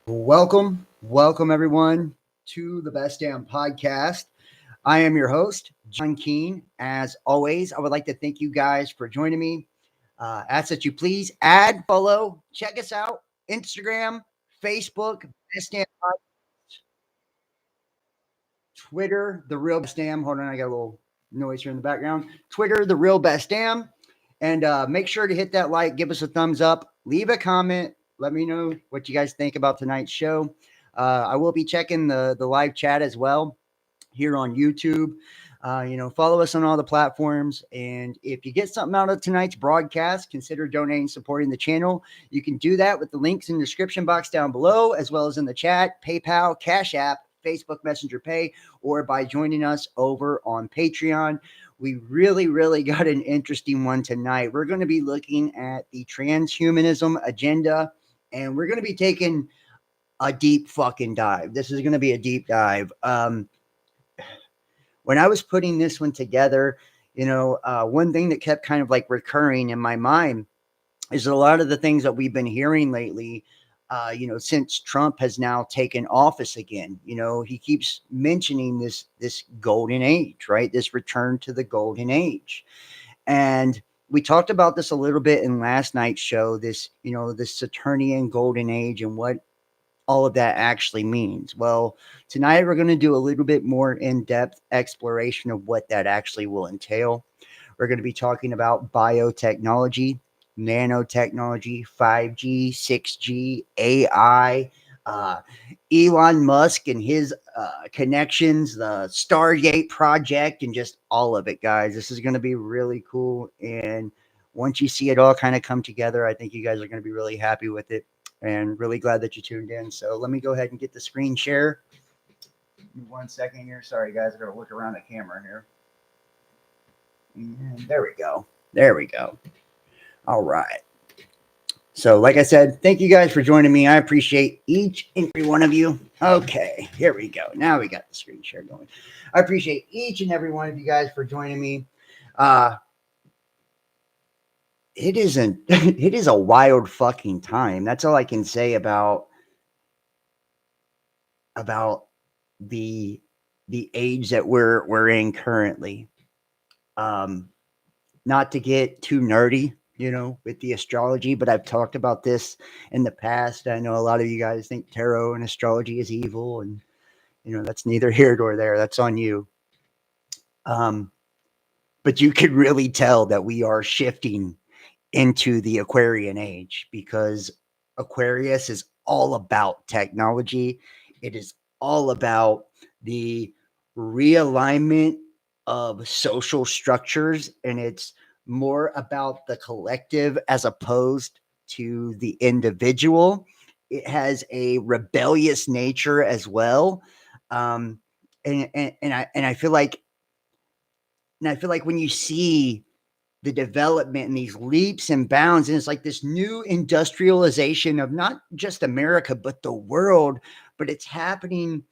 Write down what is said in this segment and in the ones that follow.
Welcome everyone to the Best Damn Podcast. I am your host, John Keene. As always, I would like to thank you guys for joining me. Ask that you please add, follow, check us out, Instagram, Facebook, Best Damn Twitter, The Real Best Damn. Hold on, I got a little noise here in the background. Twitter, The Real Best Damn. And make sure to hit that like, give us a thumbs up, leave a comment. Let me know what you guys think about tonight's show. I will be checking the live chat as well here on YouTube. Follow us on all the platforms. And if you get something out of tonight's broadcast, consider donating, supporting the channel. You can do that with the links in the description box down below, as well as in the chat, PayPal, Cash App, Facebook Messenger Pay, or by joining us over on Patreon. We really got an interesting one tonight. We're going to be looking at the transhumanism agenda, and we're going to be taking a deep fucking dive. This is going to be a deep dive. When I was putting this one together, one thing that kept kind of like recurring in my mind is a lot of the things that we've been hearing lately. Since Trump has now taken office again, he keeps mentioning this golden age, right? This return to the golden age, and we talked about this a little bit in last night's show. This Saturnian golden age and what all of that actually means. Well, tonight we're going to do a little bit more in-depth exploration of what that actually will entail. We're going to be talking about biotechnology, nanotechnology, 5G, 6G, AI, uh, Elon Musk and his connections, the Stargate project, and just all of it, guys. This is going to be really cool. And once you see it all kind of come together, I think you guys are going to be really happy with it and really glad that you tuned in. So let me go ahead and get the screen share. Give me 1 second here. Sorry, guys. I got to look around the camera here. And there we go. There we go. All right. So, like I said, thank you guys for joining me. I appreciate each and every one of you. Okay, here we go. Now we got the screen share going. I appreciate each and every one of you guys for joining me. Uh, it is a wild fucking time. That's all I can say about the age that we're in currently. Um, Not to get too nerdy, with the astrology, but I've talked about this in the past. I know a lot of you guys think tarot and astrology is evil, and that's neither here nor there. That's on you. Um, but you could really tell that we are shifting into the Aquarian age because Aquarius is all about technology. It is all about the realignment of social structures, and it's more about the collective as opposed to the individual. It has a rebellious nature as well. Um, and I feel like when you see the development and these leaps and bounds. And it's like this new industrialization of not just America, but the world. But it's happening,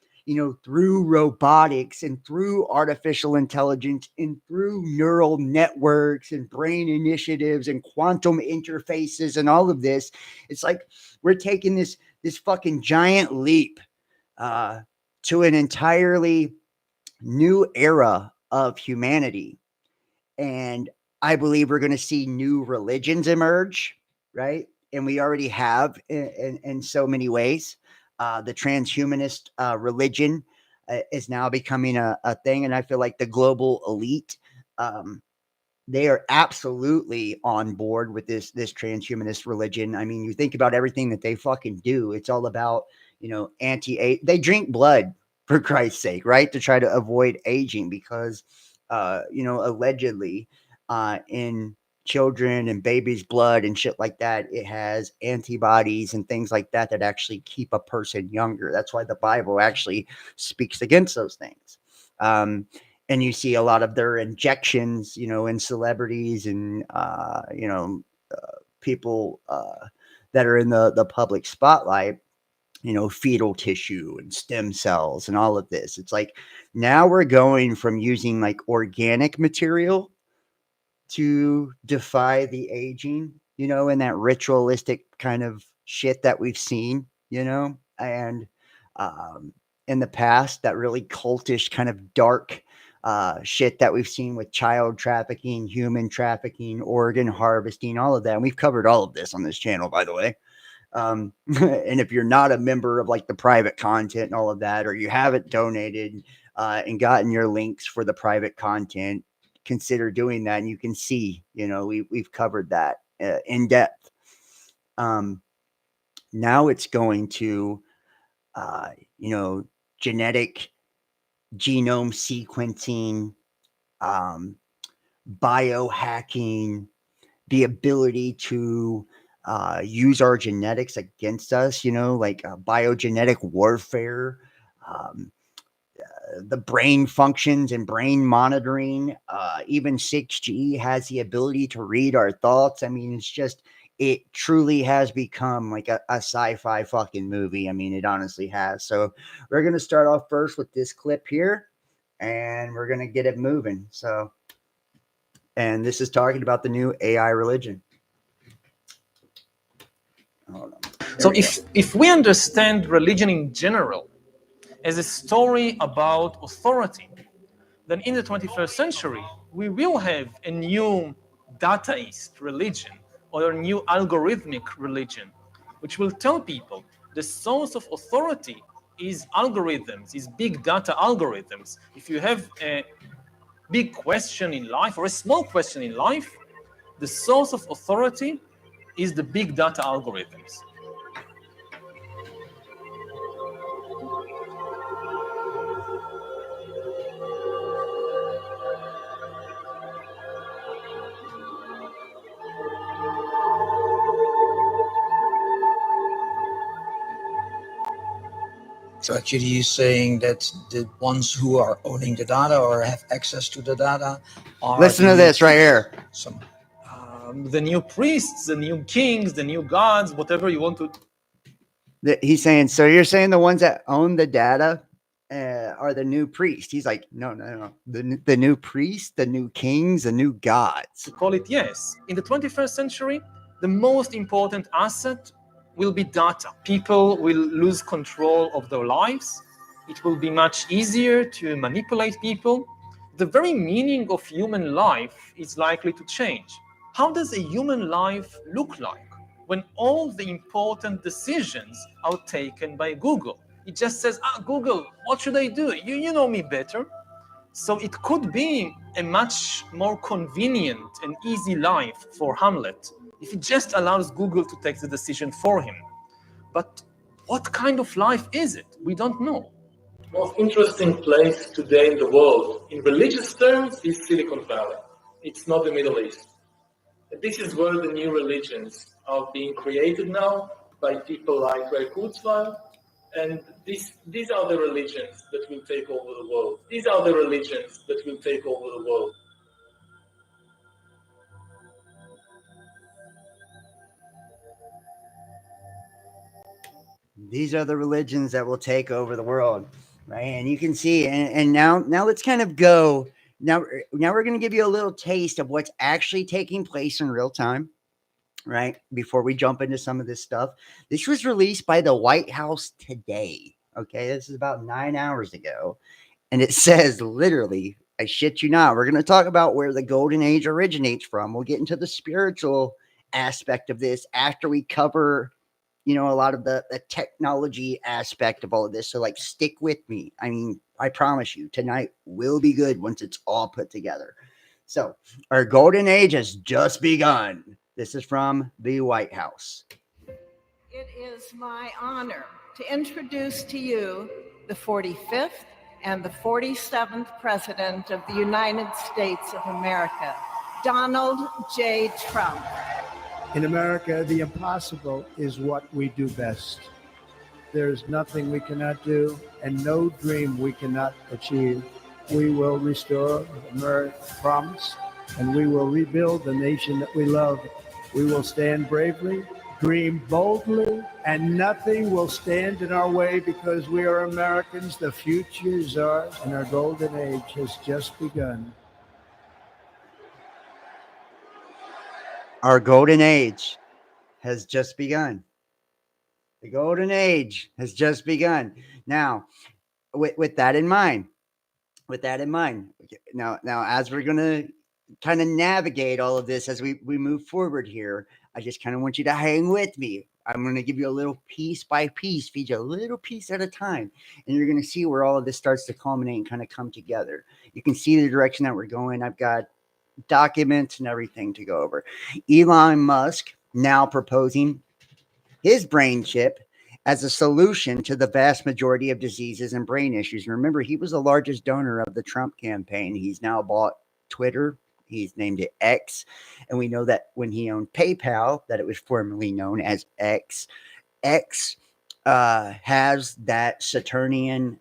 through robotics and through artificial intelligence and through neural networks and brain initiatives and quantum interfaces and all of this. It's like we're taking this fucking giant leap uh, to an entirely new era of humanity. And I believe we're going to see new religions emerge, right? And we already have in so many ways. The transhumanist religion is now becoming a thing. And I feel like the global elite, um, they are absolutely on board with this transhumanist religion. I mean, you think about everything that they fucking do. It's all about, they drink blood for Christ's sake, right? To try to avoid aging because, allegedly in children and babies' blood and shit like that, it has antibodies and things like that that actually keep a person younger. That's why the Bible actually speaks against those things. And you see a lot of their injections, in celebrities and people that are in the public spotlight. Fetal tissue and stem cells and all of this. It's like now we're going from using like organic material to defy the aging, and that ritualistic kind of shit that we've seen. and in the past, that really cultish kind of dark shit that we've seen with child trafficking, human trafficking, organ harvesting, all of that. And we've covered all of this on this channel, by the way. And if you're not a member of like the private content and all of that, or you haven't donated and gotten your links for the private content, consider doing that. And you can see, we've covered that in depth. Now it's going to, genetic genome sequencing, biohacking, the ability to use our genetics against us, like biogenetic warfare, um, the brain functions and brain monitoring. Even 6G has the ability to read our thoughts. I mean, it truly has become like a sci-fi fucking movie. I mean, it honestly has. So we're going to start off first with this clip here, and we're going to get it moving. And this is talking about the new AI religion. Hold on. So if we understand religion in general as a story about authority, then in the 21st century, we will have a new dataist religion or a new algorithmic religion, which will tell people the source of authority is algorithms, is big data algorithms. If you have a big question in life or a small question in life, the source of authority is the big data algorithms. So actually you're saying that the ones who are owning the data or have access to the data are... Listen to this right here. The new priests, the new kings, the new gods, whatever you want to... He's saying, so you're saying the ones that own the data are the new priests? He's like, no. The new priests, the new kings, the new gods. To call it, yes. In the 21st century, the most important asset will be data. People will lose control of their lives. It will be much easier to manipulate people. The very meaning of human life is likely to change. How does a human life look like when all the important decisions are taken by Google? It just says, Google, what should I do? You know me better. So it could be a much more convenient and easy life for Hamlet if he just allows Google to take the decision for him. But what kind of life is it? We don't know. The most interesting place today in the world, in religious terms, is Silicon Valley. It's not the Middle East. This is where the new religions are being created now by people like Ray Kurzweil. And these are the religions that will take over the world. These are the religions that will take over the world. These are the religions that will take over the world, right? And you can see, and now let's kind of go. Now we're going to give you a little taste of what's actually taking place in real time, right? Before we jump into some of this stuff. This was released by the White House today. Okay, this is about 9 hours ago. And it says literally, I shit you not, we're going to talk about where the golden age originates from. We'll get into the spiritual aspect of this after we cover, a lot of the technology aspect of all of this. So like, stick with me. I mean, I promise you tonight will be good once it's all put together. So our golden age has just begun. This is from the White House. It is my honor to introduce to you the 45th and the 47th President of the United States of America, Donald J. Trump. In America, the impossible is what we do best. There's nothing we cannot do and no dream we cannot achieve. We will restore America's promise and we will rebuild the nation that we love. We will stand bravely, dream boldly, and nothing will stand in our way because we are Americans. The future is ours and our golden age has just begun. Our golden age has just begun. The golden age has just begun. Now, with that in mind, now as we're gonna kind of navigate all of this as we move forward here, I just kind of want you to hang with me. I'm going to give you a little piece by piece, feed you a little piece at a time, and you're going to see where all of this starts to culminate and kind of come together. You can see the direction that we're going. I've got documents and everything to go over. Elon Musk now proposing his brain chip as a solution to the vast majority of diseases and brain issues. Remember, he was the largest donor of the Trump campaign. He's now bought Twitter. He's named it X. And we know that when he owned PayPal, that it was formerly known as X. X has that Saturnian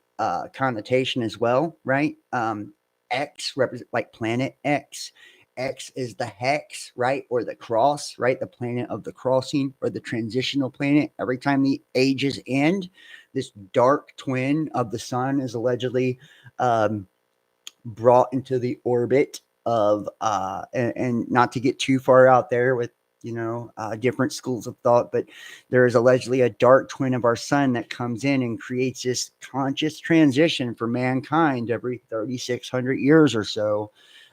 connotation as well, right? X represents like planet X. X is the hex, right? Or the cross, right? The planet of the crossing or the transitional planet. Every time the ages end, this dark twin of the sun is allegedly brought into the orbit of, and not to get too far out there with, different schools of thought, but there is allegedly a dark twin of our sun that comes in and creates this conscious transition for mankind every 3,600 years or so.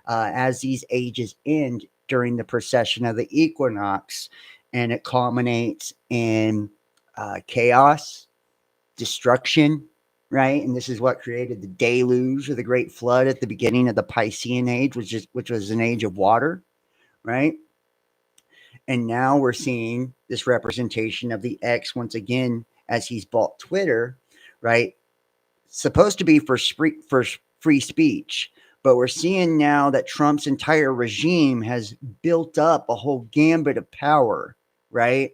As these ages end during the precession of the equinox, and it culminates in chaos, destruction, right? And this is what created the deluge or the great flood at the beginning of the Piscean age, which was an age of water, right? And now we're seeing this representation of the X once again as he's bought Twitter, right? Supposed to be for free speech. But we're seeing now that Trump's entire regime has built up a whole gambit of power, right?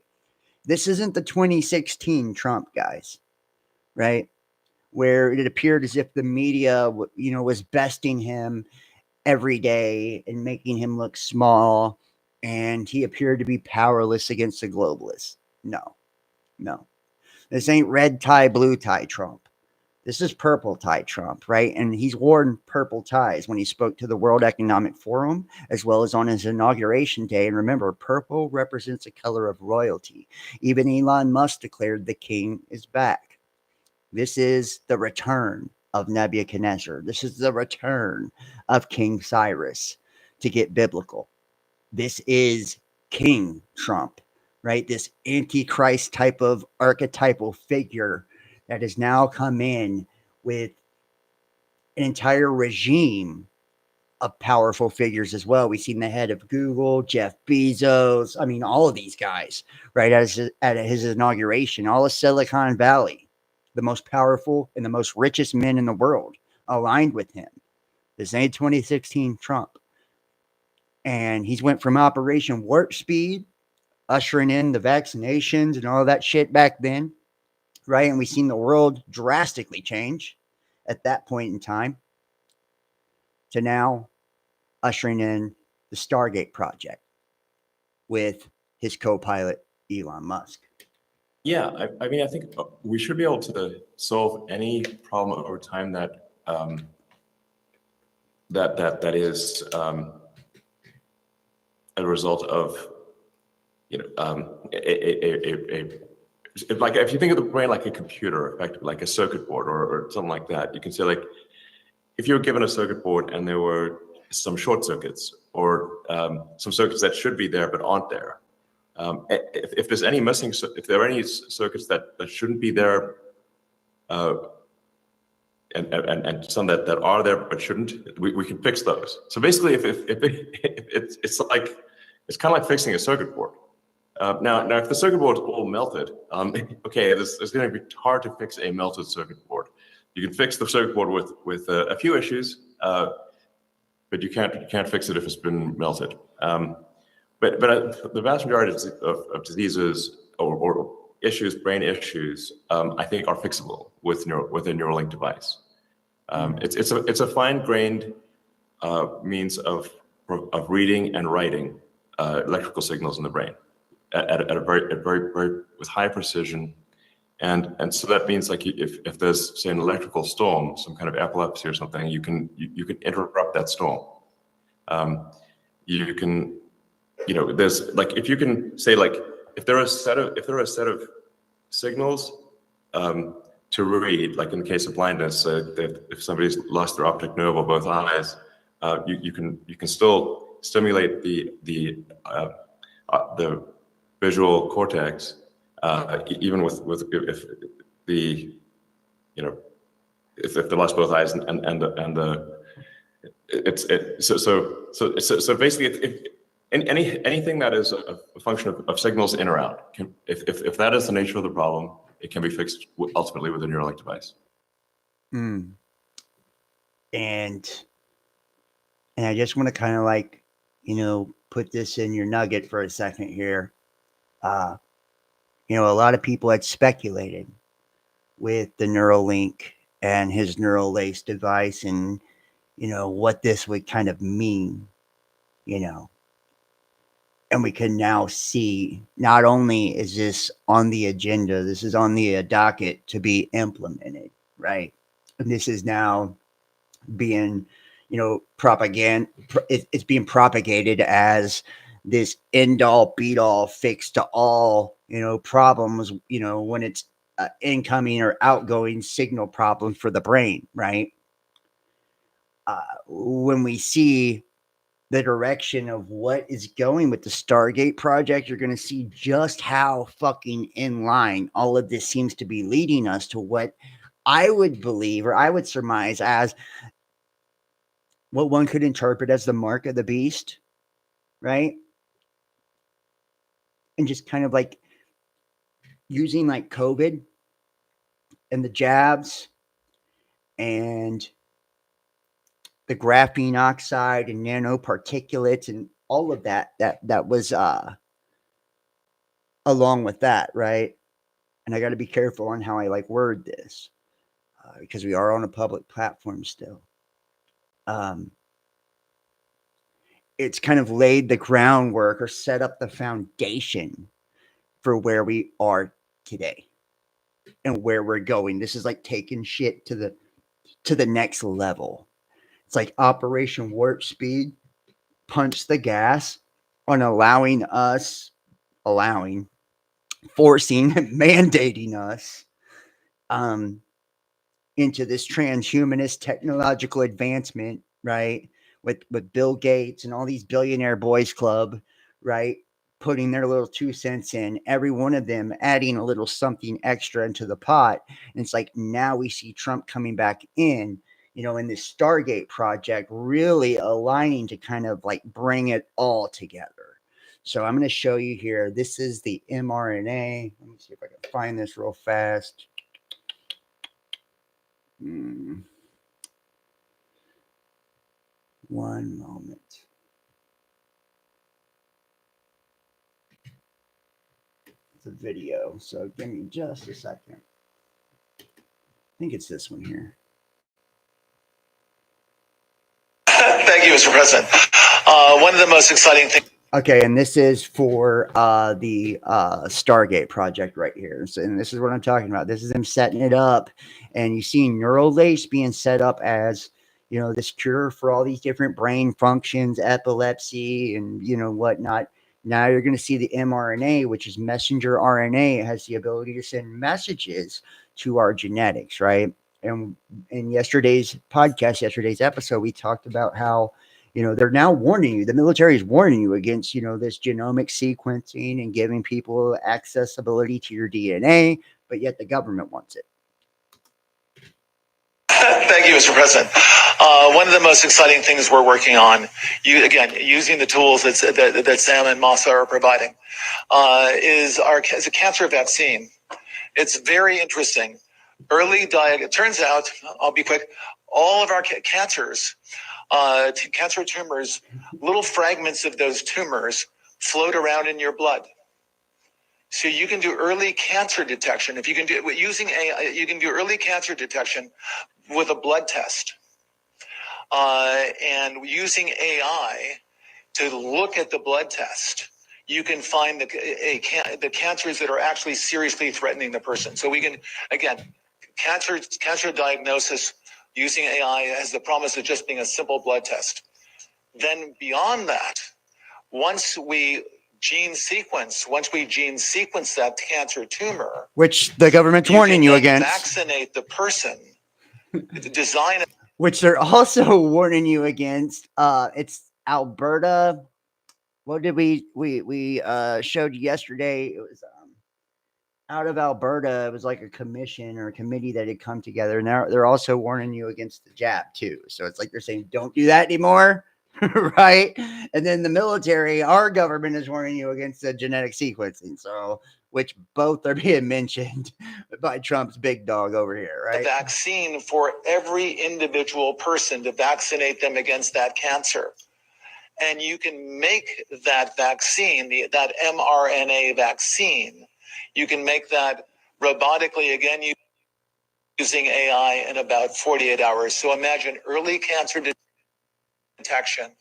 This isn't the 2016 Trump, guys, right? Where it appeared as if the media, was besting him every day and making him look small, and he appeared to be powerless against the globalists. No. This ain't red tie, blue tie Trump. This is purple tie Trump, right? And he's worn purple ties when he spoke to the World Economic Forum, as well as on his inauguration day. And remember, purple represents a color of royalty. Even Elon Musk declared the king is back. This is the return of Nebuchadnezzar. This is the return of King Cyrus, to get biblical. This is King Trump, right? This antichrist type of archetypal figure that has now come in with an entire regime of powerful figures as well. We've seen the head of Google, Jeff Bezos. I mean, all of these guys, right? At his inauguration, all of Silicon Valley, the most powerful and the most richest men in the world aligned with him. This ain't 2016 Trump. And he's went from Operation Warp Speed, ushering in the vaccinations and all that shit back then, right? And we've seen the world drastically change at that point in time, to now ushering in the Stargate project with his co-pilot, Elon Musk. Yeah, I mean, I think we should be able to solve any problem over time that that is a result of, like if you think of the brain like a computer, effectively, like a circuit board or something like that, you can say like, if you were given a circuit board and there were some short circuits or some circuits that should be there but aren't there, if there's any missing, if there are any circuits that shouldn't be there, and some that are there but shouldn't, we can fix those. So basically, if it's kind of like fixing a circuit board. Now, if the circuit board is all melted, okay, it's going to be hard to fix a melted circuit board. You can fix the circuit board with a few issues, but you can't fix it if it's been melted. But the vast majority of diseases or issues, brain issues, I think are fixable with a Neuralink device. It's a fine-grained means of reading and writing electrical signals in the brain at a very with high precision, and so that means like if there's, say, an electrical storm, some kind of epilepsy or something, you can interrupt that storm. You can, there's like, if you can say like, if there are a set of signals to read, like in the case of blindness, if somebody's lost their optic nerve or both eyes, you can still stimulate the visual cortex, even with if the if they lost both eyes so basically if anything that is a function of signals in or out, if that is the nature of the problem, it can be fixed ultimately with a Neuralink device. And I just want to kind of like, put this in your nugget for a second here. A lot of people had speculated with the Neuralink and his neural lace device and, what this would kind of mean, and we can now see not only is this on the agenda, this is on the docket to be implemented, right? And this is now being, propaganda. It's being propagated as this end all beat all fix to all, problems, when it's incoming or outgoing signal problem for the brain, right? When we see the direction of what is going with the Stargate project, you're going to see just how fucking in line all of this seems to be leading us to what I would believe, or I would surmise as what one could interpret as the mark of the beast, right? And just kind of like using like COVID and the jabs and the graphene oxide and nanoparticulates and all of that was along with that, right? And I got to be careful on how I like word this because we are on a public platform still. It's kind of laid the groundwork or set up the foundation for where we are today and where we're going. This is like taking shit to the next level. It's like Operation Warp Speed, punch the gas on forcing, mandating us into this transhumanist technological advancement, right? With Bill Gates and all these billionaire boys club, right? Putting their little 2 cents in, every one of them adding a little something extra into the pot. And it's like now we see Trump coming back in, in this Stargate project, really aligning to kind of like bring it all together. So I'm going to show you here. This is the mRNA. Let me see if I can find this real fast. One moment. It's a video, so give me just a second. I think it's this one here. Thank you, Mr. President. One of the most exciting things. Okay, and this is for the Stargate project right here. So, and this is what I'm talking about. This is them setting it up, and you see neural lace being set up as, this cure for all these different brain functions, epilepsy, and whatnot. Now you're going to see the mRNA, which is messenger RNA. It has the ability to send messages to our genetics, right? And in yesterday's episode, we talked about how, they're now warning you, the military is warning you against, this genomic sequencing and giving people accessibility to your DNA, but yet the government wants it. Thank you, Mr. President. One of the most exciting things we're working on, using the tools that Sam and Masa are providing, is a cancer vaccine. It's very interesting. It turns out, I'll be quick, all of our cancers, cancer tumors, little fragments of those tumors float around in your blood. So you can do early cancer detection. If you can do it using AI, you can do early cancer detection with a blood test. And using AI to look at the blood test, you can find the cancers that are actually seriously threatening the person. So we can, again, cancer diagnosis using AI has the promise of just being a simple blood test. Then beyond that, once we gene sequence, once we gene sequence that cancer tumor, which the government's you warning can you then against. vaccinate the person, design Which they're also warning you against. It's Alberta. What did we showed you yesterday? It was out of Alberta. It was like a commission or a committee that had come together, and they're also warning you against the jab too. So it's like they're saying, don't do that anymore, right? And then the military, our government, is warning you against the genetic sequencing. So, which both are being mentioned by Trump's big dog over here, right? a vaccine for every individual person to vaccinate them against that cancer. And you can make that vaccine, that mRNA vaccine, you can make that robotically, again, using AI in about 48 hours. So imagine early cancer detection,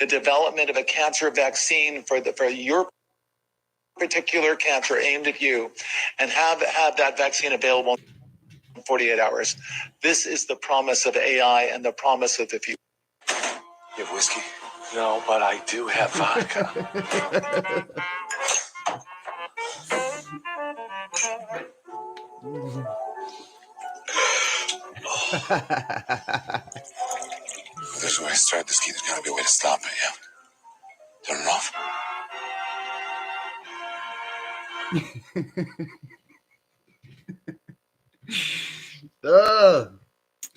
the development of a cancer vaccine for your particular cancer aimed at you, and have that vaccine available in 48 hours. This is the promise of AI and the promise of the future. You have whiskey? No, but I do have vodka. There's a way to start this key. There's got to be a way to stop it, yeah. Turn it off.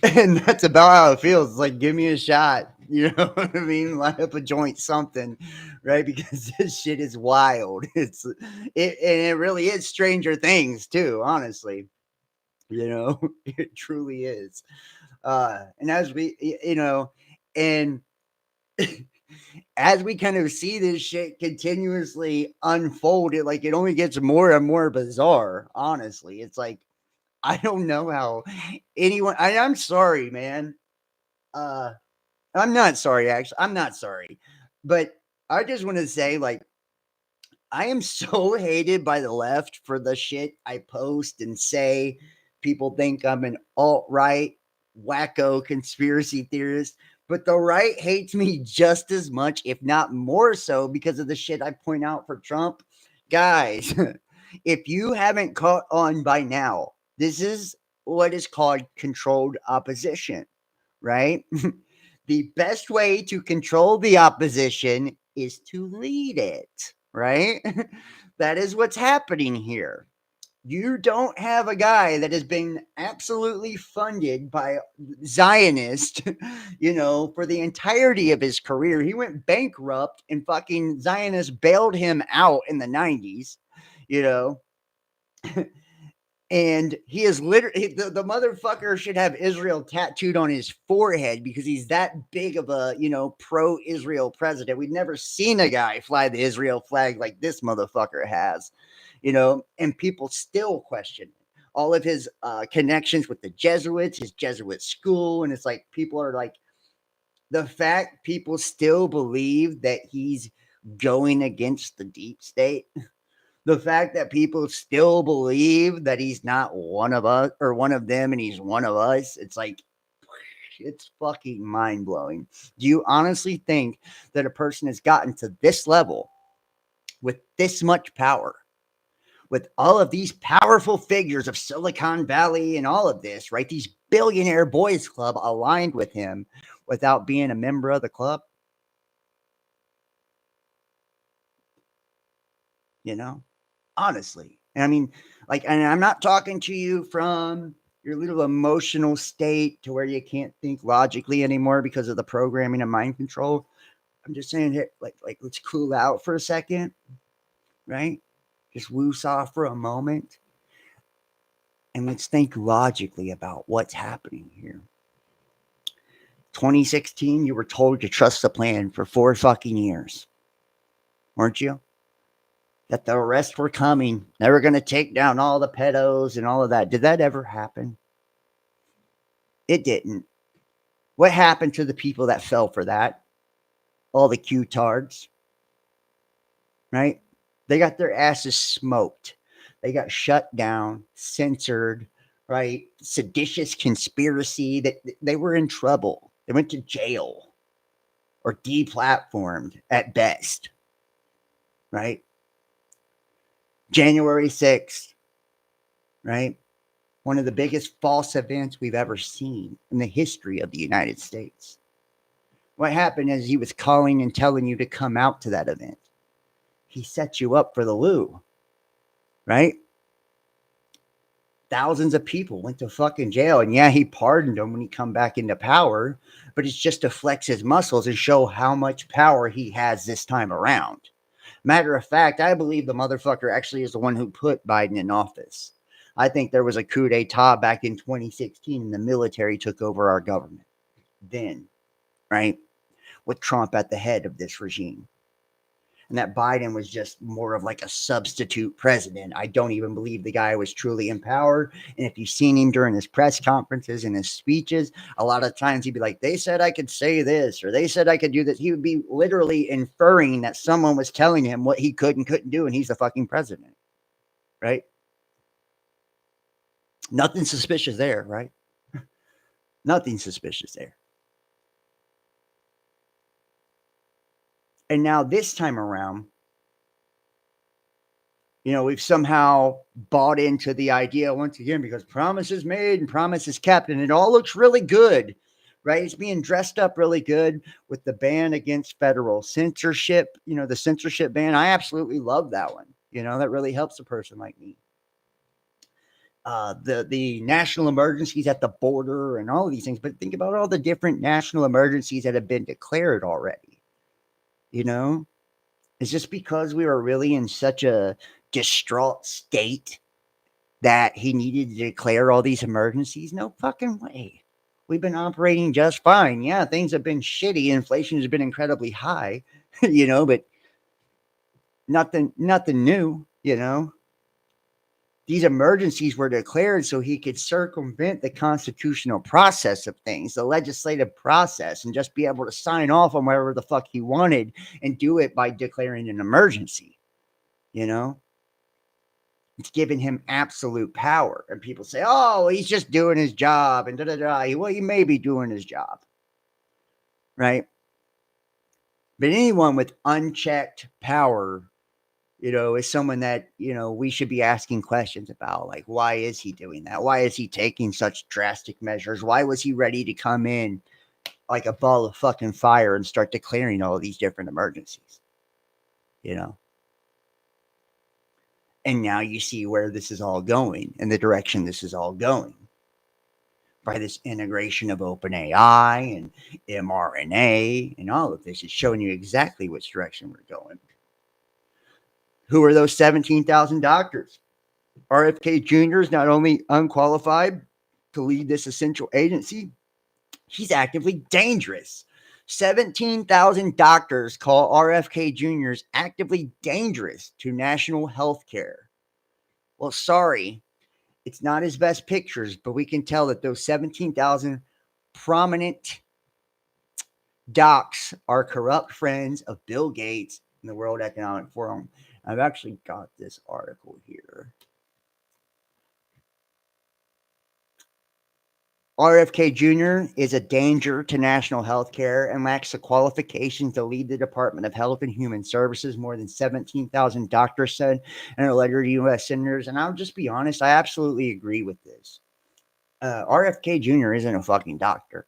And that's about how it feels. It's like, give me a shot. You know what I mean? Light up a joint, something, right? Because this shit is wild. And it really is Stranger Things too, honestly. You know, it truly is. And as we, and as we kind of see this shit continuously unfold, it only gets more and more bizarre. Honestly, it's like, I don't know how anyone. I'm sorry, man. I'm not sorry. Actually, I'm not sorry, but I just want to say, I am so hated by the left for the shit I post and say. People think I'm an alt-right wacko conspiracy theorist, but the right hates me just as much, if not more so, because of the shit I point out for Trump. Guys, if you haven't caught on by now, this is what is called controlled opposition, right? The best way to control the opposition is to lead it, right? That is what's happening here. You don't have a guy that has been absolutely funded by Zionists, for the entirety of his career. He went bankrupt and fucking Zionists bailed him out in the 90s, And he is literally, the motherfucker should have Israel tattooed on his forehead because he's that big of a, pro-Israel president. We've never seen a guy fly the Israel flag like this motherfucker has, and people still question all of his connections with the Jesuits, his Jesuit school. And it's like, people are like, the fact people still believe that he's going against the deep state. The fact that people still believe that he's not one of us or one of them and he's one of us, it's like, it's fucking mind blowing. Do you honestly think that a person has gotten to this level with this much power, with all of these powerful figures of Silicon Valley and all of this, right? These billionaire boys club aligned with him without being a member of the club? Honestly. And I mean, and I'm not talking to you from your little emotional state to where you can't think logically anymore because of the programming and mind control. I'm just saying, hey, let's cool out for a second, right? Just woos off for a moment. And let's think logically about what's happening here. 2016, you were told to trust the plan for 4 fucking years. Weren't you? That the arrests were coming. They were going to take down all the pedos and all of that. Did that ever happen? It didn't. What happened to the people that fell for that? All the Q-tards. Right? They got their asses smoked. They got shut down, censored, right? Seditious conspiracy. That they were in trouble. They went to jail or deplatformed at best. Right? January 6th, right? One of the biggest false events we've ever seen in the history of the United States. What happened is he was calling and telling you to come out to that event. He set you up for the loo, right? Thousands of people went to fucking jail. And yeah, he pardoned them when he come back into power, but it's just to flex his muscles and show how much power he has this time around. Matter of fact, I believe the motherfucker actually is the one who put Biden in office. I think there was a coup d'etat back in 2016 and the military took over our government then, right? With Trump at the head of this regime. And that Biden was just more of like a substitute president. I don't even believe the guy was truly in power. And if you've seen him during his press conferences and his speeches, a lot of times he'd be like, they said I could say this, or they said I could do this. He would be literally inferring that someone was telling him what he could and couldn't do, and he's the fucking president, right? Nothing suspicious there, right? Nothing suspicious there. And now this time around, you know, we've somehow bought into the idea once again because promises made and promises kept, and it all looks really good, right? It's being dressed up really good with the ban against federal censorship, you know, the censorship ban. I absolutely love that one. You know, that really helps a person like me. The national emergencies at the border and all of these things, but think about all the different national emergencies that have been declared already. You know, it's just because we were really in such a distraught state that he needed to declare all these emergencies. No fucking way. We've been operating just fine. Yeah, things have been shitty. Inflation has been incredibly high, you know, but nothing new, you know. These emergencies were declared so he could circumvent the constitutional process of things, the legislative process, and just be able to sign off on whatever the fuck he wanted and do it by declaring an emergency. You know, it's giving him absolute power. And people say, oh, he's just doing his job and da da da. Well, he may be doing his job, right? But anyone with unchecked power, you know, is someone that, you know, we should be asking questions about. Like, why is he doing that? Why is he taking such drastic measures? Why was he ready to come in like a ball of fucking fire and start declaring all these different emergencies? You know? And now you see where this is all going and the direction this is all going. By this integration of OpenAI and MrNA and all of this is showing you exactly which direction we're going. Who are those 17,000 doctors? RFK Jr. is not only unqualified to lead this essential agency, he's actively dangerous. 17,000 doctors call RFK Jr.'s actively dangerous to national health care. Well, sorry, it's not his best pictures, but we can tell that those 17,000 prominent docs are corrupt friends of Bill Gates and the World Economic Forum. I've actually got this article here. RFK Jr. is a danger to national health care and lacks the qualifications to lead the Department of Health and Human Services, more than 17,000 doctors said in a letter to U.S. senators. And I'll just be honest, I absolutely agree with this. RFK Jr. isn't a fucking doctor.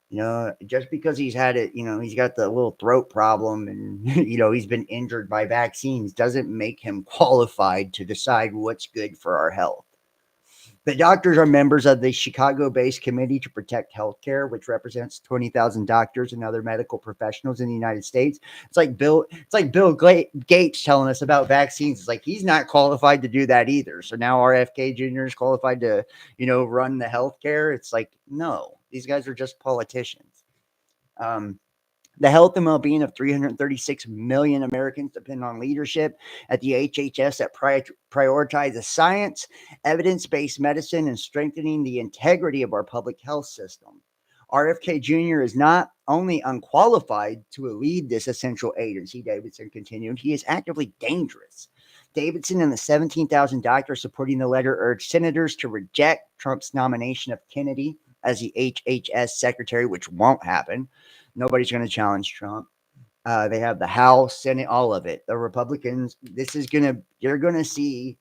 You know, just because he's had it, you know, he's got the little throat problem and, you know, he's been injured by vaccines doesn't make him qualified to decide what's good for our health. The doctors are members of the Chicago-based Committee to Protect Healthcare, which represents 20,000 doctors and other medical professionals in the United States. It's like Bill Gates telling us about vaccines. It's like he's not qualified to do that either. So now RFK Jr. is qualified to, you know, run the healthcare. It's like, no, these guys are just politicians. The health and well-being of 336 million Americans depend on leadership at the HHS that prioritizes science, evidence-based medicine, and strengthening the integrity of our public health system. RFK Jr. is not only unqualified to lead this essential agency, Davidson continued, he is actively dangerous. Davidson and the 17,000 doctors supporting the letter urged senators to reject Trump's nomination of Kennedy as the HHS secretary, which won't happen. Nobody's going to challenge Trump. They have the House, Senate, all of it. The Republicans, you're going to see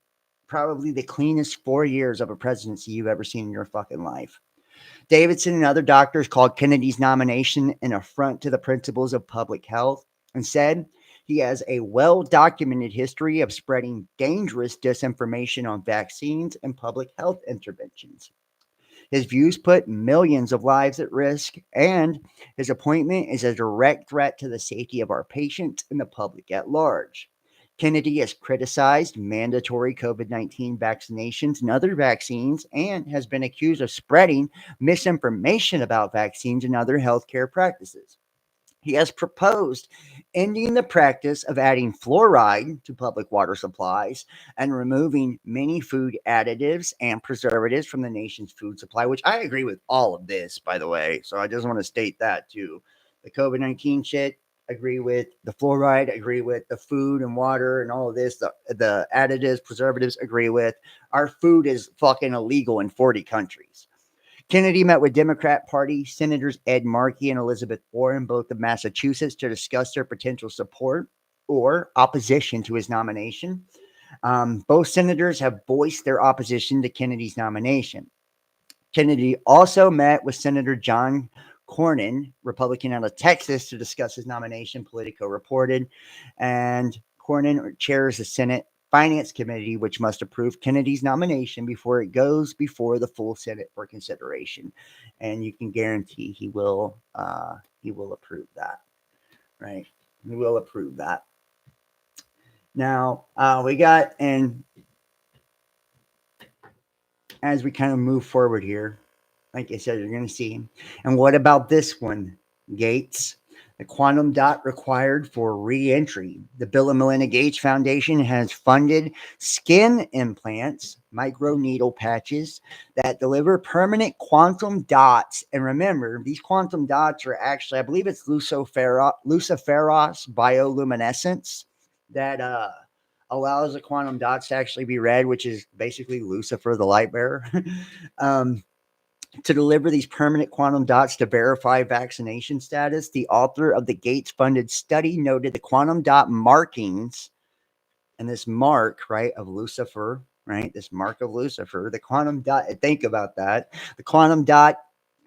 probably the cleanest 4 years of a presidency you've ever seen in your fucking life. Davidson and other doctors called Kennedy's nomination an affront to the principles of public health and said he has a well-documented history of spreading dangerous disinformation on vaccines and public health interventions. His views put millions of lives at risk, and his appointment is a direct threat to the safety of our patients and the public at large. Kennedy has criticized mandatory COVID-19 vaccinations and other vaccines and has been accused of spreading misinformation about vaccines and other healthcare practices. He has proposed ending the practice of adding fluoride to public water supplies and removing many food additives and preservatives from the nation's food supply, which I agree with all of this, by the way. So I just want to state that too. The COVID-19 shit, agree with the fluoride, agree with the food and water and all of this, the additives, preservatives, agree with. Our food is fucking illegal in 40 countries. Kennedy met with Democrat Party Senators Ed Markey and Elizabeth Warren, both of Massachusetts, to discuss their potential support or opposition to his nomination. Both senators have voiced their opposition to Kennedy's nomination. Kennedy also met with Senator John Cornyn, Republican out of Texas, to discuss his nomination, Politico reported. And Cornyn chairs the Senate Finance Committee, which must approve Kennedy's nomination before it goes before the full Senate for consideration. And you can guarantee he will approve that, right? He will approve that. Now, we got, and as we kind of move forward here, like I said, you're going to see. And what about this one, Gates? The quantum dot required for re-entry. The Bill and Melinda Gates Foundation has funded skin implants, microneedle patches that deliver permanent quantum dots. And remember, these quantum dots are actually, I believe it's luciferase bioluminescence that allows the quantum dots to actually be read, which is basically Lucifer, the light bearer. To deliver these permanent quantum dots to verify vaccination status, the author of the Gates-funded study noted the quantum dot markings and this mark, right, of Lucifer, right, this mark of Lucifer, the quantum dot, think about that, the quantum dot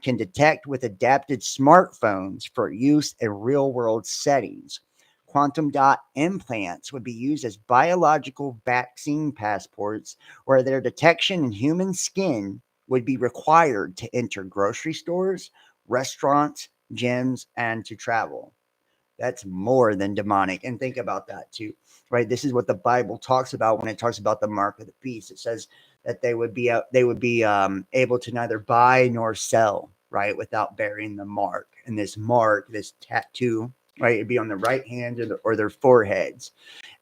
can detect with adapted smartphones for use in real-world settings. Quantum dot implants would be used as biological vaccine passports, where their detection in human skin would be required to enter grocery stores, restaurants, gyms, and to travel. That's more than demonic. And think about that too, right? This is what the Bible talks about when it talks about the mark of the beast. It says that they would be able to neither buy nor sell, right, without bearing the mark. And this mark, this tattoo, right, it'd be on the right hand or their foreheads.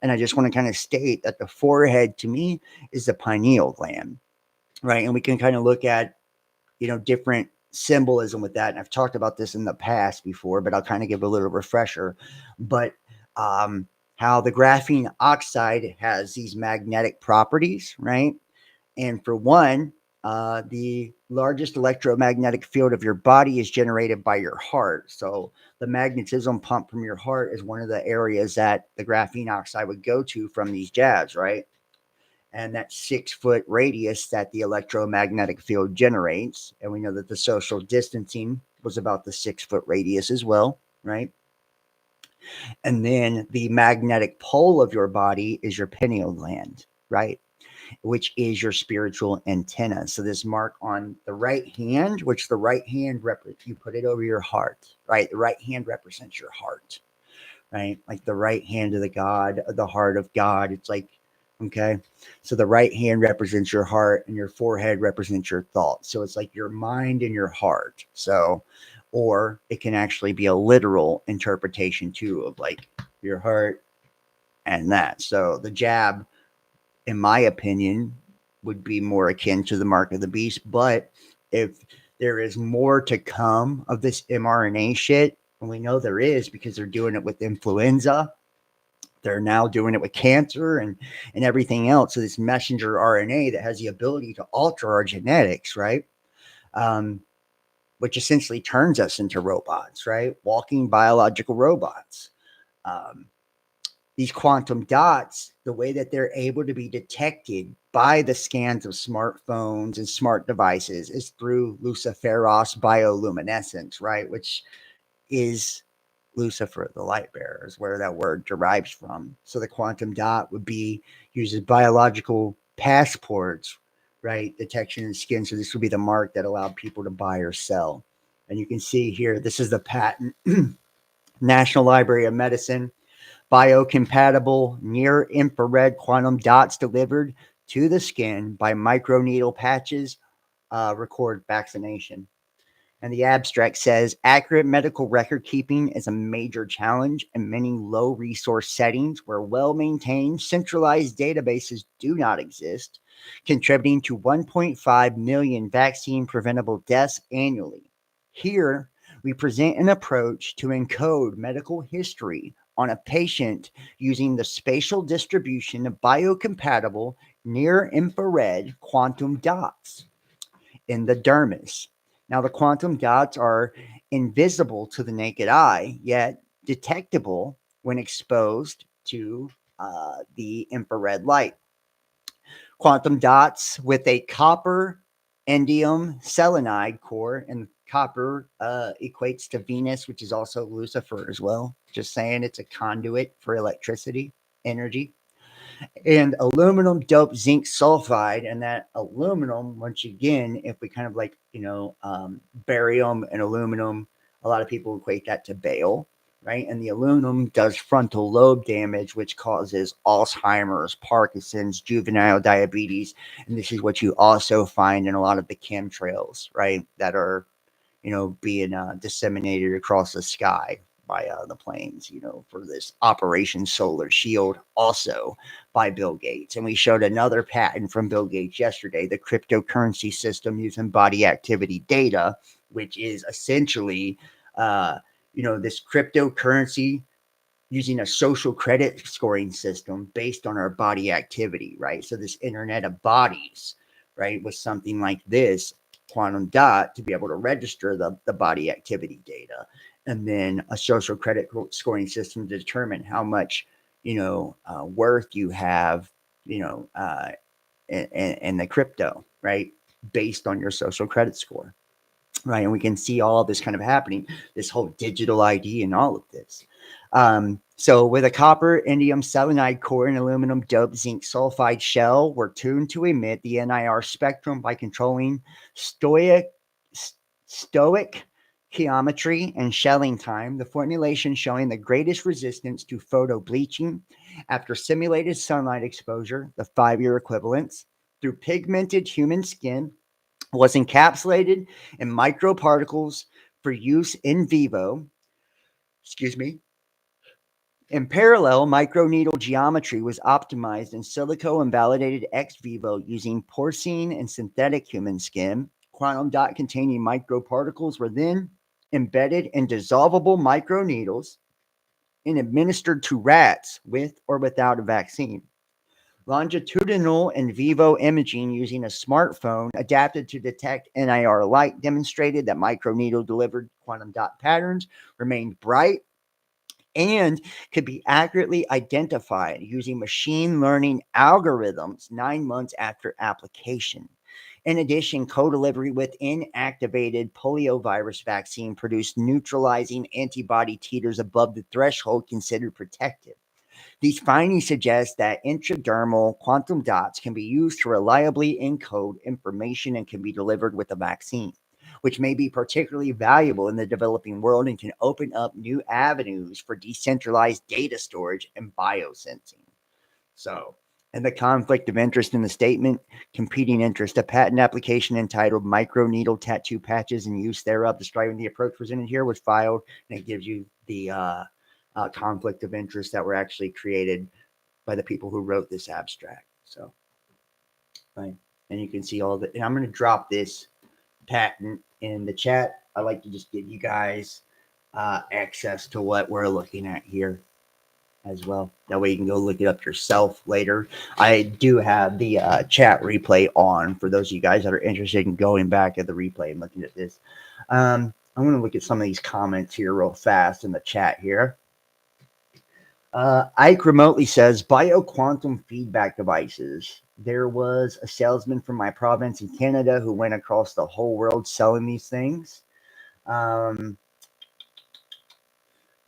And I just want to kind of state that the forehead to me is the pineal gland. Right. And we can kind of look at, different symbolism with that. And I've talked about this in the past before, but I'll kind of give a little refresher. But how the graphene oxide has these magnetic properties, right? And for one, the largest electromagnetic field of your body is generated by your heart. So the magnetism pump from your heart is one of the areas that the graphene oxide would go to from these jabs, right? And that 6-foot radius that the electromagnetic field generates. And we know that the social distancing was about the 6-foot radius as well, right? And then the magnetic pole of your body is your pineal gland, right? Which is your spiritual antenna. So this mark on the right hand, which the right hand, you put it over your heart, right? The right hand represents your heart, right? Like the right hand of the heart of God. It's like, okay, so the right hand represents your heart and your forehead represents your thoughts. So it's like your mind and your heart. So, or it can actually be a literal interpretation too of like your heart and that. So the jab, in my opinion, would be more akin to the mark of the beast. But if there is more to come of this mRNA shit, and we know there is because they're doing it with influenza, they're now doing it with cancer and everything else. So this messenger RNA that has the ability to alter our genetics, right? Which essentially turns us into robots, right? Walking biological robots. these quantum dots, the way that they're able to be detected by the scans of smartphones and smart devices is through luciferase bioluminescence, right? Which is Lucifer, the light bearer, is where that word derives from. So the quantum dot would be used as biological passports, right? Detection in skin. So this would be the mark that allowed people to buy or sell. And you can see here, this is the patent, National Library of Medicine, biocompatible near infrared quantum dots delivered to the skin by microneedle patches record vaccination. And the abstract says accurate medical record keeping is a major challenge in many low resource settings where well maintained centralized databases do not exist, contributing to 1.5 million vaccine preventable deaths annually. Here, we present an approach to encode medical history on a patient using the spatial distribution of biocompatible near infrared quantum dots in the dermis. Now, the quantum dots are invisible to the naked eye, yet detectable when exposed to the infrared light. Quantum dots with a copper indium selenide core, and copper equates to Venus, which is also Lucifer as well. Just saying, it's a conduit for electricity, energy. And aluminum doped zinc sulfide. And that aluminum, once again, if we kind of like, barium and aluminum, a lot of people equate that to bale, right? And the aluminum does frontal lobe damage, which causes Alzheimer's, Parkinson's, juvenile diabetes. And this is what you also find in a lot of the chemtrails, right? That are, being disseminated across the sky by the planes, for this Operation Solar Shield, also by Bill Gates. And we showed another patent from Bill Gates yesterday, the cryptocurrency system using body activity data, which is essentially, this cryptocurrency using a social credit scoring system based on our body activity, right? So this internet of bodies, right, with something like this quantum dot to be able to register the body activity data, and then a social credit scoring system to determine how much worth you have in the crypto, right, based on your social credit score, right? And we can see all of this kind of happening, this whole digital ID and all of this. So with a copper indium selenide core and aluminum doped zinc sulfide shell, we're tuned to emit the NIR spectrum by controlling stoichiometry and shelling time, the formulation showing the greatest resistance to photo bleaching after simulated sunlight exposure, the 5-year equivalence, through pigmented human skin, was encapsulated in microparticles for use in vivo. In parallel, microneedle geometry was optimized in silico and validated ex vivo using porcine and synthetic human skin. Quantum dot containing microparticles were then embedded in dissolvable microneedles and administered to rats with or without a vaccine. Longitudinal in vivo imaging using a smartphone adapted to detect NIR light demonstrated that microneedle delivered quantum dot patterns remained bright and could be accurately identified using machine learning algorithms 9 months after application. In addition, co-delivery with inactivated poliovirus vaccine produced neutralizing antibody titers above the threshold considered protective. These findings suggest that intradermal quantum dots can be used to reliably encode information and can be delivered with a vaccine, which may be particularly valuable in the developing world and can open up new avenues for decentralized data storage and biosensing. So, and the conflict of interest in the statement, competing interest, a patent application entitled Microneedle Tattoo Patches and Use Thereof, describing the approach presented here, was filed, and it gives you the conflict of interest that were actually created by the people who wrote this abstract. So, right. And you can see all the, and I'm going to drop this patent in the chat. I like to just give you guys access to what we're looking at here as well. That way you can go look it up yourself later. I do have the chat replay on for those of you guys that are interested in going back at the replay and looking at this. I'm going to look at some of these comments here real fast in the chat here. Ike remotely says bioquantum feedback devices. There was a salesman from my province in Canada who went across the whole world selling these things. Paula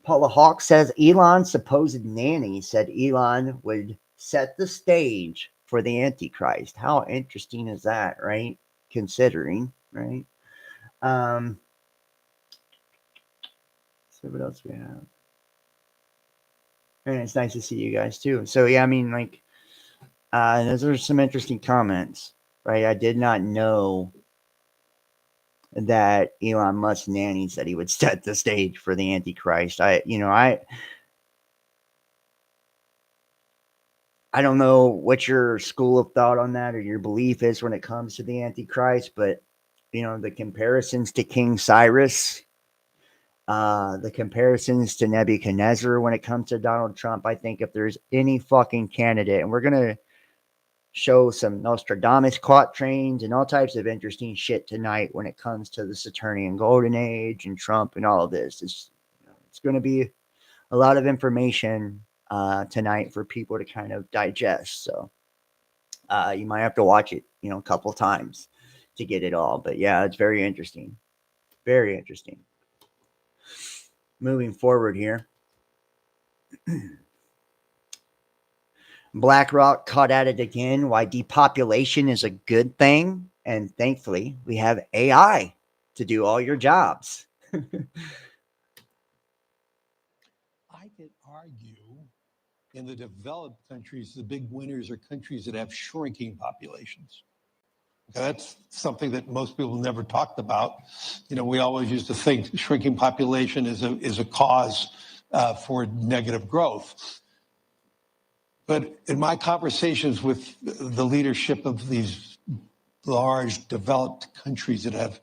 Hawk says Elon's supposed nanny said Elon would set the stage for the Antichrist. How interesting is that, right? Considering, right? So what else we have? And it's nice to see you guys too. So yeah, I mean, like, those are some interesting comments, right? I did not know that Elon Musk's nanny said he would set the stage for the Antichrist. I don't know what your school of thought on that or your belief is when it comes to the Antichrist, but the comparisons to King Cyrus, the comparisons to Nebuchadnezzar when it comes to Donald Trump, I think if there's any fucking candidate, and we're gonna show some Nostradamus quatrains and all types of interesting shit tonight when it comes to the Saturnian Golden Age and Trump and all of this. It's going to be a lot of information tonight for people to kind of digest. So you might have to watch it, a couple times to get it all. But yeah, it's very interesting. Very interesting. Moving forward here. BlackRock caught at it again. Why depopulation is a good thing. And thankfully, we have AI to do all your jobs. I could argue in the developed countries, the big winners are countries that have shrinking populations. Okay, that's something that most people never talked about. We always used to think shrinking population is a cause for negative growth. But in my conversations with the leadership of these large developed countries that have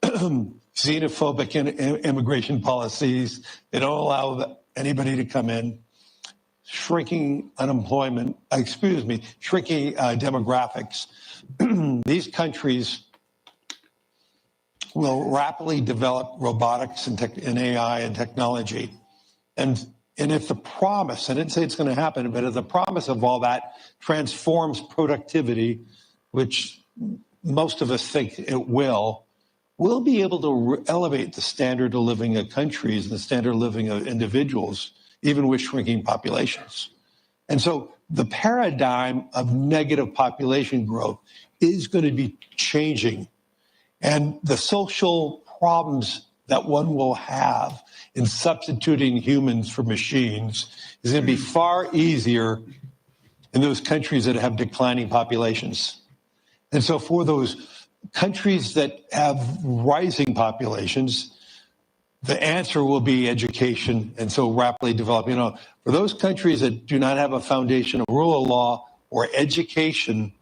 xenophobic immigration policies, they don't allow anybody to come in, shrinking unemployment, shrinking demographics, these countries will rapidly develop robotics and AI and technology. And if the promise, I didn't say it's going to happen, but if the promise of all that transforms productivity, which most of us think it will, we'll be able to elevate the standard of living of countries and the standard of living of individuals, even with shrinking populations. And so the paradigm of negative population growth is going to be changing. And the social problems that one will have in substituting humans for machines is going to be far easier in those countries that have declining populations. And so for those countries that have rising populations, the answer will be education, and so rapidly developing. For those countries that do not have a foundation of rule of law or education,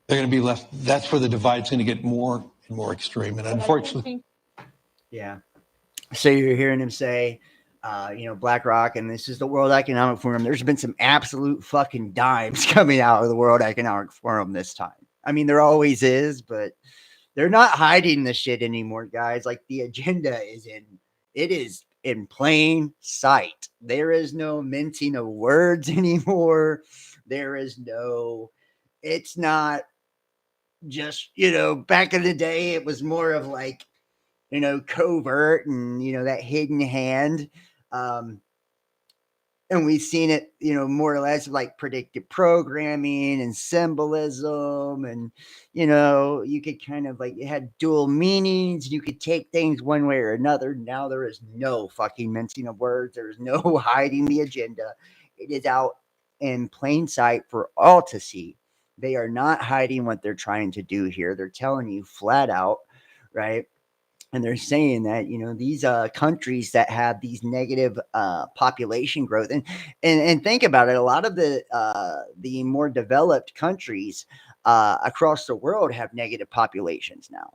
they're going to be left. That's where the divide's going to get more and more extreme. And unfortunately, yeah. So you're hearing him say, BlackRock, and this is the World Economic Forum. There's been some absolute fucking dimes coming out of the World Economic Forum this time. I mean, there always is, but they're not hiding the shit anymore, guys. Like, the agenda is in plain sight. There is no mincing of words anymore. It's not just, back in the day, it was more of like, covert and, that hidden hand. And we've seen it, more or less like predictive programming and symbolism. And, you could kind of it had dual meanings. You could take things one way or another. Now there is no fucking mincing of words. There's no hiding the agenda. It is out in plain sight for all to see. They are not hiding what they're trying to do here. They're telling you flat out, right? And they're saying that, these countries that have these negative population growth, and think about it, a lot of the more developed countries across the world have negative populations now,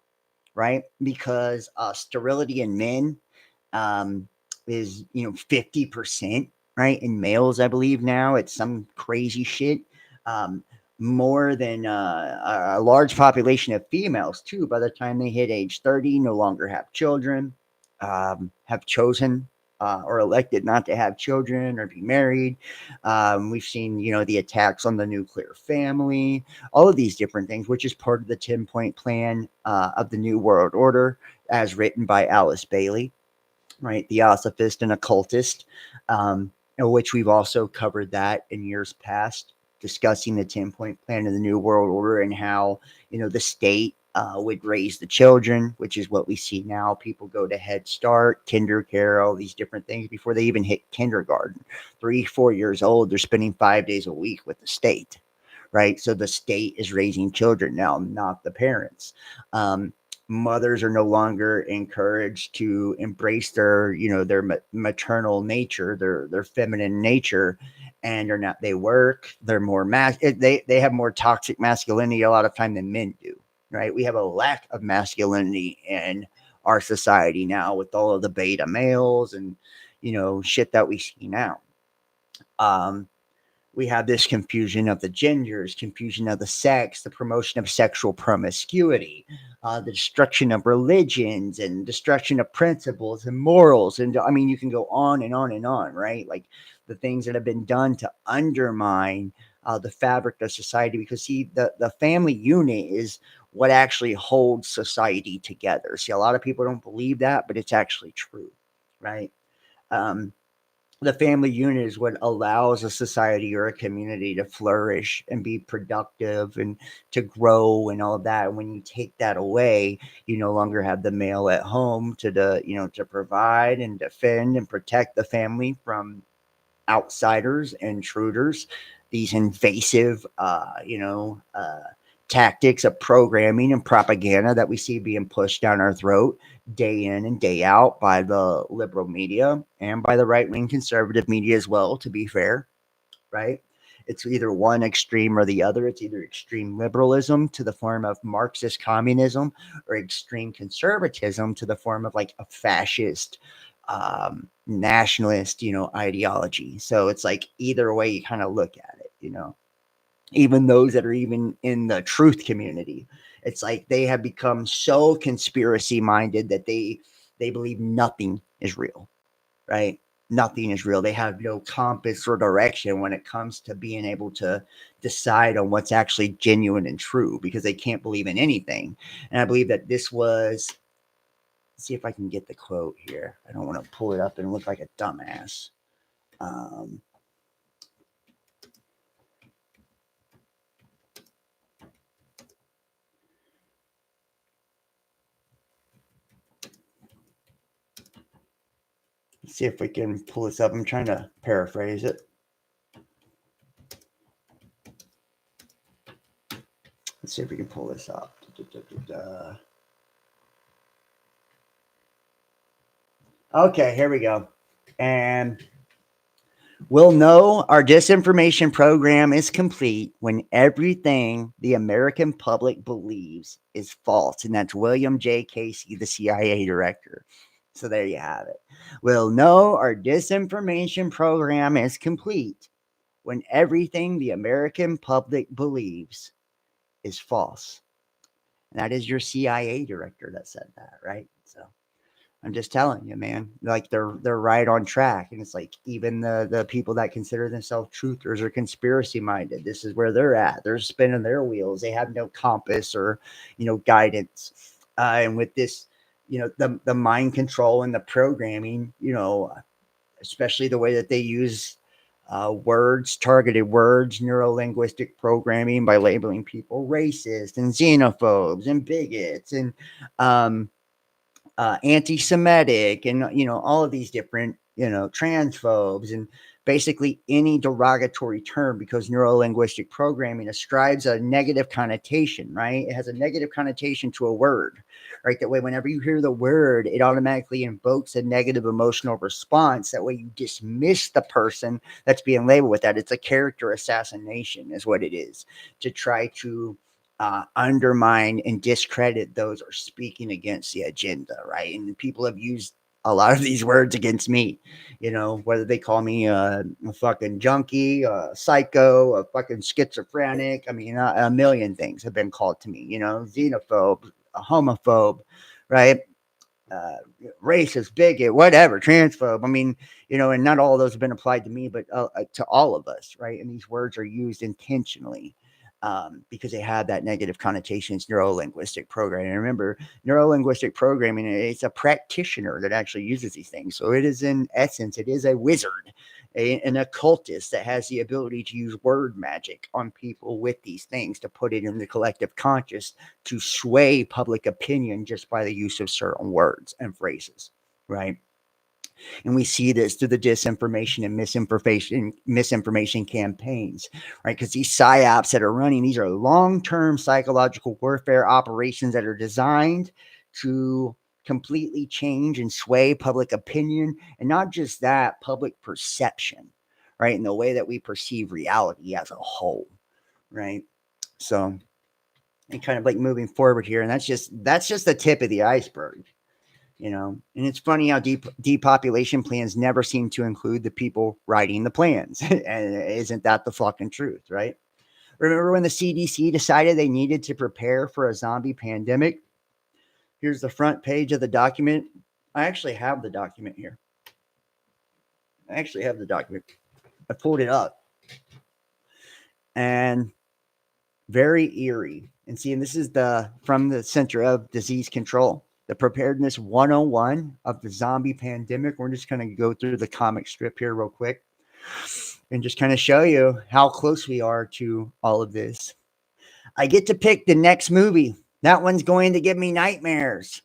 right? Because sterility in men is 50%, right? In males, I believe now it's some crazy shit. More than a large population of females too. By the time they hit age 30, no longer have children, have chosen or elected not to have children or be married. We've seen, the attacks on the nuclear family, all of these different things, which is part of the 10-point plan of the New World Order, as written by Alice Bailey, right? Theosophist and occultist, in which we've also covered that in years past, discussing the 10-point plan of the New World Order and how, the state would raise the children, which is what we see now. People go to Head Start, Kindercare, all these different things before they even hit kindergarten. 3, 4 years old, they're spending 5 days a week with the state, right? So the state is raising children now, not the parents. Mothers are no longer encouraged to embrace their, their maternal nature, their feminine nature, and they work. They're more they have more toxic masculinity a lot of time than men do, right? We have a lack of masculinity in our society now with all of the beta males and, shit that we see now. We have this confusion of the genders, confusion of the sex, the promotion of sexual promiscuity, the destruction of religions and destruction of principles and morals. And I mean, you can go on and on and on, right? Like the things that have been done to undermine the fabric of society, because see, the family unit is what actually holds society together. See, a lot of people don't believe that, but it's actually true, right? The family unit is what allows a society or a community to flourish and be productive and to grow and all of that. And when you take that away, you no longer have the male at home to provide and defend and protect the family from outsiders, intruders, these invasive, tactics of programming and propaganda that we see being pushed down our throat day in and day out by the liberal media and by the right-wing conservative media as well, to be fair, right? It's either one extreme or the other. It's either extreme liberalism to the form of Marxist communism or extreme conservatism to the form of like a fascist nationalist, ideology. So it's like either way you kind of look at it, even those that are even in the truth community, it's like they have become so conspiracy minded that they believe nothing is real, right? Nothing is real. They have no compass or direction when it comes to being able to decide on what's actually genuine and true, because they can't believe in anything. And I believe that this was, let's see if I can get the quote here. I don't want to pull it up and look like a dumbass. Let's see if we can pull this up. I'm trying to paraphrase it. Let's see if we can pull this up. Okay, here we go. And we'll know our disinformation program is complete when everything the American public believes is false. And that's William J. Casey, the CIA director. So there you have it. We'll know our disinformation program is complete when everything the American public believes is false. And that is your CIA director that said that, right? So I'm just telling you, man, like they're right on track. And it's like even the people that consider themselves truthers or conspiracy minded, this is where they're at. They're spinning their wheels. They have no compass or, guidance. And with this, the mind control and the programming, especially the way that they use words, targeted words, neuro-linguistic programming by labeling people racist and xenophobes and bigots and anti-Semitic and, all of these different, transphobes and basically any derogatory term, because neuro-linguistic programming ascribes a negative connotation, right? It has a negative connotation to a word, right? That way, whenever you hear the word, it automatically invokes a negative emotional response. That way you dismiss the person that's being labeled with that. It's a character assassination is what it is, to try to undermine and discredit those who are speaking against the agenda, right? And people have used a lot of these words against me, whether they call me a fucking junkie, a psycho, a fucking schizophrenic. I mean, a million things have been called to me, xenophobe, a homophobe, right? racist, bigot, whatever, transphobe. I mean, and not all of those have been applied to me, but to all of us, right? And these words are used intentionally because they have that negative connotation. It's neuro-linguistic programming. And remember, neuro-linguistic programming, it's a practitioner that actually uses these things. So it is, in essence, it is a wizard, an occultist that has the ability to use word magic on people with these things to put it in the collective conscious to sway public opinion just by the use of certain words and phrases, right? And we see this through the disinformation and misinformation campaigns, right? Because these psyops that are running, these are long-term psychological warfare operations that are designed to completely change and sway public opinion, and not just that, public perception, right? In the way that we perceive reality as a whole, right? So, and kind of like moving forward here, and that's just the tip of the iceberg. And it's funny how depopulation plans never seem to include the people writing the plans. And isn't that the fucking truth, right? Remember when the CDC decided they needed to prepare for a zombie pandemic? Here's the front page of the document. I actually have the document here. I pulled it up. And very eerie. And see, and this is from the Center of Disease Control. The Preparedness 101 of the zombie pandemic. We're just going to go through the comic strip here real quick and just kind of show you how close we are to all of this. I get to pick the next movie. That one's going to give me nightmares.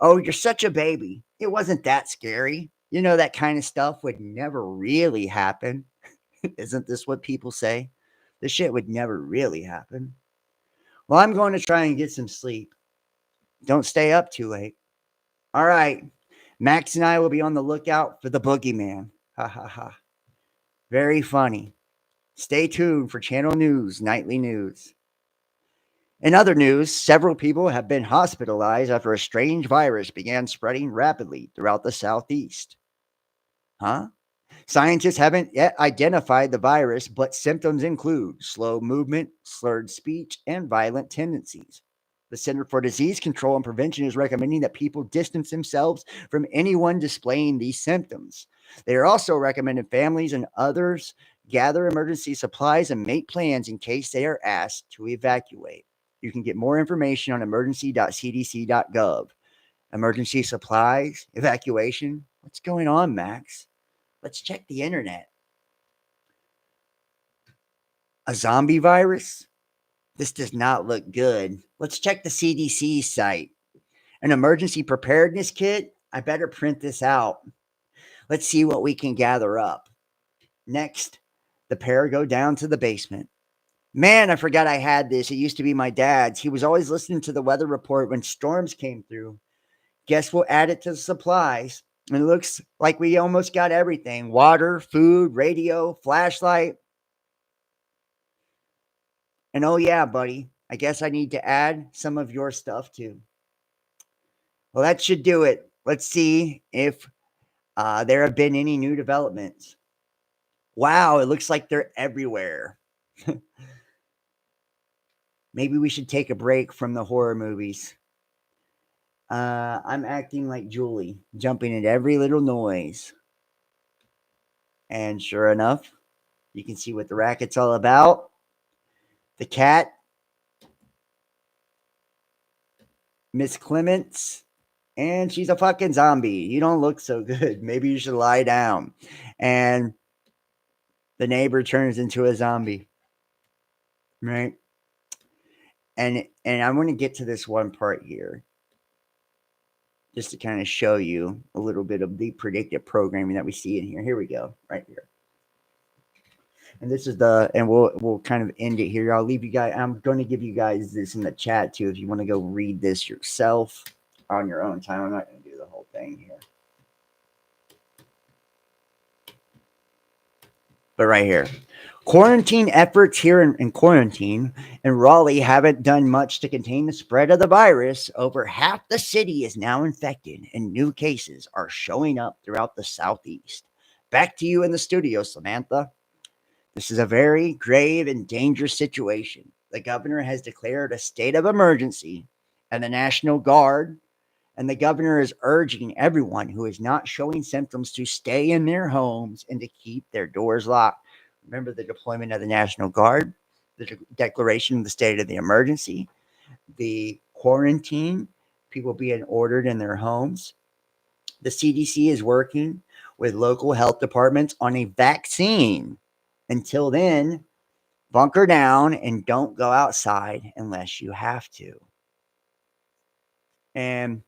Oh, you're such a baby. It wasn't that scary. That kind of stuff would never really happen. Isn't this what people say? This shit would never really happen. Well, I'm going to try and get some sleep. Don't stay up too late. All right. Max and I will be on the lookout for the boogeyman. Ha ha ha. Very funny. Stay tuned for Channel News Nightly News. In other news, several people have been hospitalized after a strange virus began spreading rapidly throughout the Southeast. Huh? Scientists haven't yet identified the virus, but symptoms include slow movement, slurred speech, and violent tendencies. The Center for Disease Control and Prevention is recommending that people distance themselves from anyone displaying these symptoms. They are also recommending families and others gather emergency supplies and make plans in case they are asked to evacuate. You can get more information on emergency.cdc.gov. Emergency supplies, evacuation. What's going on, Max? Let's check the internet. A zombie virus? This does not look good. Let's check the CDC site. An emergency preparedness kit? I better print this out. Let's see what we can gather up. Next, the pair go down to the basement. Man, I forgot I had this. It used to be my dad's. He was always listening to the weather report when storms came through. Guess we'll add it to the supplies. And it looks like we almost got everything. Water, food, radio, flashlight. And oh yeah, buddy, I guess I need to add some of your stuff too. Well, that should do it. Let's see if there have been any new developments. Wow, it looks like they're everywhere. Maybe we should take a break from the horror movies. I'm acting like Julie, jumping at every little noise. And sure enough, you can see what the racket's all about. The cat, Miss Clements, and she's a fucking zombie. You don't look so good. Maybe you should lie down. And the neighbor turns into a zombie. Right? And I want to get to this one part here, just to kind of show you a little bit of the predictive programming that we see in here. Here we go, right here. And this is and we'll kind of end it here. I'll leave you guys. I'm going to give you guys this in the chat too, if you want to go read this yourself on your own time. I'm not going to do the whole thing here. But right here. Quarantine efforts here in quarantine in Raleigh haven't done much to contain the spread of the virus. Over half the city is now infected, and new cases are showing up throughout the Southeast. Back to you in the studio, Samantha. This is a very grave and dangerous situation. The governor has declared a state of emergency, and the National Guard And the governor is urging everyone who is not showing symptoms to stay in their homes and to keep their doors locked. Remember the deployment of the National Guard, the declaration of the state of the emergency, the quarantine, people being ordered in their homes. The CDC is working with local health departments on a vaccine. Until then, bunker down and don't go outside unless you have to. And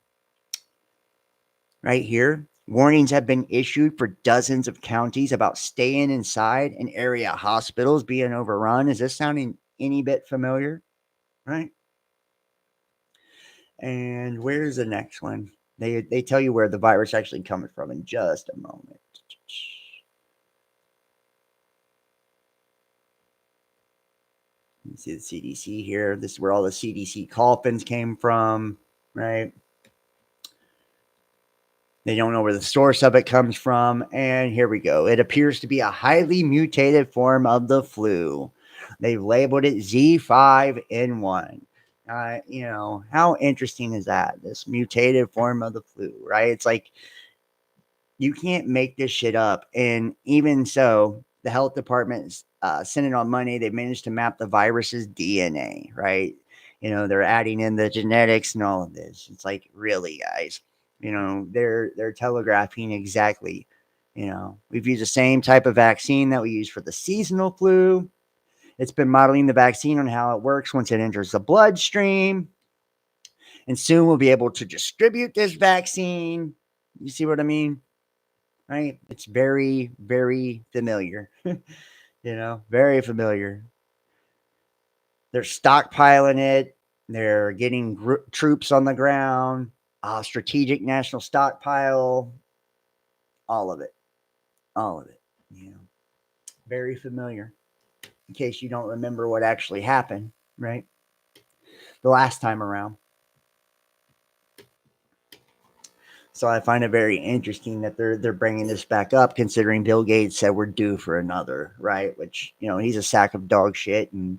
right here, warnings have been issued for dozens of counties about staying inside and area hospitals being overrun. Is this sounding any bit familiar? Right? And where's the next one? They tell you where the virus actually coming from in just a moment. You see the CDC here. This is where all the CDC coffins came from, right? They don't know where the source of it comes from. And here we go. It appears to be a highly mutated form of the flu. They've labeled it Z5N1. You know, how interesting is that? This mutated form of the flu, right? It's like you can't make this shit up. And even so, the health department is sending on money. They've managed to map the virus's DNA, right? You know, they're adding in the genetics and all of this. It's like, really, guys, you know, they're telegraphing exactly. You know, we've used the same type of vaccine that we use for the seasonal flu. It's been modeling the vaccine on how it works once it enters the bloodstream. And soon we'll be able to distribute this vaccine. You see what I mean? Right? It's very, very familiar. You know, very familiar. They're stockpiling it. They're getting troops on the ground, strategic national stockpile, all of it. All of it. You know, very familiar. In case you don't remember what actually happened, right? The last time around. So I find it very interesting that they're bringing this back up, considering Bill Gates said we're due for another, right? Which, you know, he's a sack of dog shit, and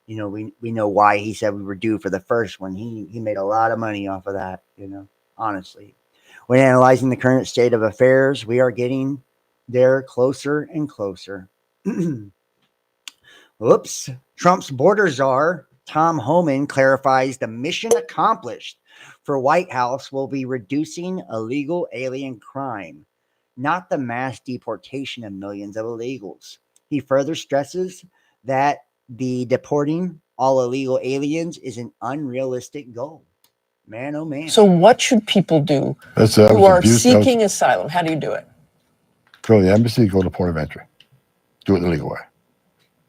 you know we know why he said we were due for the first one. He made a lot of money off of that, you know. Honestly, when analyzing the current state of affairs, we are getting there closer and closer. Whoops! Trump's border czar Tom Homan clarifies the mission accomplished for White House will be reducing illegal alien crime, not the mass deportation of millions of illegals. He further stresses that the deporting all illegal aliens is an unrealistic goal. Man, oh man. So what should people do who are seeking asylum? How do you do it? Go to the embassy, go to port of entry. Do it the legal way.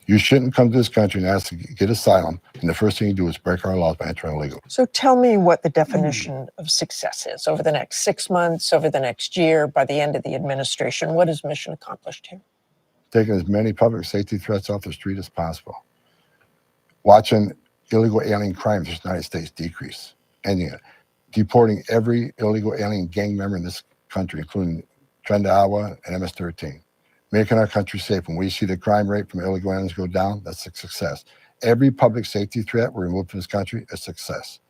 You shouldn't come to this country and ask to get asylum, and the first thing you do is break our laws by entering illegal. So tell me what the definition of success is over the next 6 months, over the next year, by the end of the administration. What is mission accomplished here? Taking as many public safety threats off the street as possible. Watching illegal alien crimes in the United States decrease. Ending it. Deporting every illegal alien gang member in this country, including Trendawa and MS-13. Making our country safe. When we see the crime rate from illegal aliens go down, that's a success. Every public safety threat we remove from this country is success.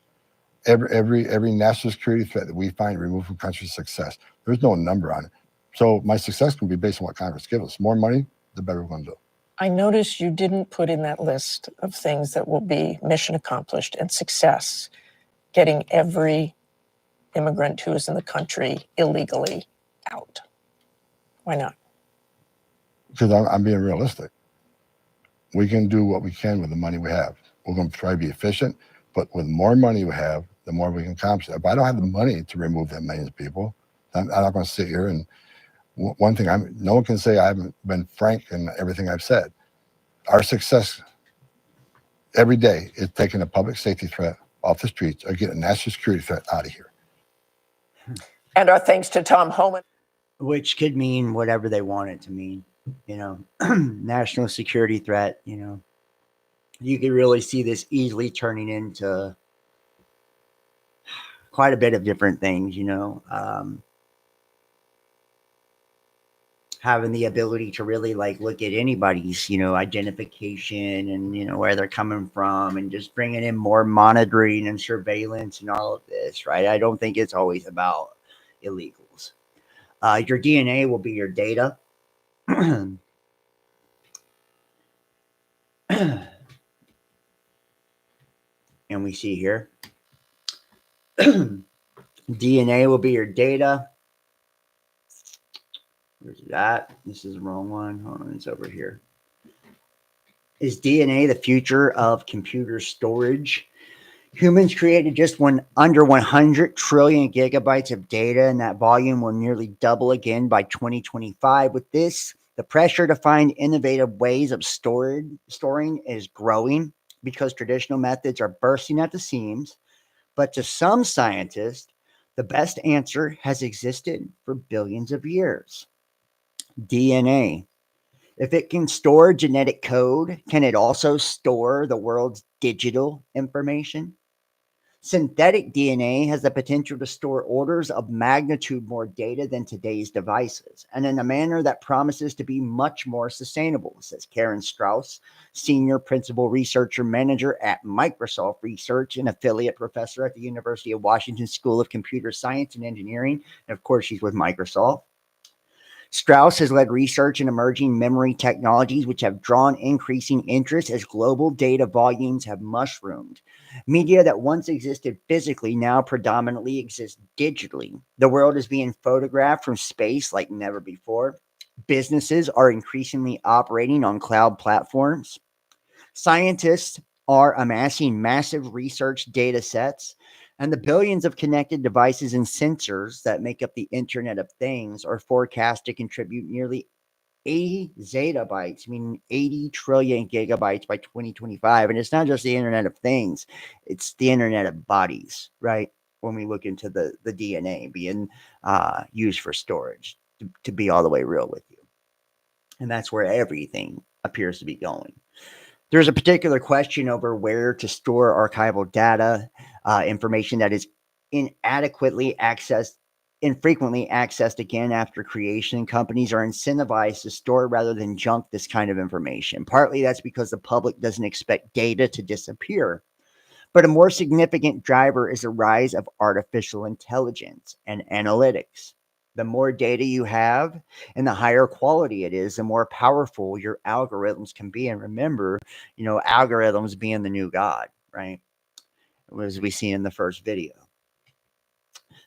Every national security threat that we find removed from the country is success. There's no number on it. So my success can be based on what Congress gives us. More money, the better we're going to do. I noticed you didn't put in that list of things that will be mission accomplished and success, getting every immigrant who is in the country illegally out. Why not? Because I'm being realistic. We can do what we can with the money we have. We're going to try to be efficient, but with more money we have, the more we can accomplish. If I don't have the money to remove that millions of people, I'm not going to sit here and one thing, no one can say I haven't been frank in everything I've said. Our success every day is taking a public safety threat off the streets or getting a national security threat out of here. And our thanks to Tom Homan. Which could mean whatever they want it to mean, you know, national security threat, you know. You could really see this easily turning into quite a bit of different things, you know. having the ability to really like look at anybody's, identification and, where they're coming from and just bringing in more monitoring and surveillance and all of this, right? I don't think it's always about illegals. Your DNA will be your data. And we see here DNA will be your data. Where's that? This is the wrong one. Hold on, it's over here. Is DNA the future of computer storage? Humans created just under 100 trillion gigabytes of data, and that volume will nearly double again by 2025. With this, the pressure to find innovative ways of storing is growing because traditional methods are bursting at the seams. But to some scientists, the best answer has existed for billions of years. DNA. If it can store genetic code, can it also store the world's digital information? Synthetic DNA has the potential to store orders of magnitude more data than today's devices, and in a manner that promises to be much more sustainable, says Karen Strauss, Senior Principal Researcher Manager at Microsoft Research and affiliate professor at the University of Washington School of Computer Science and Engineering. And of course, she's with Microsoft. Strauss has led research in emerging memory technologies, which have drawn increasing interest as global data volumes have mushroomed. Media that once existed physically now predominantly exists digitally. The world is being photographed from space like never before. Businesses are increasingly operating on cloud platforms. Scientists are amassing massive research data sets, and the billions of connected devices and sensors that make up the Internet of Things are forecast to contribute nearly 80 zettabytes, meaning 80 trillion gigabytes by 2025. And it's not just the Internet of Things, it's the Internet of Bodies, right? When we look into the DNA being used for storage, to be all the way real with you. And that's where everything appears to be going. There's a particular question over where to store archival data, information that is inadequately accessed, infrequently accessed again after creation. Companies are incentivized to store rather than junk this kind of information. Partly that's because the public doesn't expect data to disappear. But a more significant driver is the rise of artificial intelligence and analytics. The more data you have and the higher quality it is, the more powerful your algorithms can be. And remember, algorithms being the new God, right? As we see in the first video.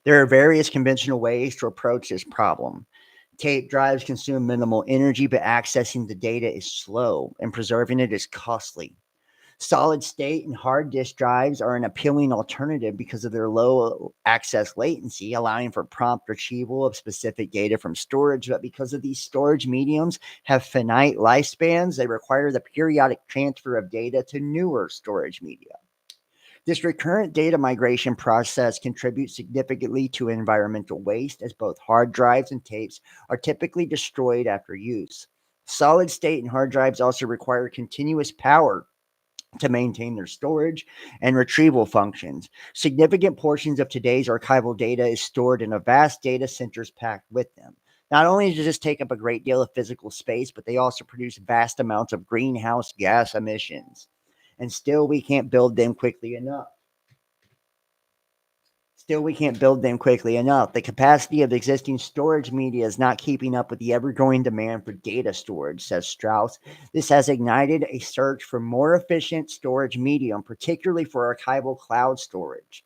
There are various conventional ways to approach this problem. Tape drives consume minimal energy, but accessing the data is slow and preserving it is costly. Solid state and hard disk drives are an appealing alternative because of their low access latency, allowing for prompt retrieval of specific data from storage. But because of these storage mediums have finite lifespans, they require the periodic transfer of data to newer storage media. This recurrent data migration process contributes significantly to environmental waste, as both hard drives and tapes are typically destroyed after use. Solid state and hard drives also require continuous power to maintain their storage and retrieval functions. Significant portions of today's archival data is stored in a vast data centers packed with them. Not only does this take up a great deal of physical space, but they also produce vast amounts of greenhouse gas emissions. And still, we can't build them quickly enough. The capacity of existing storage media is not keeping up with the ever-growing demand for data storage, says Strauss. This has ignited a search for more efficient storage medium, particularly for archival cloud storage.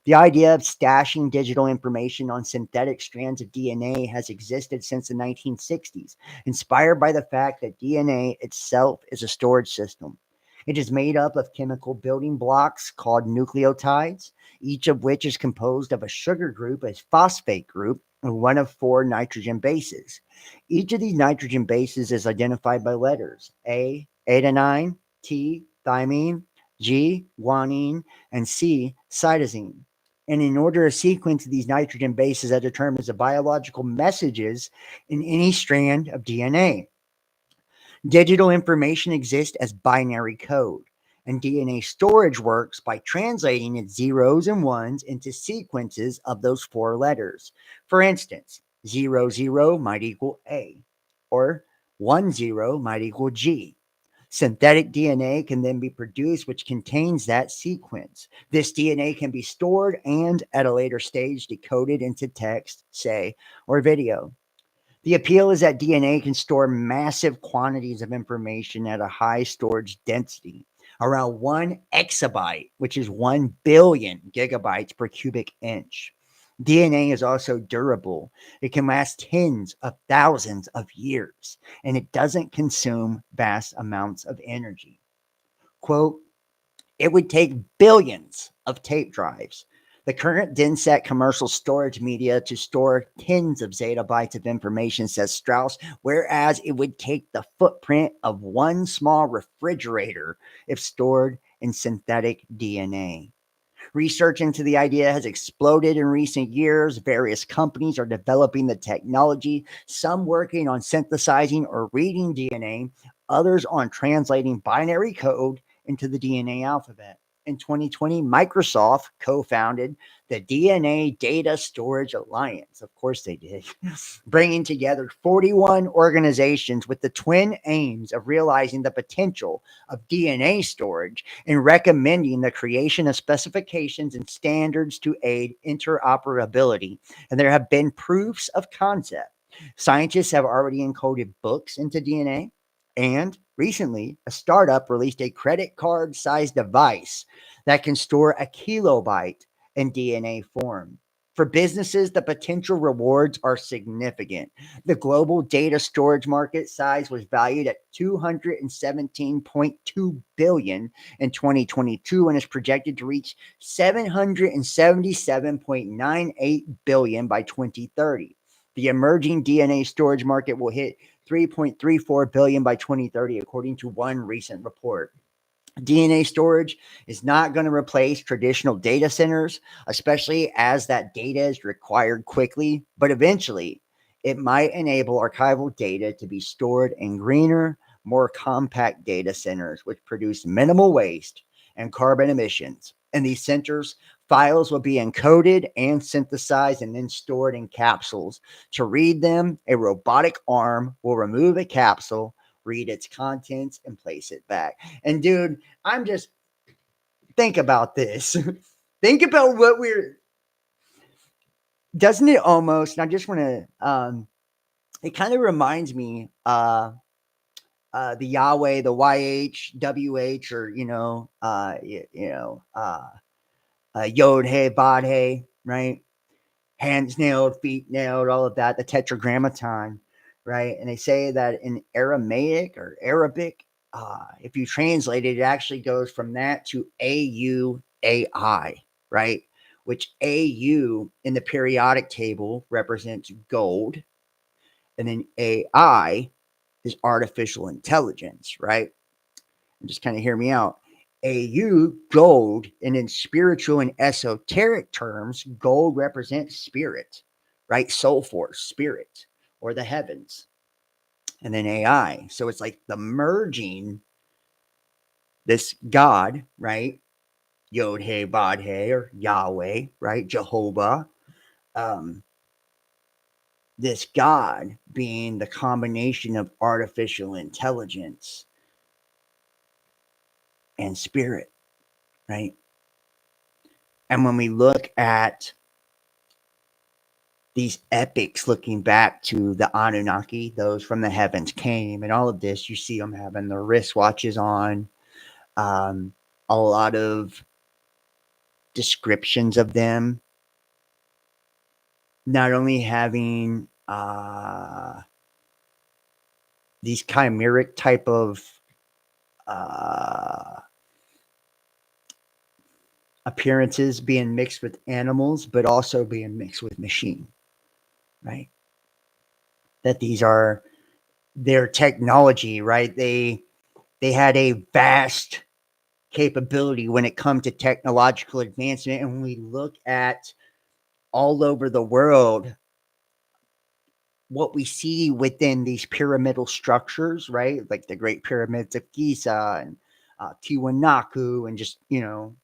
The idea of stashing digital information on synthetic strands of DNA has existed since the 1960s, inspired by the fact that DNA itself is a storage system. It is made up of chemical building blocks called nucleotides, each of which is composed of a sugar group, a phosphate group, and one of 4 nitrogen bases. Each of these nitrogen bases is identified by letters: A, adenine, T, thymine, G, guanine, and C, cytosine. And in order to sequence these nitrogen bases, that determines the biological messages in any strand of DNA. Digital information exists as binary code, and DNA storage works by translating its zeros and ones into sequences of those 4 letters. For instance, 00 might equal A, or 1 0 might equal G. Synthetic DNA can then be produced, which contains that sequence. This DNA can be stored and, at a later stage, decoded into text, say, or video. The appeal is that DNA can store massive quantities of information at a high storage density, around 1 exabyte, which is 1 billion gigabytes per cubic inch. DNA is also durable. It can last tens of thousands of years, and it doesn't consume vast amounts of energy. Quote, it would take billions of tape drives, the current DenSat commercial storage media, to store tens of zettabytes of information, says Strauss, whereas it would take the footprint of one small refrigerator if stored in synthetic DNA. Research into the idea has exploded in recent years. Various companies are developing the technology, some working on synthesizing or reading DNA, others on translating binary code into the DNA alphabet. In 2020, Microsoft co-founded the DNA Data Storage Alliance. Of course they did. Bringing together 41 organizations with the twin aims of realizing the potential of DNA storage and recommending the creation of specifications and standards to aid interoperability. And there have been proofs of concept. Scientists have already encoded books into DNA. And recently, a startup released a credit card sized device that can store a kilobyte in DNA form. For businesses, the potential rewards are significant. The global data storage market size was valued at $217.2 billion in 2022 and is projected to reach $777.98 billion by 2030. The emerging DNA storage market will hit $3.34 billion by 2030, according to one recent report. DNA storage is not going to replace traditional data centers, especially as that data is required quickly, but eventually it might enable archival data to be stored in greener, more compact data centers, which produce minimal waste and carbon emissions. In these centers, files will be encoded and synthesized and then stored in capsules. To read them, a robotic arm will remove a capsule, read its contents, and place it back. And dude, I'm just, think about this. Think about what doesn't it almost, and I just want to, it kind of reminds me, the Yahweh, the YHWH, or, Yod Hey, Bod Hey, right? Hands nailed, feet nailed, all of that, the tetragrammaton, right? And they say that in Aramaic or Arabic, if you translate it, it actually goes from that to AUAI, right? Which AU in the periodic table represents gold, and then AI is artificial intelligence, right? And just kind of hear me out. AU, gold, and in spiritual and esoteric terms, gold represents spirit, right? Soul force, spirit, or the heavens. And then AI. So it's like the merging this God, right? Yod He, Bod He, or Yahweh, right? Jehovah. This God being the combination of artificial intelligence and spirit, right? And when we look at these epics looking back to the Anunnaki, those from the heavens came, and all of this, you see them having their wristwatches on, a lot of descriptions of them not only having these chimeric type of appearances being mixed with animals, but also being mixed with machine, right? That these are their technology, right? They had a vast capability when it comes to technological advancement. And when we look at all over the world, what we see within these pyramidal structures, right? Like the Great Pyramids of Giza and Tiwanaku, and just, you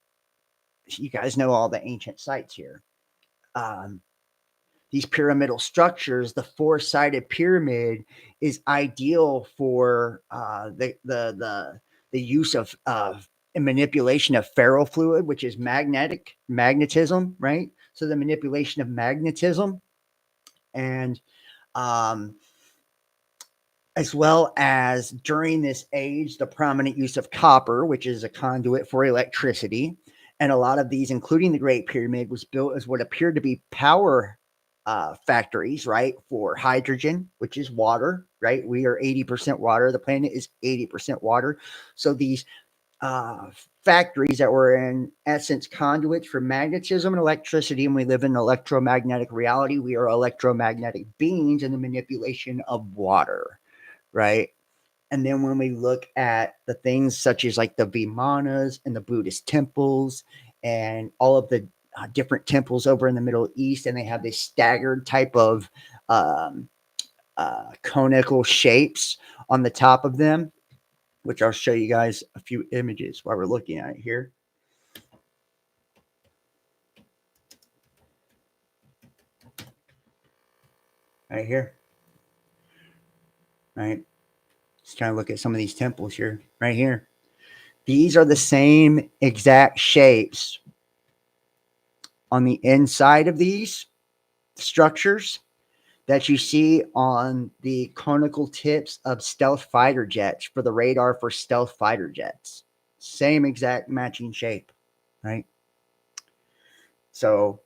guys know all the ancient sites here. these pyramidal structures, the four-sided pyramid is ideal for the use of and manipulation of ferrofluid, which is magnetism, right? So the manipulation of magnetism, and as well as during this age, the prominent use of copper, which is a conduit for electricity. And a lot of these, including the Great Pyramid, was built as what appeared to be power factories, right? For hydrogen, which is water, right? We are 80% water. The planet is 80% water. So these factories that were in essence conduits for magnetism and electricity, and we live in an electromagnetic reality. We are electromagnetic beings in the manipulation of water, right? And then when we look at the things such as like the Vimanas and the Buddhist temples and all of the different temples over in the Middle East, and they have this staggered type of conical shapes on the top of them, which I'll show you guys a few images while we're looking at it here. Right here. Right. Just trying to look at some of these temples here, right here. These are the same exact shapes on the inside of these structures that you see on the conical tips of stealth fighter jets for the radar for stealth fighter jets. Same exact matching shape, right? So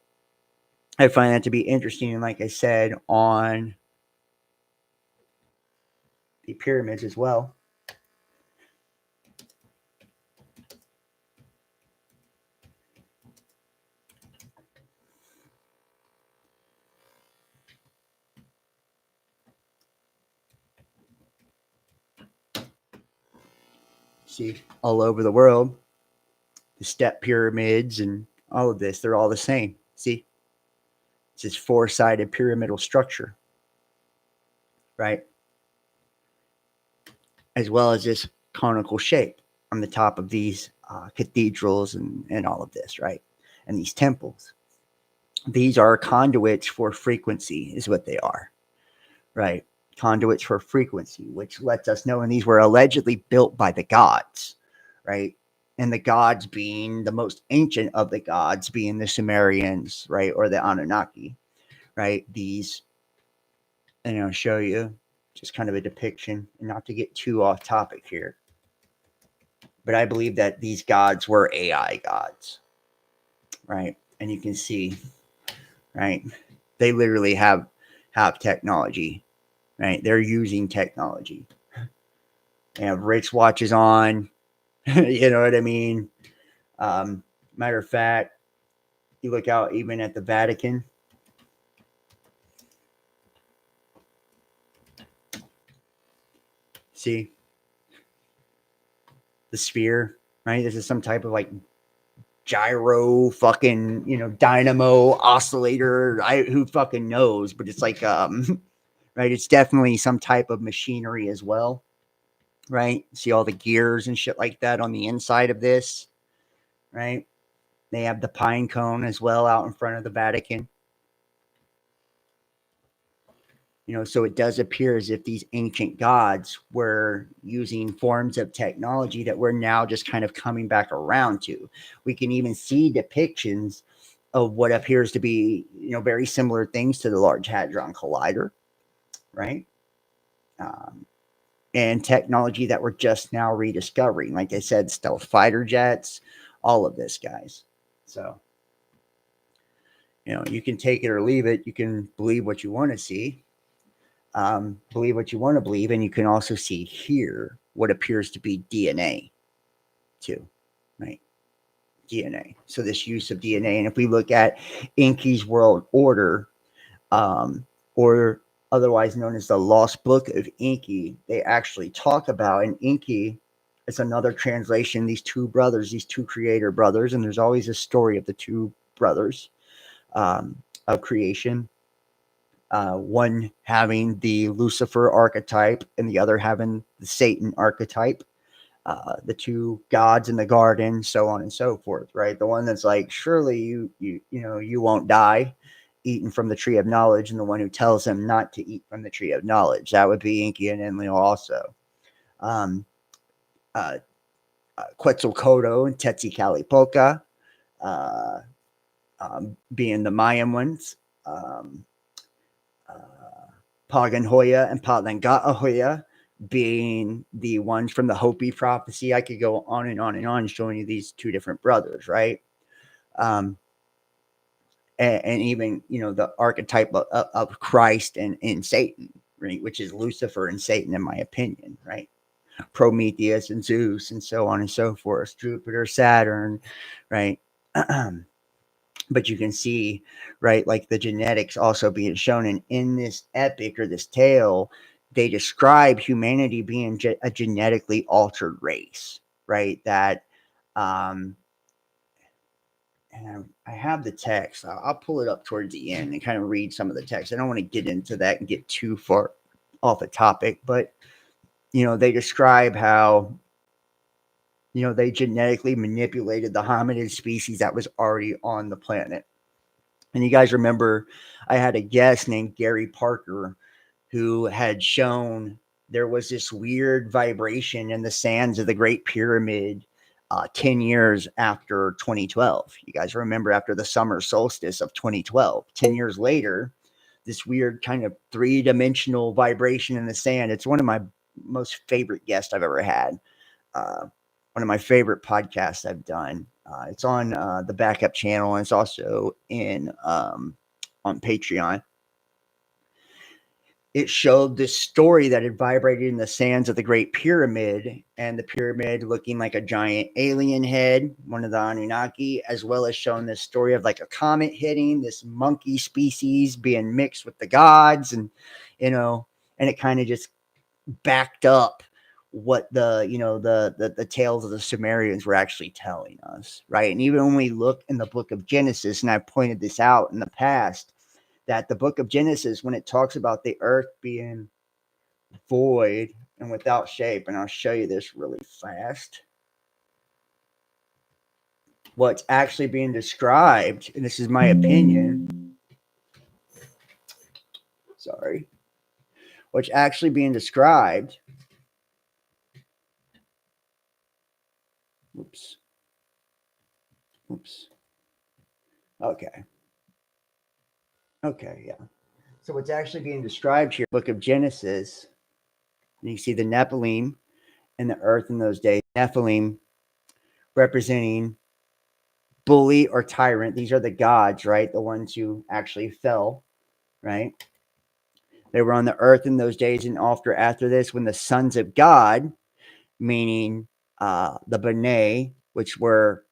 I find that to be interesting. And like I said, on the pyramids as well. See, all over the world, the step pyramids and all of this, they're all the same. See, it's this four-sided pyramidal structure, right? As well as this conical shape on the top of these cathedrals and all of this, right? And these temples. These are conduits for frequency is what they are, right? Conduits for frequency, which lets us know, and these were allegedly built by the gods, right? And the gods being the most ancient of the gods being the Sumerians, right? Or the Anunnaki, right? These, and I'll show you just kind of a depiction, and not to get too off topic here, but I believe that these gods were AI gods, right? And you can see, right? They literally have technology, right? They're using technology. They have wristwatches on, you know what I mean? Matter of fact, you look out even at the Vatican. See the sphere, right? This is some type of like gyro fucking, you know, dynamo oscillator. Who fucking knows? But it's like right, it's definitely some type of machinery as well, right? See all the gears and shit like that on the inside of this, right? They have the pine cone as well out in front of the Vatican. You know, so it does appear as if these ancient gods were using forms of technology that we're now just kind of coming back around to. We can even see depictions of what appears to be, you know, very similar things to the Large Hadron Collider, right? And technology that we're just now rediscovering. Like I said, stealth fighter jets, all of this, guys. So, you know, you can take it or leave it. You can believe what you want to see. Believe what you want to believe, and you can also see here what appears to be DNA too, right? DNA. So this use of DNA, and if we look at Enki's World Order, or otherwise known as the Lost Book of Enki, they actually talk about, and Enki is another translation, these two brothers, these two creator brothers, and there's always a story of the two brothers of creation. One having the Lucifer archetype and the other having the Satan archetype, the two gods in the garden, so on and so forth, right? The one that's like, surely you won't die, eaten from the tree of knowledge and the one who tells them not to eat from the tree of knowledge. That would be Enki and Enlil also. Quetzalcoatl and Tezcatlipoca, being the Mayan ones. Paganhoya and Palangatahoya being the ones from the Hopi prophecy. I could go on and on and on showing you these two different brothers, right? And even, you know, the archetype of Christ and Satan, right? Which is Lucifer and Satan, in my opinion, right? Prometheus and Zeus and so on and so forth, Jupiter, Saturn, right? But you can see, right, like the genetics also being shown. And in this epic or this tale, they describe humanity being a genetically altered race, right? That, and I have the text. I'll pull it up towards the end and kind of read some of the text. I don't want to get into that and get too far off the topic, but, you know, they describe how, you know, they genetically manipulated the hominid species that was already on the planet. And you guys remember I had a guest named Gary Parker who had shown there was this weird vibration in the sands of the Great Pyramid 10 years after 2012. You guys remember after the summer solstice of 2012, 10 years later, this weird kind of three-dimensional vibration in the sand. It's one of my most favorite guests I've ever had. One of my favorite podcasts I've done. It's on the backup channel, and it's also in on Patreon. It showed this story that had vibrated in the sands of the Great Pyramid, and the pyramid looking like a giant alien head, one of the Anunnaki, as well as showing this story of like a comet hitting this monkey species being mixed with the gods, and, you know, and it kind of just backed up what the, you know, the tales of the Sumerians were actually telling us, right? And even when we look in the book of Genesis, and I've pointed this out in the past, that the book of Genesis, when it talks about the earth being void and without shape, and I'll show you this really fast, what's actually being described, and this is my opinion, sorry, what's actually being described, oops, okay, yeah. So what's actually being described here, book of Genesis, and you see the Nephilim and the earth in those days. Nephilim representing bully or tyrant. These are the gods, right? The ones who actually fell, right? They were on the earth in those days, and after this, when the sons of God, meaning the B'nai, which were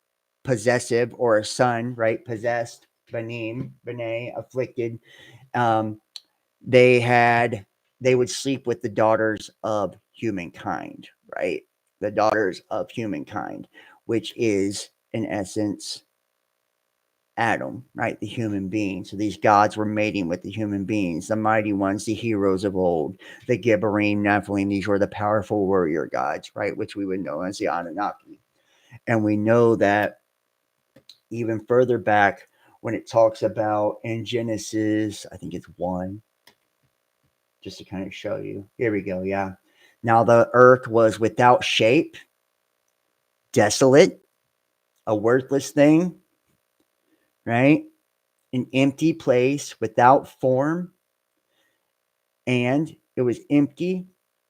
possessive or a son, right? Possessed, Banim, B'nai, afflicted. They would sleep with the daughters of humankind, right? The daughters of humankind, which is in essence Adam, right? The human being. So these gods were mating with the human beings, the mighty ones, the heroes of old, the Gibborim, Nephilim. These were the powerful warrior gods, right? Which we would know as the Anunnaki. And we know that even further back when it talks about in Genesis, I think it's 1, just to kind of show you. Here we go. Yeah. Now the earth was without shape, desolate, a worthless thing, right? An empty place without form. And it was empty.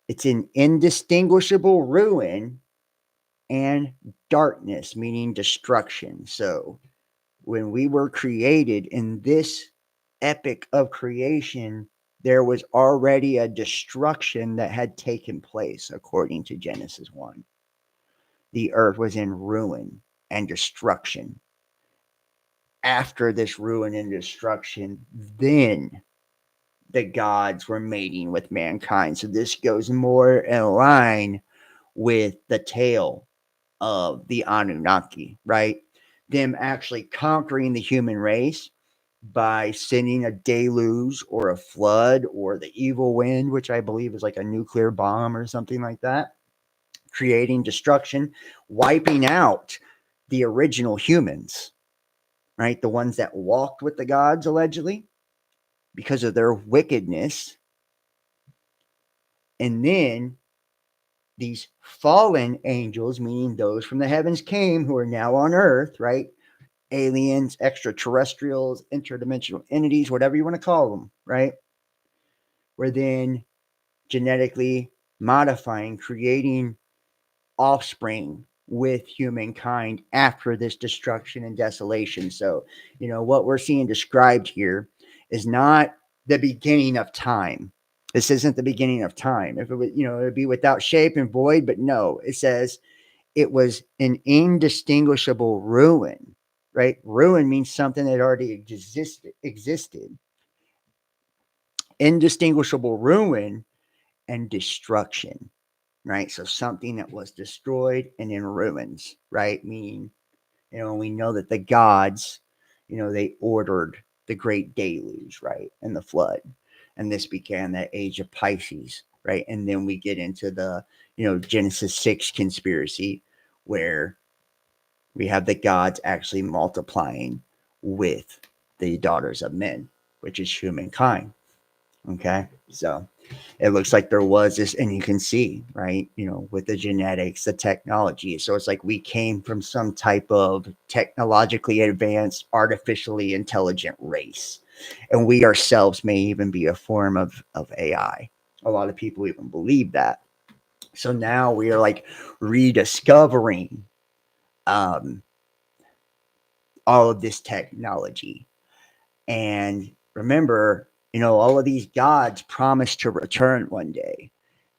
It's an indistinguishable ruin and darkness, meaning destruction. So when we were created in this epic of creation, there was already a destruction that had taken place, according to Genesis 1. The earth was in ruin and destruction. After this ruin and destruction, then the gods were mating with mankind. So this goes more in line with the tale of the Anunnaki, right? Them actually conquering the human race by sending a deluge or a flood or the evil wind, which I believe is like a nuclear bomb or something like that, creating destruction, wiping out the original humans, right? The ones that walked with the gods, allegedly, because of their wickedness. And then these fallen angels, meaning those from the heavens came, who are now on earth, right? Aliens, extraterrestrials, interdimensional entities, whatever you want to call them, right? Were then genetically modifying, creating offspring with humankind after this destruction and desolation. So, what we're seeing described here is not the beginning of time. This isn't the beginning of time. If it would, it would be without shape and void, but no, it says it was an indistinguishable ruin, right? Ruin means something that already existed. Indistinguishable ruin and destruction, right? So something that was destroyed and in ruins, right? Meaning, we know that the gods, they ordered the great deluge, right? And the flood. And this began that age of Pisces, right? And then we get into the, Genesis 6 conspiracy, where we have the gods actually multiplying with the daughters of men, which is humankind. Okay. So it looks like there was this, and you can see, right, with the genetics, the technology. So it's like we came from some type of technologically advanced, artificially intelligent race. And we ourselves may even be a form of AI. A lot of people even believe that. So now we are like rediscovering all of this technology. And remember, all of these gods promised to return one day.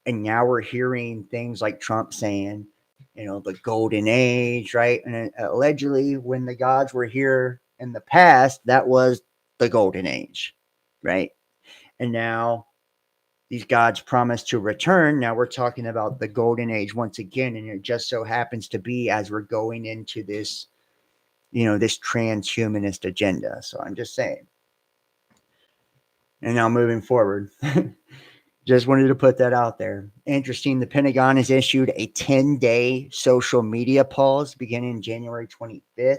And now we're hearing things like Trump saying, the golden age, right? And allegedly, when the gods were here in the past, that was the golden age, right? And now these gods promise to return. Now we're talking about the golden age once again. And it just so happens to be as we're going into this, this transhumanist agenda. So I'm just saying. And now moving forward. Just wanted to put that out there. Interesting. The Pentagon has issued a 10-day social media pause beginning January 25th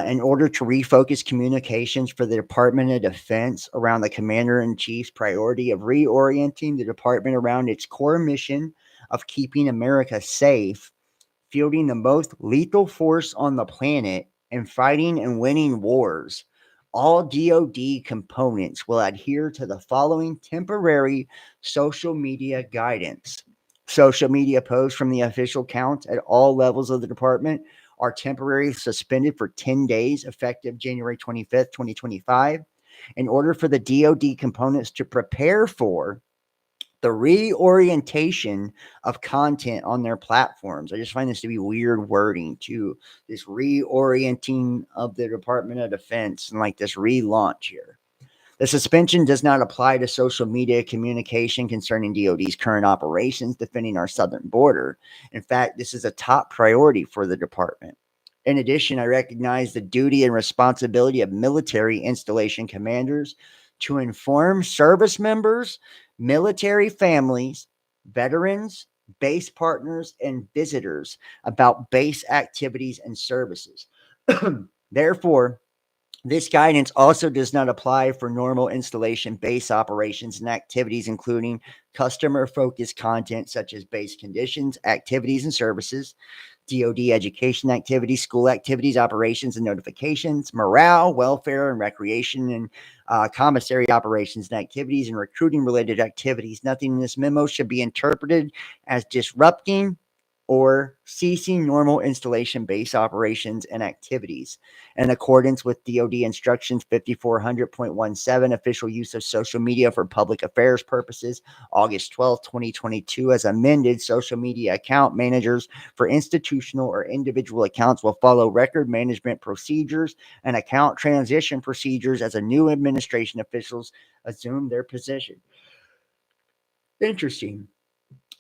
in order to refocus communications for the Department of Defense around the Commander-in-Chief's priority of reorienting the department around its core mission of keeping America safe, fielding the most lethal force on the planet, and fighting and winning wars. All DoD components will adhere to the following temporary social media guidance. Social media posts from the official accounts at all levels of the department are temporarily suspended for 10 days, effective January 25th, 2025, in order for the DoD components to prepare for the reorientation of content on their platforms. I just find this to be weird wording, too. This reorienting of the Department of Defense and like this relaunch here. The suspension does not apply to social media communication concerning DoD's current operations defending our southern border. In fact, this is a top priority for the department. In addition, I recognize the duty and responsibility of military installation commanders to inform service members, military families, veterans, base partners, and visitors about base activities and services. Therefore, this guidance also does not apply for normal installation base operations and activities, including customer-focused content such as base conditions, activities, and services, DoD education activities, school activities, operations and notifications, morale, welfare, and recreation, and commissary operations and activities, and recruiting-related activities. Nothing in this memo should be interpreted as disrupting or ceasing normal installation base operations and activities. In accordance with DoD Instructions 5400.17, official use of social media for public affairs purposes, August 12, 2022, as amended, social media account managers for institutional or individual accounts will follow record management procedures and account transition procedures as a new administration officials assume their position. Interesting.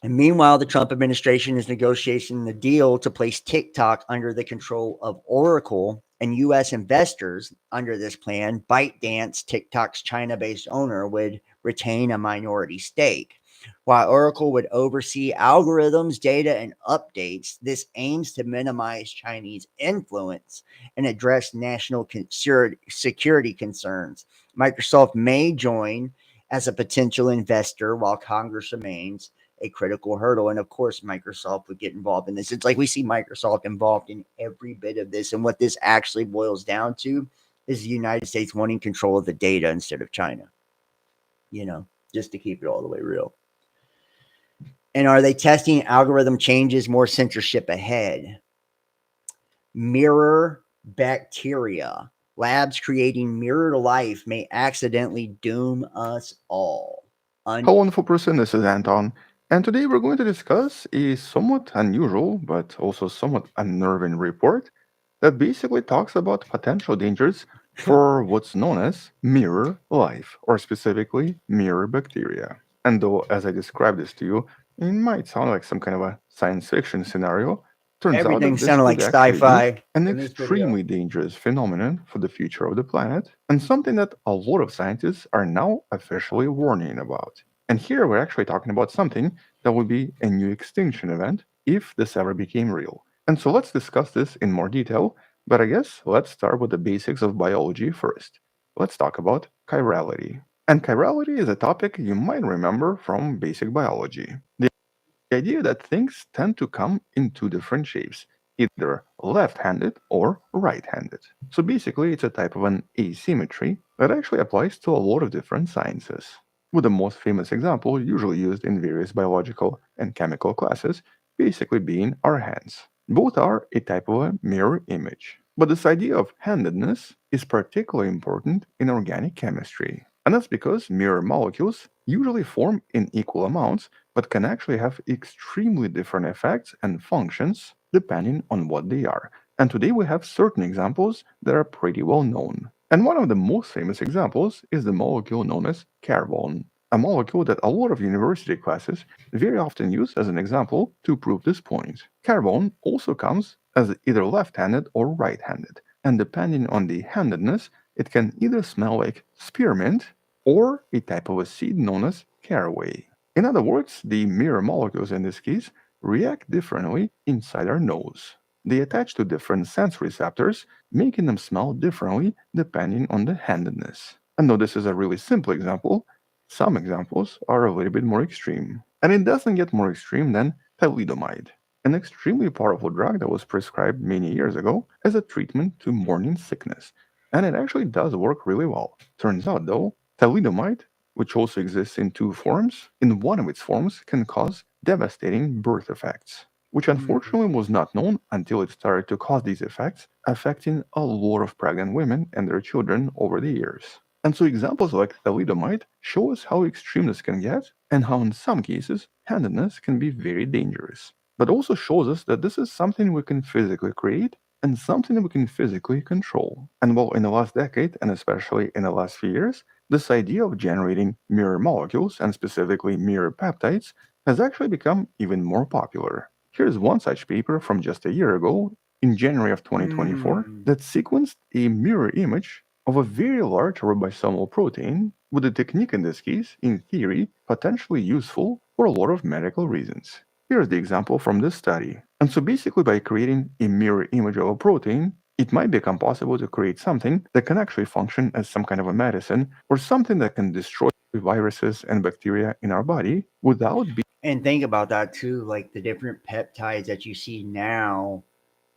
And meanwhile, the Trump administration is negotiating the deal to place TikTok under the control of Oracle, and U.S. investors under this plan, ByteDance, TikTok's China-based owner, would retain a minority stake. While Oracle would oversee algorithms, data, and updates, this aims to minimize Chinese influence and address national security concerns. Microsoft may join as a potential investor while Congress remains a critical hurdle. And of course, Microsoft would get involved in this. It's like we see Microsoft involved in every bit of this. And what this actually boils down to is the United States wanting control of the data instead of China, just to keep it all the way real. And are they testing algorithm changes, more censorship ahead? Mirror bacteria. Labs creating mirrored life may accidentally doom us all. Hello, wonderful person. This is Anton. And today we're going to discuss a somewhat unusual, but also somewhat unnerving report that basically talks about potential dangers for what's known as mirror life, or specifically mirror bacteria. And though, as I described this to you, it might sound like some kind of a science fiction scenario, turns out Everything that this sounded like could actually be sci-fi an in this video. extremely dangerous phenomenon for the future of the planet, and something that a lot of scientists are now officially warning about. And here we're actually talking about something that would be a new extinction event if this ever became real. And so let's discuss this in more detail, but I guess let's start with the basics of biology first. Let's talk about chirality. And chirality is a topic you might remember from basic biology. The idea that things tend to come in two different shapes, either left-handed or right-handed. So basically, it's a type of an asymmetry that actually applies to a lot of different sciences, with the most famous example usually used in various biological and chemical classes basically being our hands. Both are a type of a mirror image. But this idea of handedness is particularly important in organic chemistry. And that's because mirror molecules usually form in equal amounts, but can actually have extremely different effects and functions depending on what they are. And today we have certain examples that are pretty well known. And one of the most famous examples is the molecule known as carbon, a molecule that a lot of university classes very often use as an example to prove this point. Carbon also comes as either left-handed or right-handed, and depending on the handedness, it can either smell like spearmint or a type of a seed known as caraway. In other words, the mirror molecules in this case react differently inside our nose. They attach to different sense receptors, making them smell differently depending on the handedness. And though this is a really simple example, some examples are a little bit more extreme. And it doesn't get more extreme than thalidomide, an extremely powerful drug that was prescribed many years ago as a treatment to morning sickness. And it actually does work really well. Turns out though, thalidomide, which also exists in two forms, in one of its forms can cause devastating birth effects, which unfortunately was not known until it started to cause these effects, affecting a lot of pregnant women and their children over the years. And so examples like thalidomide show us how extreme this can get and how in some cases handedness can be very dangerous. But also shows us that this is something we can physically create and something we can physically control. And while in the last decade, and especially in the last few years, this idea of generating mirror molecules, and specifically mirror peptides, has actually become even more popular. Here's one such paper from just a year ago, in January of 2024, that sequenced a mirror image of a very large ribosomal protein, with the technique in this case, in theory, potentially useful for a lot of medical reasons. Here's the example from this study. And so basically by creating a mirror image of a protein, it might become possible to create something that can actually function as some kind of a medicine or something that can destroy viruses and bacteria in our body without being... And think about that too, like the different peptides that you see now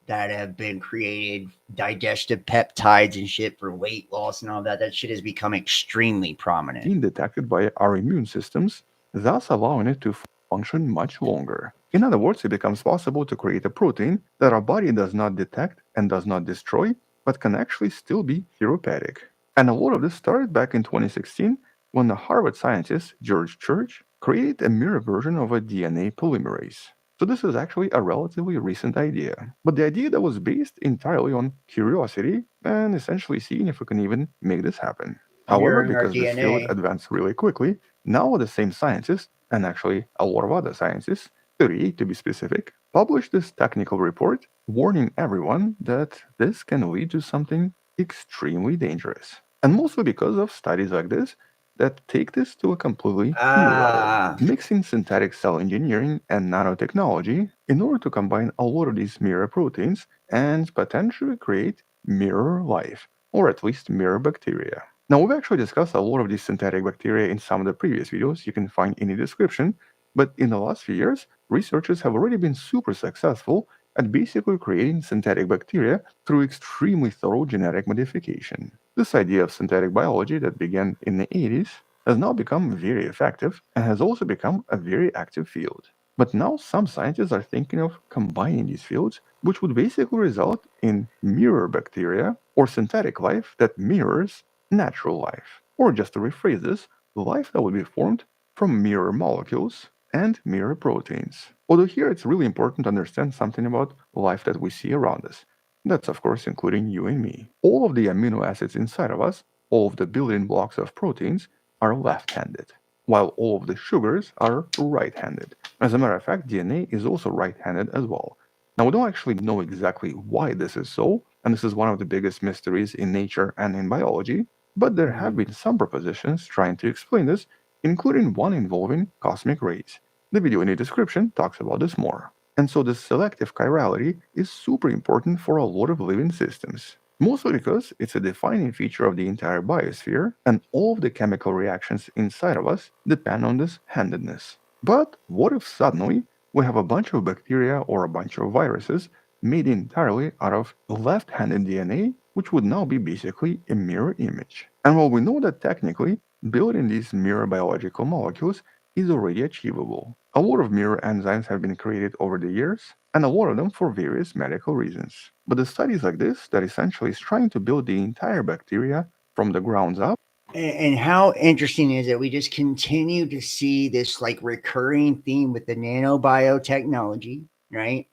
that have been created, digestive peptides and shit for weight loss and all that. That shit has become extremely prominent. Being detected by our immune systems, thus allowing it to function much longer. In other words, it becomes possible to create a protein that our body does not detect and does not destroy, but can actually still be therapeutic. And a lot of this started back in 2016 when the Harvard scientist George Church created a mirror version of a DNA polymerase. So this is actually a relatively recent idea, but the idea that was based entirely on curiosity and essentially seeing if we can even make this happen. However, Mirroring our because this field DNA. advanced really quickly, now the same scientists, and actually a lot of other scientists, 38 to be specific, published this technical report warning everyone that this can lead to something extremely dangerous. And mostly because of studies like this, that take this to a completely new level, mixing synthetic cell engineering and nanotechnology in order to combine a lot of these mirror proteins and potentially create mirror life, or at least mirror bacteria. Now, we've actually discussed a lot of these synthetic bacteria in some of the previous videos you can find in the description, but in the last few years, researchers have already been super successful at basically creating synthetic bacteria through extremely thorough genetic modification. This idea of synthetic biology that began in the 80s has now become very effective and has also become a very active field. But now some scientists are thinking of combining these fields, which would basically result in mirror bacteria or synthetic life that mirrors natural life. Or just to rephrase this, life that would be formed from mirror molecules and mirror proteins. Although here it's really important to understand something about life that we see around us. That's of course including you and me. All of the amino acids inside of us, all of the building blocks of proteins, are left-handed, while all of the sugars are right-handed. As a matter of fact, DNA is also right-handed as well. Now we don't actually know exactly why this is so, and this is one of the biggest mysteries in nature and in biology, but there have been some propositions trying to explain this, including one involving cosmic rays. The video in the description talks about this more. And so this selective chirality is super important for a lot of living systems, mostly because it's a defining feature of the entire biosphere, and all of the chemical reactions inside of us depend on this handedness. But what if suddenly we have a bunch of bacteria or a bunch of viruses made entirely out of left-handed DNA, which would now be basically a mirror image? And while we know that technically building these mirror biological molecules is already achievable, a lot of mirror enzymes have been created over the years, and a lot of them for various medical reasons. But the studies like this that essentially is trying to build the entire bacteria from the ground up. And how interesting is it? We just continue to see this like recurring theme with the nanobiotechnology, right?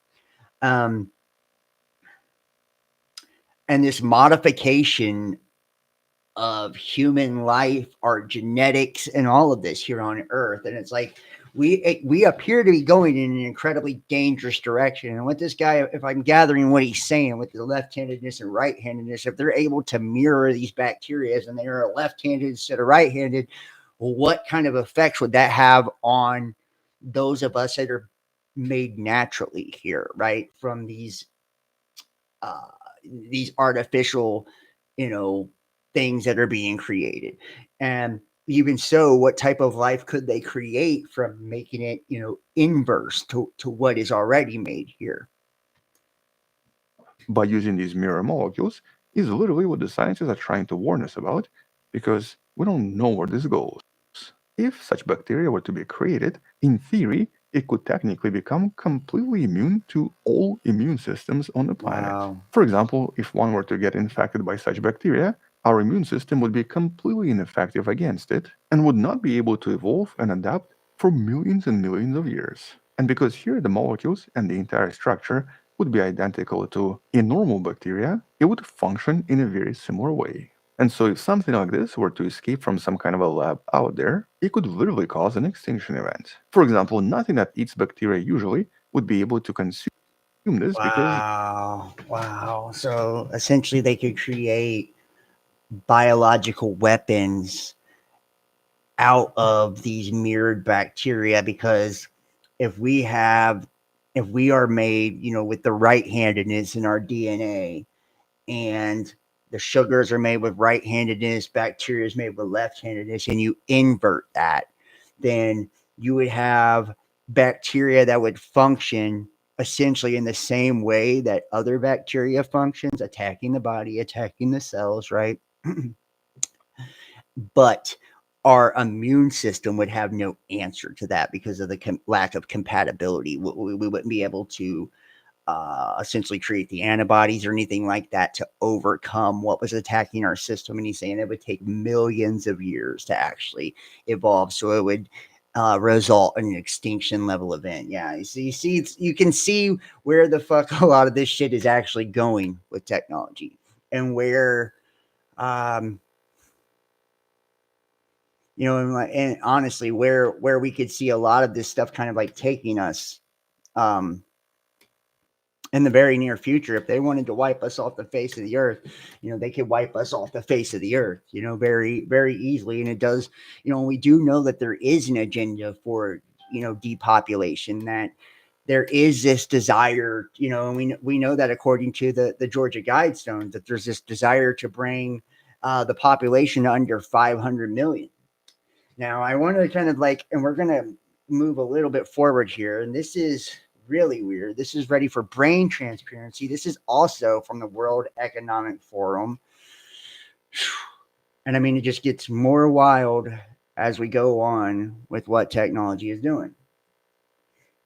And this modification of human life, our genetics, and all of this here on Earth. And it's like we appear to be going in an incredibly dangerous direction. And what this guy, if I'm gathering what he's saying with the left-handedness and right-handedness, if they're able to mirror these bacteria and they are left-handed instead of right-handed, what kind of effects would that have on those of us that are made naturally here, right? From these artificial, things that are being created. And even so, what type of life could they create from making it, inverse to what is already made here? By using these mirror molecules is literally what the scientists are trying to warn us about, because we don't know where this goes. If such bacteria were to be created, in theory, it could technically become completely immune to all immune systems on the planet. Wow. For example, if one were to get infected by such bacteria, our immune system would be completely ineffective against it and would not be able to evolve and adapt for millions and millions of years. And because here the molecules and the entire structure would be identical to a normal bacteria, it would function in a very similar way. And so if something like this were to escape from some kind of a lab out there, it could literally cause an extinction event. For example, nothing that eats bacteria usually would be able to consume this because... Wow. So essentially they could create biological weapons out of these mirrored bacteria, because if we are made, with the right-handedness in our DNA, and the sugars are made with right-handedness, bacteria is made with left-handedness, and you invert that, then you would have bacteria that would function essentially in the same way that other bacteria functions, attacking the body, attacking the cells, right? But our immune system would have no answer to that because of the lack of compatibility. We wouldn't be able to essentially create the antibodies or anything like that to overcome what was attacking our system. And he's saying it would take millions of years to actually evolve. So it would result in an extinction level event. Yeah. So you can see where the fuck a lot of this shit is actually going with technology, and where, and honestly, where we could see a lot of this stuff kind of like taking us, in the very near future, if they wanted to wipe us off the face of the earth, they could wipe us off the face of the earth, very, very easily. And it does, we do know that there is an agenda for, depopulation, that there is this desire, and we know that according to the Georgia Guidestone, that there's this desire to bring the population to under 500 million. Now, I want to kind of and we're going to move a little bit forward here, and this is really weird. This is ready for brain transparency. This is also from the World Economic Forum. And I mean, it just gets more wild as we go on with what technology is doing.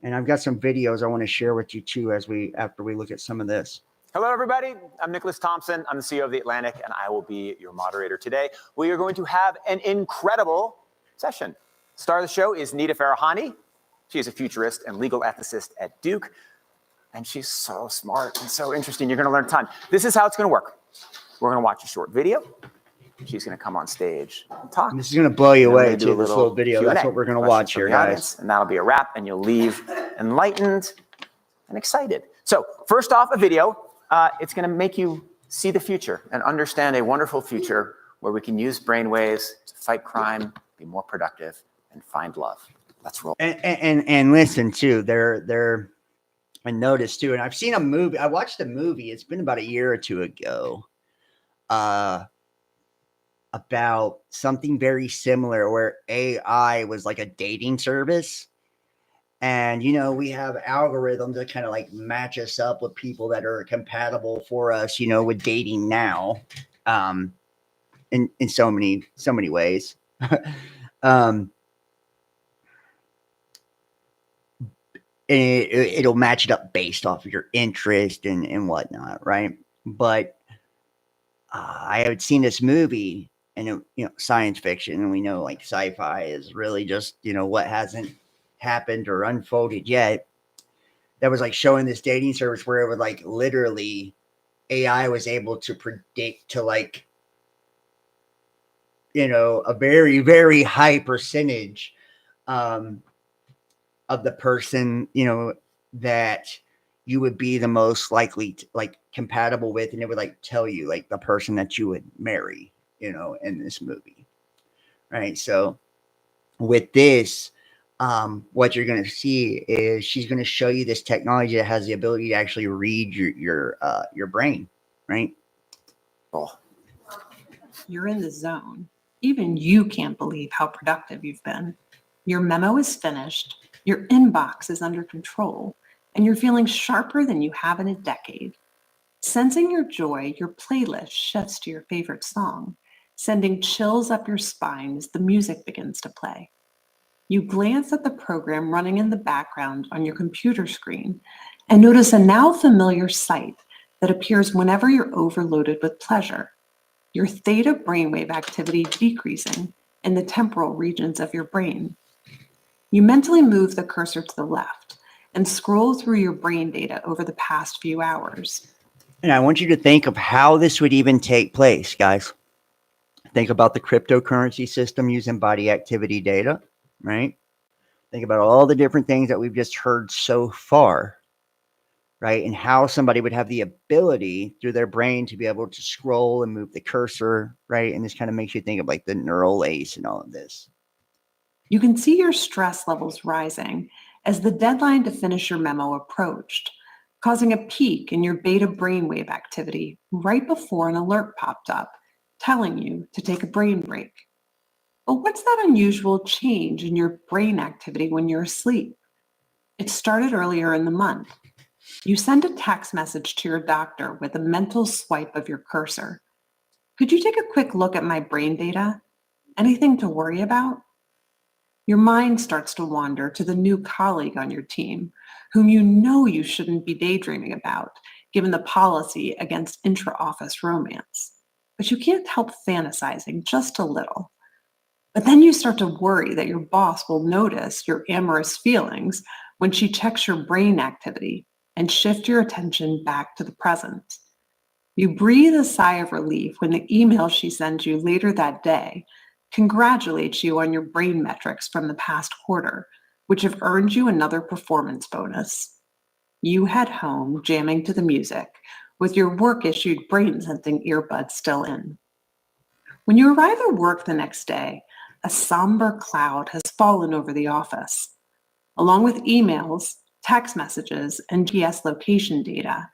And I've got some videos I want to share with you too after we look at some of this. Hello, everybody. I'm Nicholas Thompson. I'm the CEO of The Atlantic, and I will be your moderator today. We are going to have an incredible session. Star of the show is Nita Farahani. She is a futurist and legal ethicist at Duke, and she's so smart and so interesting. You're going to learn a ton. This is how it's going to work. We're going to watch a short video. She's going to come on stage and talk. And this is going to blow you away, too, this little video. Q&A. That's what we're going to watch here, guys. And that'll be a wrap, and you'll leave enlightened and excited. So first off, a video. It's going to make you see the future and understand a wonderful future where we can use brainwaves to fight crime, be more productive, and find love. Let's roll. And listen too. I noticed too, and I've seen a movie. I watched a movie. It's been about a year or two ago. About something very similar where AI was like a dating service. And, we have algorithms that kind of match us up with people that are compatible for us, with dating now, in so many ways. It'll match it up based off of your interest and whatnot. Right. But I had seen this movie and, science fiction, and we know sci-fi is really just, what hasn't happened or unfolded yet. That was showing this dating service where it would literally AI was able to predict to a very, very high percentage of the person that you would be the most likely to, compatible with, and it would tell you the person that you would marry in this movie, right? So with this, what you're going to see is she's going to show you this technology that has the ability to actually read your brain, right? Oh. You're in the zone. Even you can't believe how productive you've been. Your memo is finished, your inbox is under control, and you're feeling sharper than you have in a decade. Sensing your joy, your playlist shifts to your favorite song, sending chills up your spine as the music begins to play. You glance at the program running in the background on your computer screen and notice a now familiar sight that appears whenever you're overloaded with pleasure. Your theta brainwave activity decreasing in the temporal regions of your brain. You mentally move the cursor to the left and scroll through your brain data over the past few hours. And I want you to think of how this would even take place, guys. Think about the cryptocurrency system using body activity data, right? Think about all the different things that we've just heard so far, right? And how somebody would have the ability through their brain to be able to scroll and move the cursor, right? And this kind of makes you think of the neural lace and all of this. You can see your stress levels rising as the deadline to finish your memo approached, causing a peak in your beta brainwave activity right before an alert popped up, telling you to take a brain break. But what's that unusual change in your brain activity when you're asleep? It started earlier in the month. You send a text message to your doctor with a mental swipe of your cursor. Could you take a quick look at my brain data? Anything to worry about? Your mind starts to wander to the new colleague on your team, whom you know you shouldn't be daydreaming about, given the policy against intra-office romance. But you can't help fantasizing just a little. But then you start to worry that your boss will notice your amorous feelings when she checks your brain activity and shift your attention back to the present. You breathe a sigh of relief when the email she sends you later that day congratulates you on your brain metrics from the past quarter, which have earned you another performance bonus. you head home jamming to the music with your work-issued brain-sensing earbuds still in. When you arrive at work the next day, a somber cloud has fallen over the office. Along with emails, text messages, and GPS location data,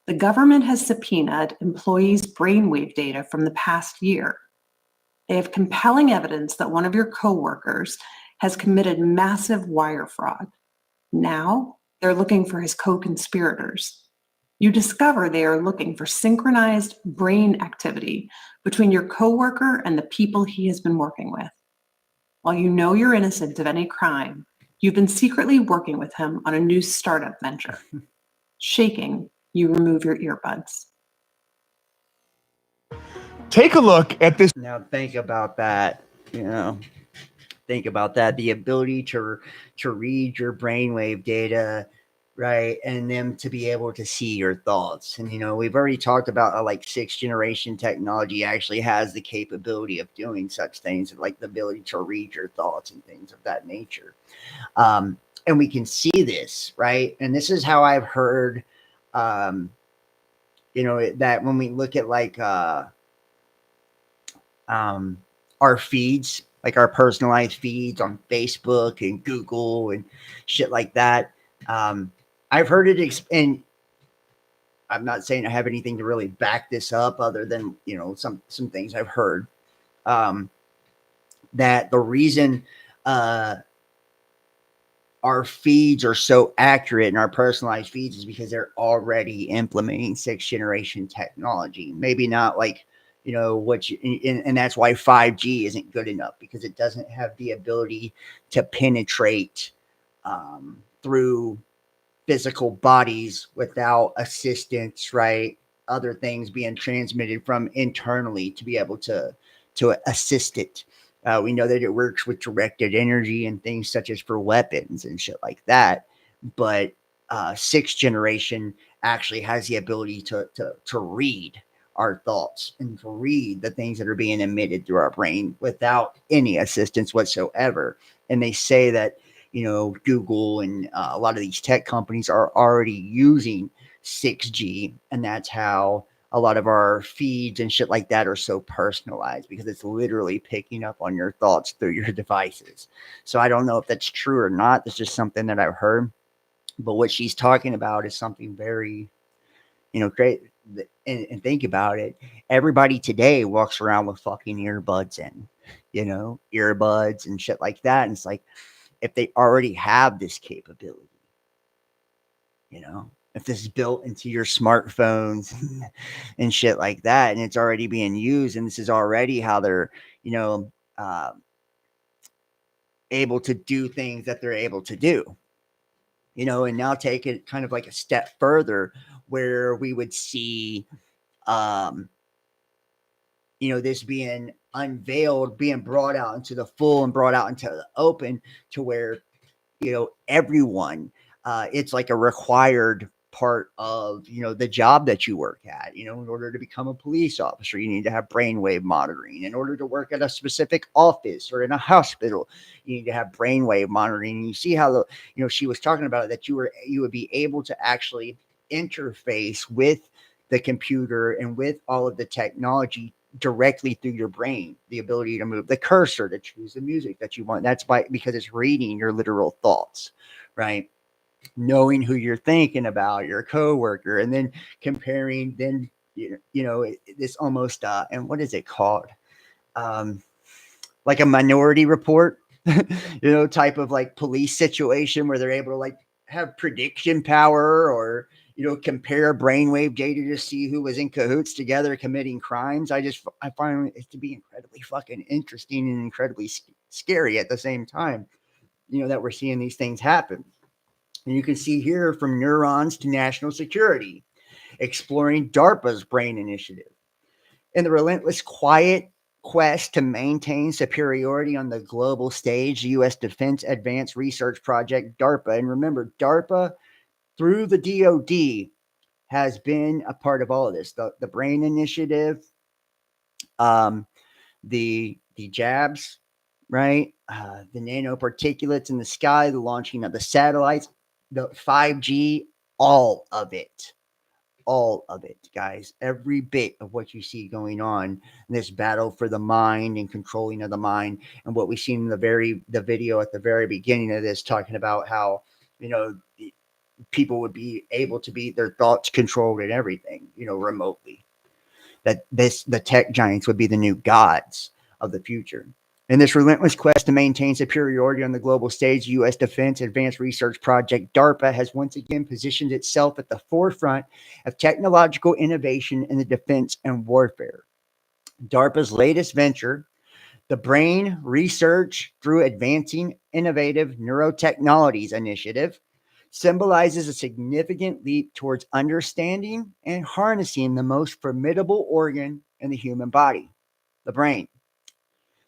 the government has subpoenaed employees' brainwave data from the past year. They have compelling evidence that one of your coworkers has committed massive wire fraud. Now, they're looking for his co-conspirators. You discover they are looking for synchronized brain activity between your coworker and the people he has been working with. While you know you're innocent of any crime, you've been secretly working with him on a new startup venture. Shaking, you remove your earbuds. Take a look at this. Now think about that, think about that, the ability to read your brainwave data, right, and them to be able to see your thoughts. And we've already talked about how like 6th generation technology actually has the capability of doing such things, like the ability to read your thoughts and things of that nature. And we can see this, right? And this is how I've heard that when we look at like our feeds, like our personalized feeds on Facebook and Google and shit like that. I've heard it, and I'm not saying I have anything to really back this up other than, some things I've heard, that the reason our feeds are so accurate and our personalized feeds is because they're already implementing 6th generation technology. Maybe not like, and that's why 5G isn't good enough, because it doesn't have the ability to penetrate through physical bodies without assistance, right? Other things being transmitted from internally to be able to assist it. We know that it works with directed energy and things such as for weapons and shit like that. But 6th generation actually has the ability to read our thoughts and to read the things that are being emitted through our brain without any assistance whatsoever. And they say that, Google and a lot of these tech companies are already using 6G, and that's how a lot of our feeds and shit like that are so personalized, because it's literally picking up on your thoughts through your devices. So I don't know if that's true or not. That's just something that I've heard. But what she's talking about is something very, great. And think about it. Everybody today walks around with fucking earbuds in, earbuds and shit like that. And it's like, if they already have this capability, if this is built into your smartphones and shit like that, and it's already being used, and this is already how they're, able to do things that they're able to do, and now take it kind of like a step further, where we would see, this being unveiled, being brought out into the full and brought out into the open, to where, everyone, it's like a required part of, the job that you work at. In order to become a police officer, you need to have brainwave monitoring. In order to work at a specific office or in a hospital, you need to have brainwave monitoring. And you see how she was talking about it, that you would be able to actually interface with the computer and with all of the technology directly through your brain, the ability to move the cursor to choose the music that you want. That's because it's reading your literal thoughts, right? Knowing who you're thinking about, your coworker, and then comparing, then, this almost, and what is it called? Like a Minority Report, type of like police situation, where they're able to like have prediction power, or, compare brainwave data to see who was in cahoots together committing crimes. I find it to be incredibly fucking interesting and incredibly scary at the same time, that we're seeing these things happen. And you can see here, from neurons to national security, exploring DARPA's brain initiative. In the relentless quiet quest to maintain superiority on the global stage, the U.S. Defense Advanced Research Project, DARPA, and remember, DARPA through the DoD has been a part of all of this. The brain initiative, the jabs, right? The nanoparticulates in the sky, the launching of the satellites, the 5G all of it. All of it, guys. Every bit of what you see going on in this battle for the mind and controlling of the mind, and what we've seen in the video at the very beginning of this, talking about how, you know, people would be able to be their thoughts controlled and everything, you know, remotely. That the tech giants would be the new gods of the future. In this relentless quest to maintain superiority on the global stage, U.S. Defense Advanced Research Project, DARPA, has once again positioned itself at the forefront of technological innovation in the defense and warfare. DARPA's latest venture, the Brain Research through Advancing Innovative Neurotechnologies Initiative, symbolizes a significant leap towards understanding and harnessing the most formidable organ in the human body, the brain.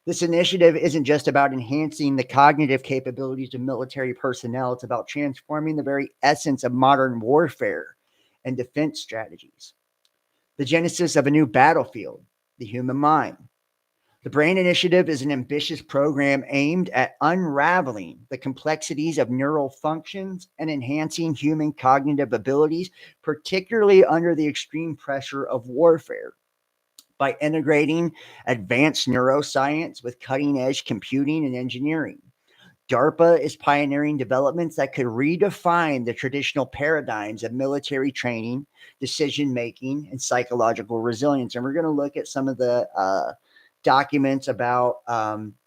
This initiative isn't just about enhancing the cognitive capabilities of military personnel, it's about transforming the very essence of modern warfare and defense strategies. The genesis of a new battlefield, the human mind. The Brain Initiative is an ambitious program aimed at unraveling the complexities of neural functions and enhancing human cognitive abilities, particularly under the extreme pressure of warfare. By integrating advanced neuroscience with cutting edge computing and engineering, DARPA is pioneering developments that could redefine the traditional paradigms of military training, decision making, and psychological resilience. And we're going to look at some of the documents about,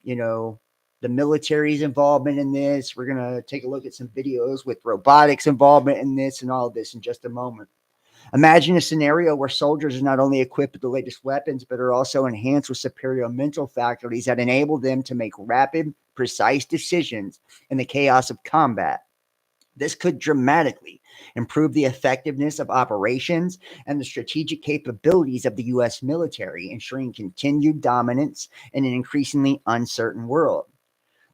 you know, the military's involvement in this. We're going to take a look at some videos with robotics involvement in this and all of this in just a moment. Imagine a scenario where soldiers are not only equipped with the latest weapons, but are also enhanced with superior mental faculties that enable them to make rapid, precise decisions in the chaos of combat. This could dramatically improve the effectiveness of operations and the strategic capabilities of the U.S. military, ensuring continued dominance in an increasingly uncertain world.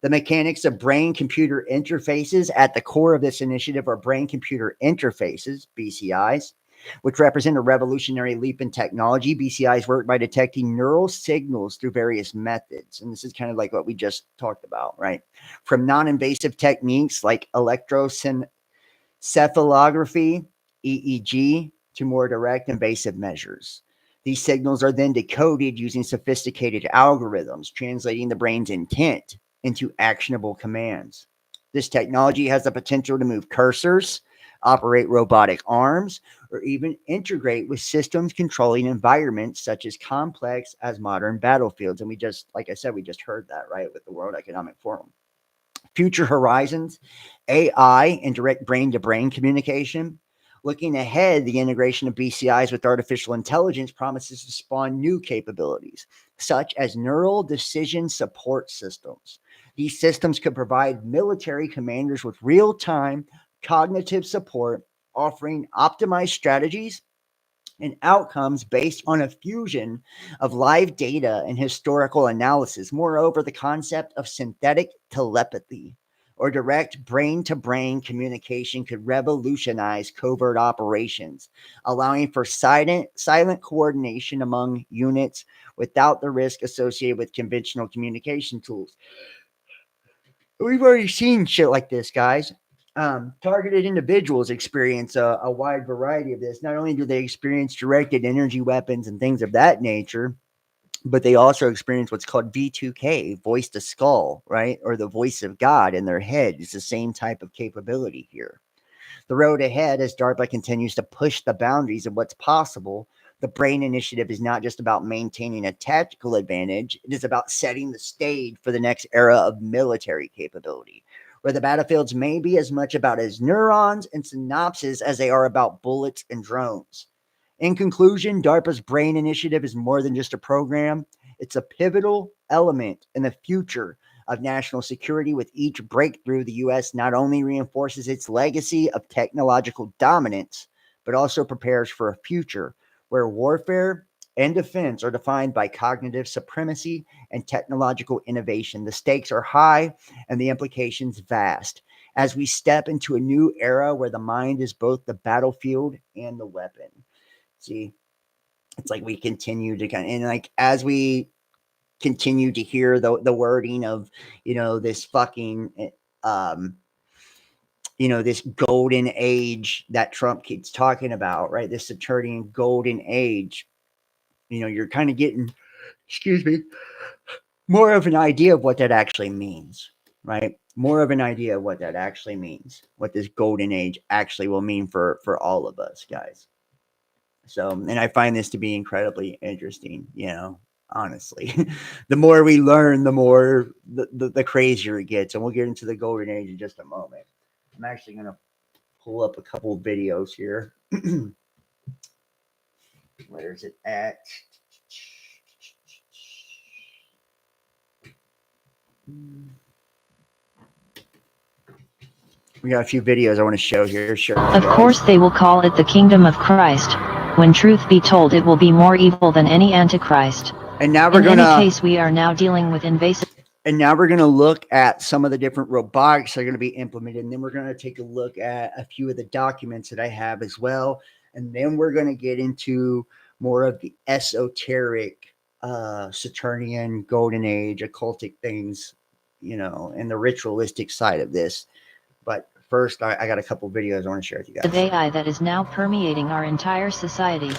The mechanics of brain-computer interfaces at the core of this initiative are brain-computer interfaces, BCIs, which represent a revolutionary leap in technology. BCIs work by detecting neural signals through various methods. And this is kind of like what we just talked about, right? From non-invasive techniques like electroencephalography, EEG, to more direct invasive measures. These signals are then decoded using sophisticated algorithms, translating the brain's intent into actionable commands. This technology has the potential to move cursors, operate robotic arms, or even integrate with systems controlling environments such as complex as modern battlefields. And we just, like I said, we just heard that, right, with the World Economic Forum. Future horizons, AI and direct brain-to-brain communication. Looking ahead, the integration of BCIs with artificial intelligence promises to spawn new capabilities, such as neural decision support systems. These systems could provide military commanders with real-time cognitive support, offering optimized strategies and outcomes based on a fusion of live data and historical analysis. Moreover, the concept of synthetic telepathy or direct brain-to-brain communication could revolutionize covert operations, allowing for silent coordination among units without the risk associated with conventional communication tools. We've already seen shit like this, guys. Targeted individuals experience a wide variety of this. Not only do they experience directed energy weapons and things of that nature, but they also experience what's called V2K, voice to skull, right? Or the voice of God in their head. It's the same type of capability here. The road ahead, as DARPA continues to push the boundaries of what's possible, the Brain Initiative is not just about maintaining a tactical advantage, it is about setting the stage for the next era of military capability, where the battlefields may be as much about as neurons and synapses as they are about bullets and drones. In conclusion, DARPA's Brain Initiative is more than just a program. It's a pivotal element in the future of national security. With each breakthrough, the U.S. not only reinforces its legacy of technological dominance, but also prepares for a future where warfare and defense are defined by cognitive supremacy and technological innovation. The stakes are high and the implications vast as we step into a new era where the mind is both the battlefield and the weapon. See, it's like we continue to kind of, and like as we continue to hear the wording of, you know, this fucking this golden age that Trump keeps talking about, right? This Saturnian golden age. You're kind of getting, more of an idea of what that actually means, right? More of an idea of what that actually means, what this golden age actually will mean for all of us, guys. So, and I find this to be incredibly interesting, honestly. The more we learn, the more the crazier it gets. And we'll get into the golden age in just a moment. I'm actually going to pull up a couple of videos here. Where is it at? We got a few videos I want to show here. Sure. Of course they will call it the kingdom of Christ. When truth be told, it will be more evil than any antichrist. And now we're In any case, we are now dealing with invasive. And now we're going to look at some of the different robotics that are going to be implemented. And then we're going to take a look at a few of the documents that I have as well. And then we're going to get into more of the esoteric, Saturnian, golden age, occultic things, and the ritualistic side of this. But first, I got a couple videos I want to share with you guys. The AI that is now permeating our entire society.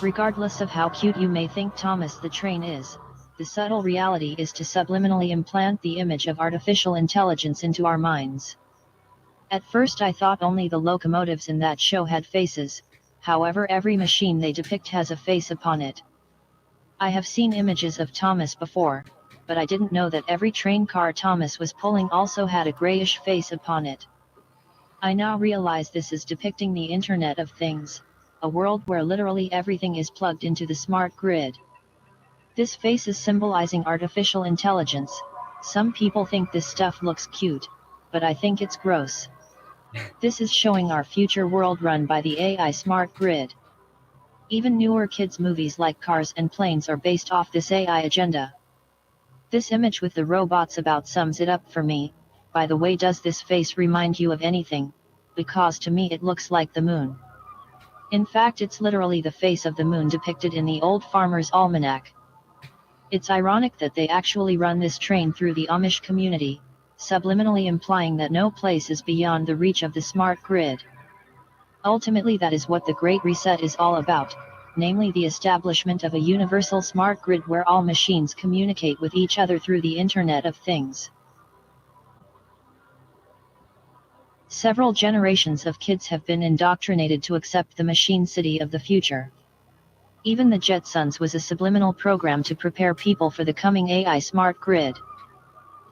Regardless of how cute you may think Thomas the Train is, the subtle reality is to subliminally implant the image of artificial intelligence into our minds. At first I thought only the locomotives in that show had faces, however every machine they depict has a face upon it. I have seen images of Thomas before, but I didn't know that every train car Thomas was pulling also had a grayish face upon it. I now realize this is depicting the Internet of Things, a world where literally everything is plugged into the smart grid. This face is symbolizing artificial intelligence. Some people think this stuff looks cute, but I think it's gross. This is showing our future world run by the AI smart grid. Even newer kids' movies like Cars and Planes are based off this AI agenda. This image with the robots about sums it up for me. By the way, does this face remind you of anything? Because to me it looks like the moon. In fact, it's literally the face of the moon depicted in the old Farmer's Almanac. It's ironic that they actually run this train through the Amish community, subliminally implying that no place is beyond the reach of the smart grid. Ultimately, that is what the Great Reset is all about, namely the establishment of a universal smart grid where all machines communicate with each other through the Internet of Things. Several generations of kids have been indoctrinated to accept the machine city of the future. Even the Jetsons was a subliminal program to prepare people for the coming AI smart grid.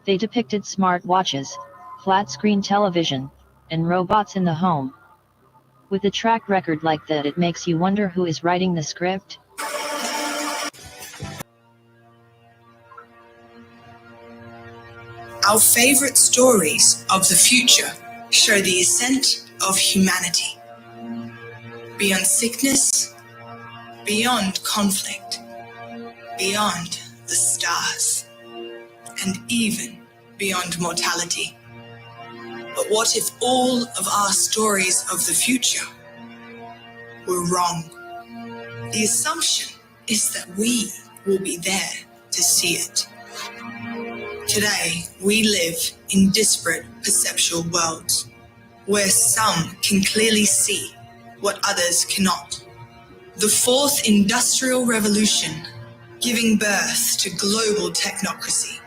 They depicted smart watches, flat-screen television, and robots in the home. With a track record like that, it makes you wonder who is writing the script. Our favorite stories of the future show the ascent of humanity. Beyond sickness, beyond conflict, beyond the stars, and even beyond mortality. But what if all of our stories of the future were wrong? The assumption is that we will be there to see it. Today, we live in disparate perceptual worlds, where some can clearly see what others cannot. The fourth industrial revolution, giving birth to global technocracy.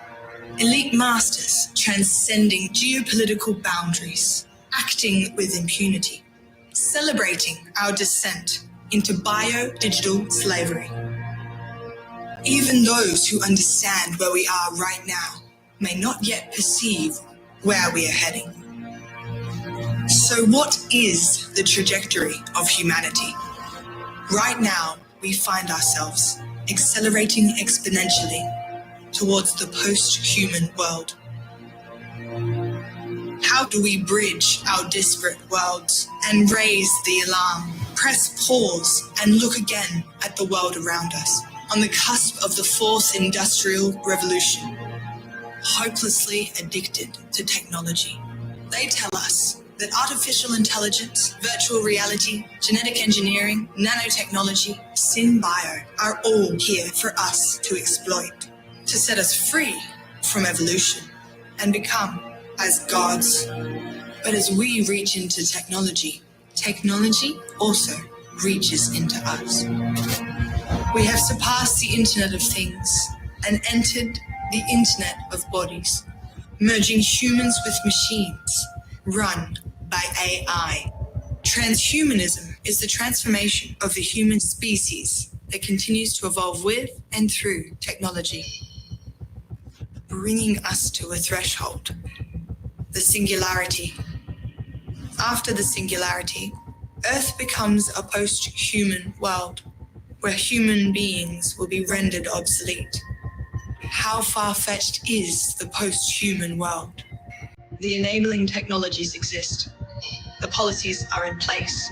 Elite masters transcending geopolitical boundaries, acting with impunity, celebrating our descent into bio-digital slavery. Even those who understand where we are right now may not yet perceive where we are heading. So what is the trajectory of humanity? Right now, we find ourselves accelerating exponentially towards the post-human world. How do we bridge our disparate worlds and raise the alarm, press pause, and look again at the world around us on the cusp of the fourth industrial revolution? Hopelessly addicted to technology. They tell us that artificial intelligence, virtual reality, genetic engineering, nanotechnology, synbio are all here for us to exploit, to set us free from evolution and become as gods. But as we reach into technology, technology also reaches into us. We have surpassed the Internet of Things and entered the Internet of Bodies, merging humans with machines run by AI. Transhumanism is the transformation of the human species that continues to evolve with and through technology, bringing us to a threshold, the singularity. After the singularity, Earth becomes a post-human world, where human beings will be rendered obsolete. How far-fetched is the post-human world? The enabling technologies exist. The policies are in place.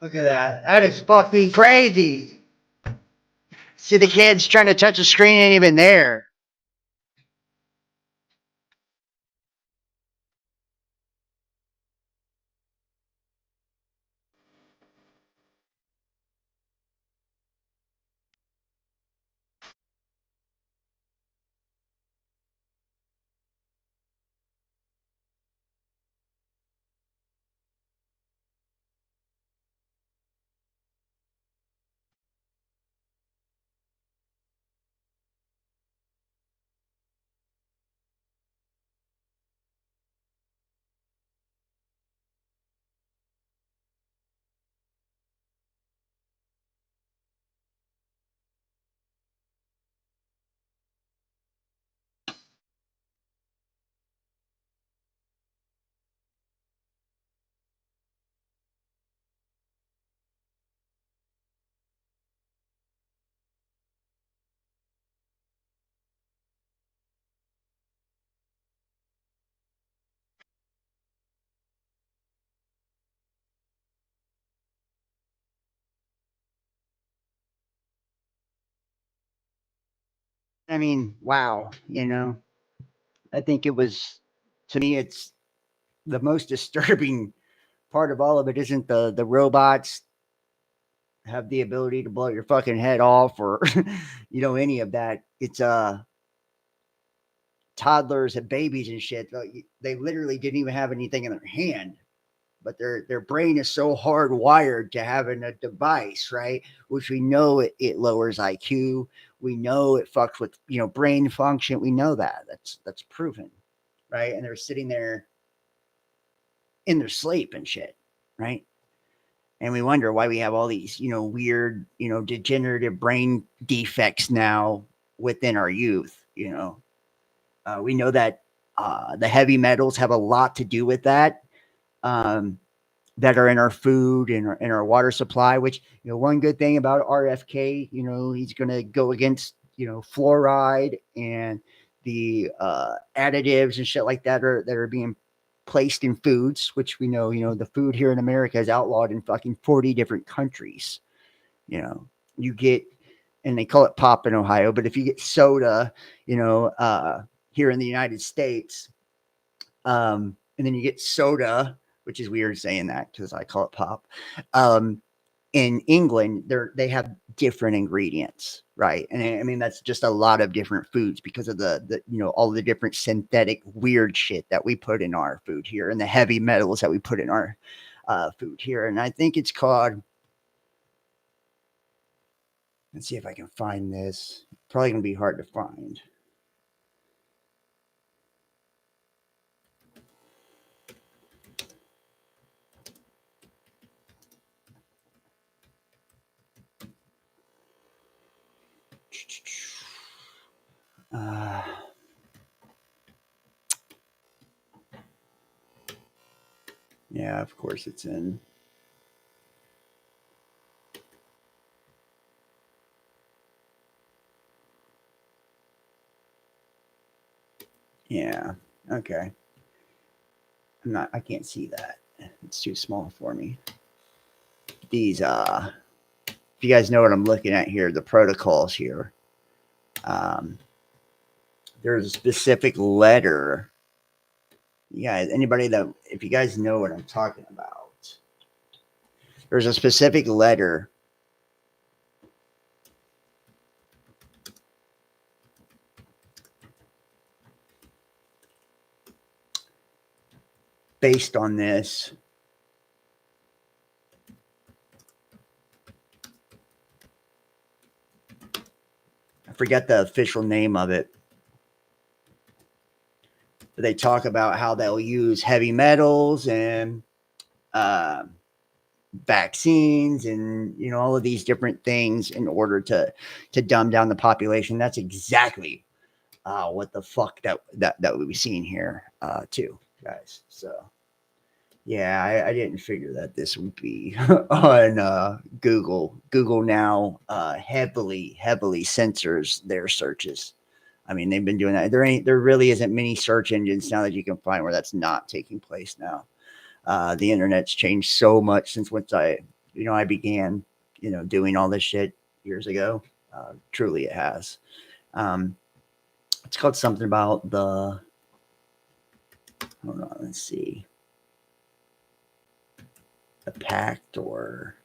Look at that. That is fucking crazy. See, the kids trying to touch the screen ain't even there. I mean, wow, you know. I think it was, to me, it's the most disturbing part of all of it isn't the robots have the ability to blow your fucking head off or any of that. It's toddlers and babies and shit. They literally didn't even have anything in their hand, but their brain is so hardwired to having a device, right? Which we know it lowers IQ. We know it fucks with brain function. We know that. That's proven, right? And they're sitting there in their sleep and shit, right? And we wonder why we have all these, weird, degenerative brain defects now within our youth. We know that the heavy metals have a lot to do with that. That are in our food and in our water supply, which, one good thing about RFK, he's going to go against, fluoride and the additives and shit like that are being placed in foods, which we know, the food here in America is outlawed in fucking 40 different countries. You get, and they call it pop in Ohio, but if you get soda, here in the United States, and then you get soda, which is weird saying that because I call it pop. In England, they have different ingredients, right? And I mean that's just a lot of different foods because of the all the different synthetic weird shit that we put in our food here and the heavy metals that we put in our food here. And I think it's called. Let's see if I can find this. Probably gonna be hard to find. Yeah, of course it's in. Yeah. Okay. I can't see that. It's too small for me. These, if you guys know what I'm looking at here, the protocols here. There's a specific letter. You guys, if you guys know what I'm talking about, there's a specific letter based on this. I forget the official name of it. But they talk about how they'll use heavy metals and vaccines and all of these different things in order to dumb down the population. That's exactly what the fuck that we'll be seeing here too, guys. So yeah, I didn't figure that this would be on Google. Google now heavily censors their searches. I mean, they've been doing that. There really isn't many search engines now that you can find where that's not taking place now. The internet's changed so much since once I began, doing all this shit years ago. Truly it has. It's called something about hold on, let's see. The pact or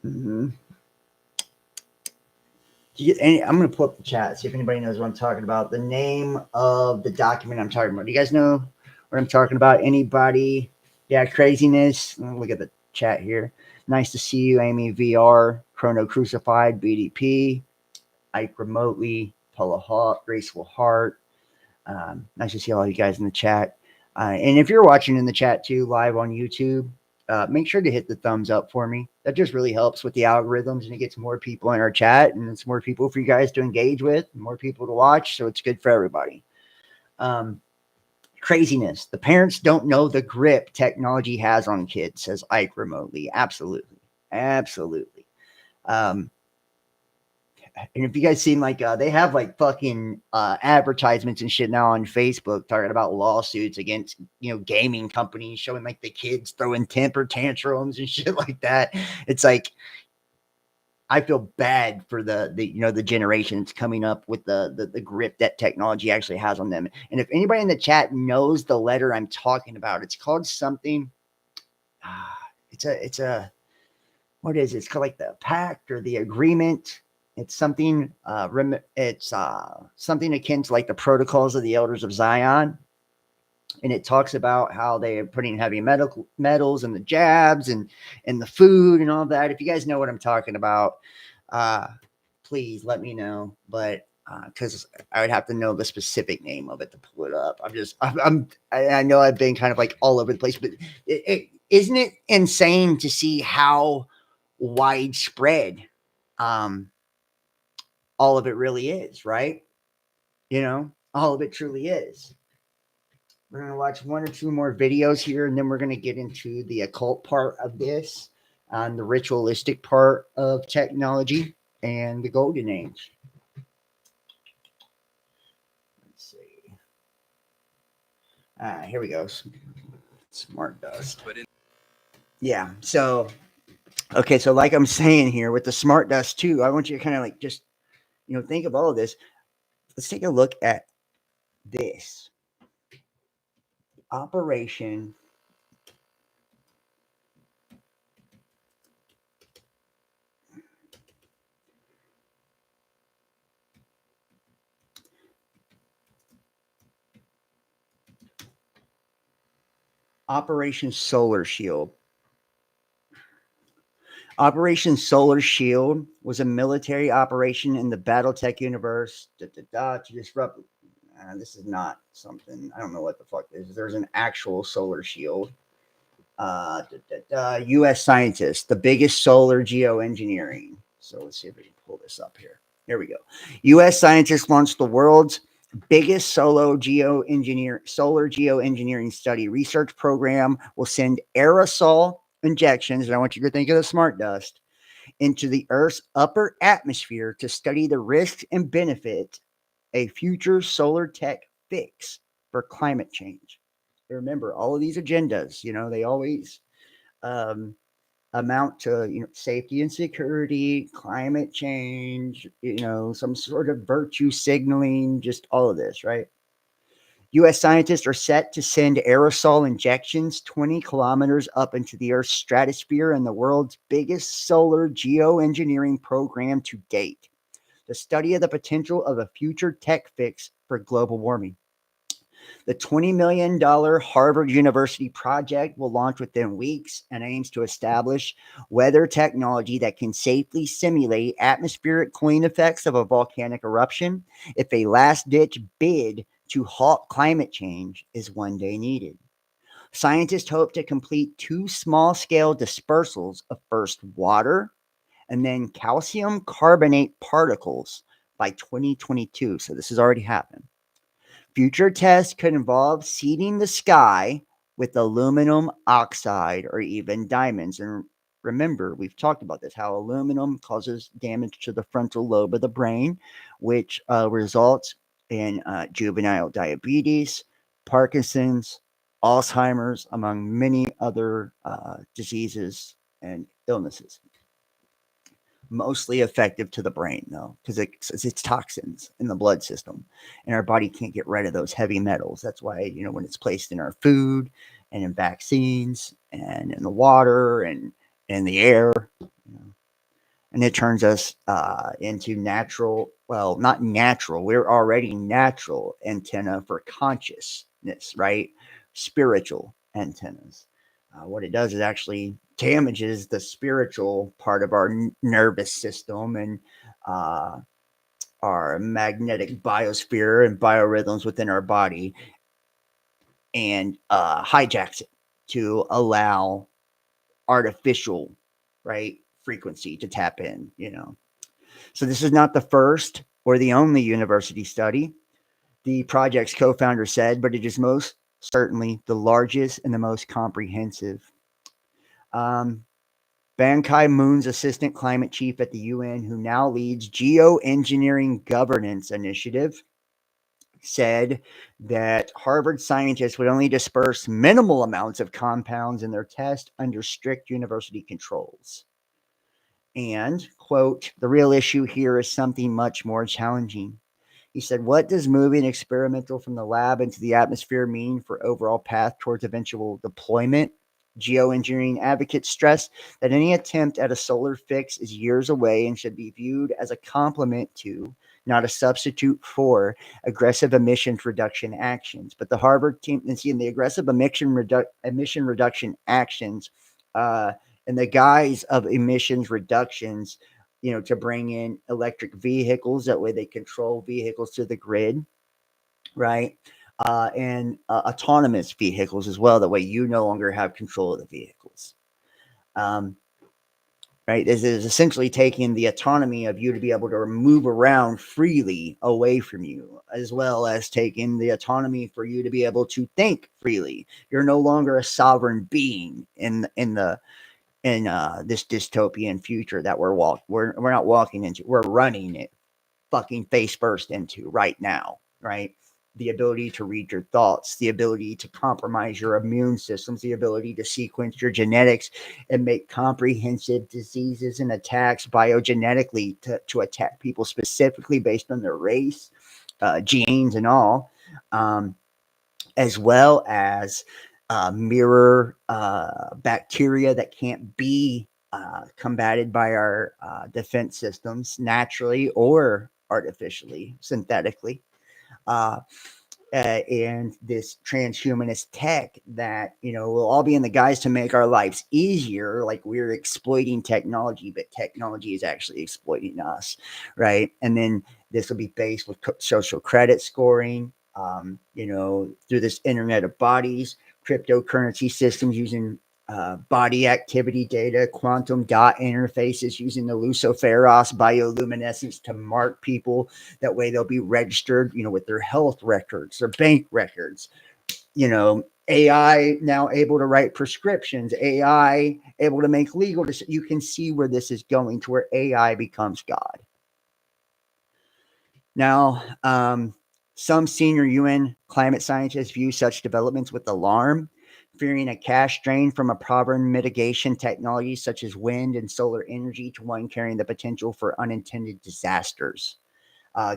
I'm going to pull up the chat, see if anybody knows what I'm talking about. The name of the document I'm talking about. Do you guys know what I'm talking about? Anybody? Yeah, craziness. Look at the chat here. Nice to see you, Amy VR, Chrono Crucified, BDP, Ike Remotely, Paula Hawk, Graceful Heart. Nice to see all you guys in the chat. And if you're watching in the chat too, live on YouTube, make sure to hit the thumbs up for me. That just really helps with the algorithms, and it gets more people in our chat, and it's more people for you guys to engage with, more people to watch. So it's good for everybody. Craziness. The parents don't know the grip technology has on kids, says Ike Remotely. Absolutely. Absolutely. And if you guys seen they have fucking advertisements and shit now on Facebook talking about lawsuits against gaming companies, showing the kids throwing temper tantrums and shit like that. It's I feel bad for the generations coming up with the grip that technology actually has on them. And if anybody in the chat knows the letter I'm talking about, it's called something. It's a what is it? It's called the pact or the agreement. It's something. It's something akin to the protocols of the elders of Zion, and it talks about how they are putting heavy metals in the jabs and the food and all that. If you guys know what I'm talking about, please let me know. But because I would have to know the specific name of it to pull it up. I know I've been kind of all over the place, but isn't it insane to see how widespread all of it really is, right? All of it truly is. We're going to watch one or two more videos here, and then we're going to get into the occult part of this, and the ritualistic part of technology and the golden age. Let's see. Here we go. Smart dust. Yeah. So, okay. So like I'm saying here with the smart dust too, I want you to kind of just, think of all of this. Let's take a look at this. Operation Solar Shield. Operation Solar Shield was a military operation in the BattleTech universe to disrupt. This is not something. I don't know what the fuck this is. There's an actual solar shield. U.S. scientists, the biggest solar geoengineering. So let's see if we can pull this up here. Here we go. U.S. scientists launched the world's biggest solar geoengineering study research program will send aerosol injections, and I want you to think of the smart dust, into the Earth's upper atmosphere to study the risks and benefit a future solar tech fix for climate change. Remember, all of these agendas, they always amount to safety and security, climate change, some sort of virtue signaling, just all of this, right? U.S. scientists are set to send aerosol injections 20 kilometers up into the Earth's stratosphere in the world's biggest solar geoengineering program to date. The study of the potential of a future tech fix for global warming. The $20 million Harvard University project will launch within weeks and aims to establish weather technology that can safely simulate atmospheric cooling effects of a volcanic eruption if a last-ditch bid to halt climate change is one day needed. Scientists hope to complete 2 small-scale dispersals of first water and then calcium carbonate particles by 2022. So this has already happened. Future tests could involve seeding the sky with aluminum oxide or even diamonds. And remember, we've talked about this, how aluminum causes damage to the frontal lobe of the brain, which results in juvenile diabetes, Parkinson's, Alzheimer's, among many other diseases and illnesses. Mostly effective to the brain, though, because it's toxins in the blood system, and our body can't get rid of those heavy metals. That's why, when it's placed in our food and in vaccines and in the water and in the air, and it turns us into natural, well, not natural, we're already natural antenna for consciousness, right? Spiritual antennas. What it does is actually damages the spiritual part of our nervous system and our magnetic biosphere and biorhythms within our body, and hijacks it to allow artificial, right, frequency to tap in, So this is not the first or the only university study, the project's co-founder said, but it is most certainly the largest and the most comprehensive. Ban Ki-moon's assistant climate chief at the UN, who now leads Geoengineering Governance Initiative, said that Harvard scientists would only disperse minimal amounts of compounds in their test under strict university controls. And, quote, the real issue here is something much more challenging. He said, what does moving experimental from the lab into the atmosphere mean for overall path towards eventual deployment? Geoengineering advocates stress that any attempt at a solar fix is years away and should be viewed as a complement to, not a substitute for, aggressive emissions reduction actions. But the Harvard team, and see, in the aggressive emission reduction actions, in the guise of emissions reductions, to bring in electric vehicles. That way they control vehicles to the grid, right? And autonomous vehicles as well. That way you no longer have control of the vehicles. Right? This is essentially taking the autonomy of you to be able to move around freely away from you, as well as taking the autonomy for you to be able to think freely. You're no longer a sovereign being in this dystopian future that we're not walking into, we're running it fucking face first into right now, right? The ability to read your thoughts, the ability to compromise your immune systems, the ability to sequence your genetics and make comprehensive diseases and attacks biogenetically to attack people specifically based on their race, genes and all, as well as mirror bacteria that can't be combated by our defense systems naturally or artificially, synthetically. And this transhumanist tech that, will all be in the guise to make our lives easier, like we're exploiting technology, but technology is actually exploiting us, right? And then this will be based with social credit scoring, through this Internet of Bodies, cryptocurrency systems using body activity data, quantum dot interfaces using the luciferase bioluminescence to mark people. That way they'll be registered, with their health records, their bank records. AI now able to write prescriptions, AI able to make legal decisions. You can see where this is going to where AI becomes God. Now, some senior UN climate scientists view such developments with alarm, fearing a cash drain from a carbon mitigation technologies such as wind and solar energy to one carrying the potential for unintended disasters.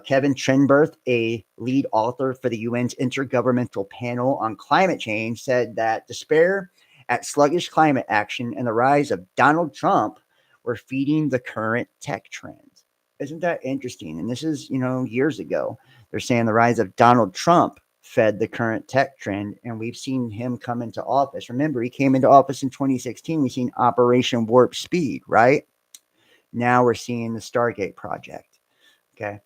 Kevin Trenberth, a lead author for the UN's Intergovernmental Panel on Climate Change, said that despair at sluggish climate action and the rise of Donald Trump were feeding the current tech trends. Isn't that interesting? And this is, years ago. They're saying the rise of Donald Trump fed the current tech trend, and we've seen him come into office. Remember, he came into office in 2016. We've seen Operation Warp Speed, right? Now we're seeing the Stargate project. Okay.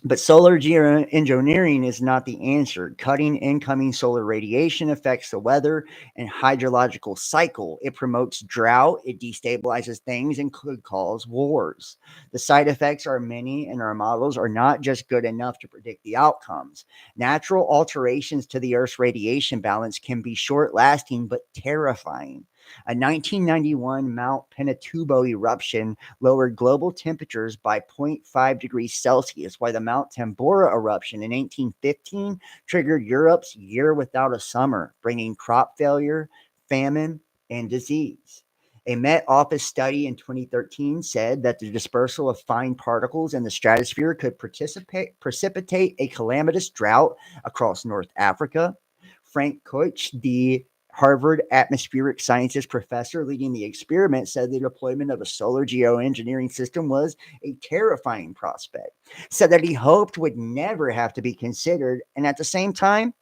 But solar geoengineering is not the answer. Cutting incoming solar radiation affects the weather and hydrological cycle. It promotes drought, it destabilizes things, and could cause wars. The side effects are many, and our models are not just good enough to predict the outcomes. Natural alterations to the Earth's radiation balance can be short-lasting but terrifying. A 1991 Mount Pinatubo eruption lowered global temperatures by 0.5 degrees Celsius, while the Mount Tambora eruption in 1815 triggered Europe's year without a summer, bringing crop failure, famine, and disease. A Met Office study in 2013 said that the dispersal of fine particles in the stratosphere could precipitate a calamitous drought across North Africa. Frank Koch, the Harvard atmospheric sciences professor leading the experiment, said the deployment of a solar geoengineering system was a terrifying prospect. Said that he hoped would never have to be considered, and at the same time,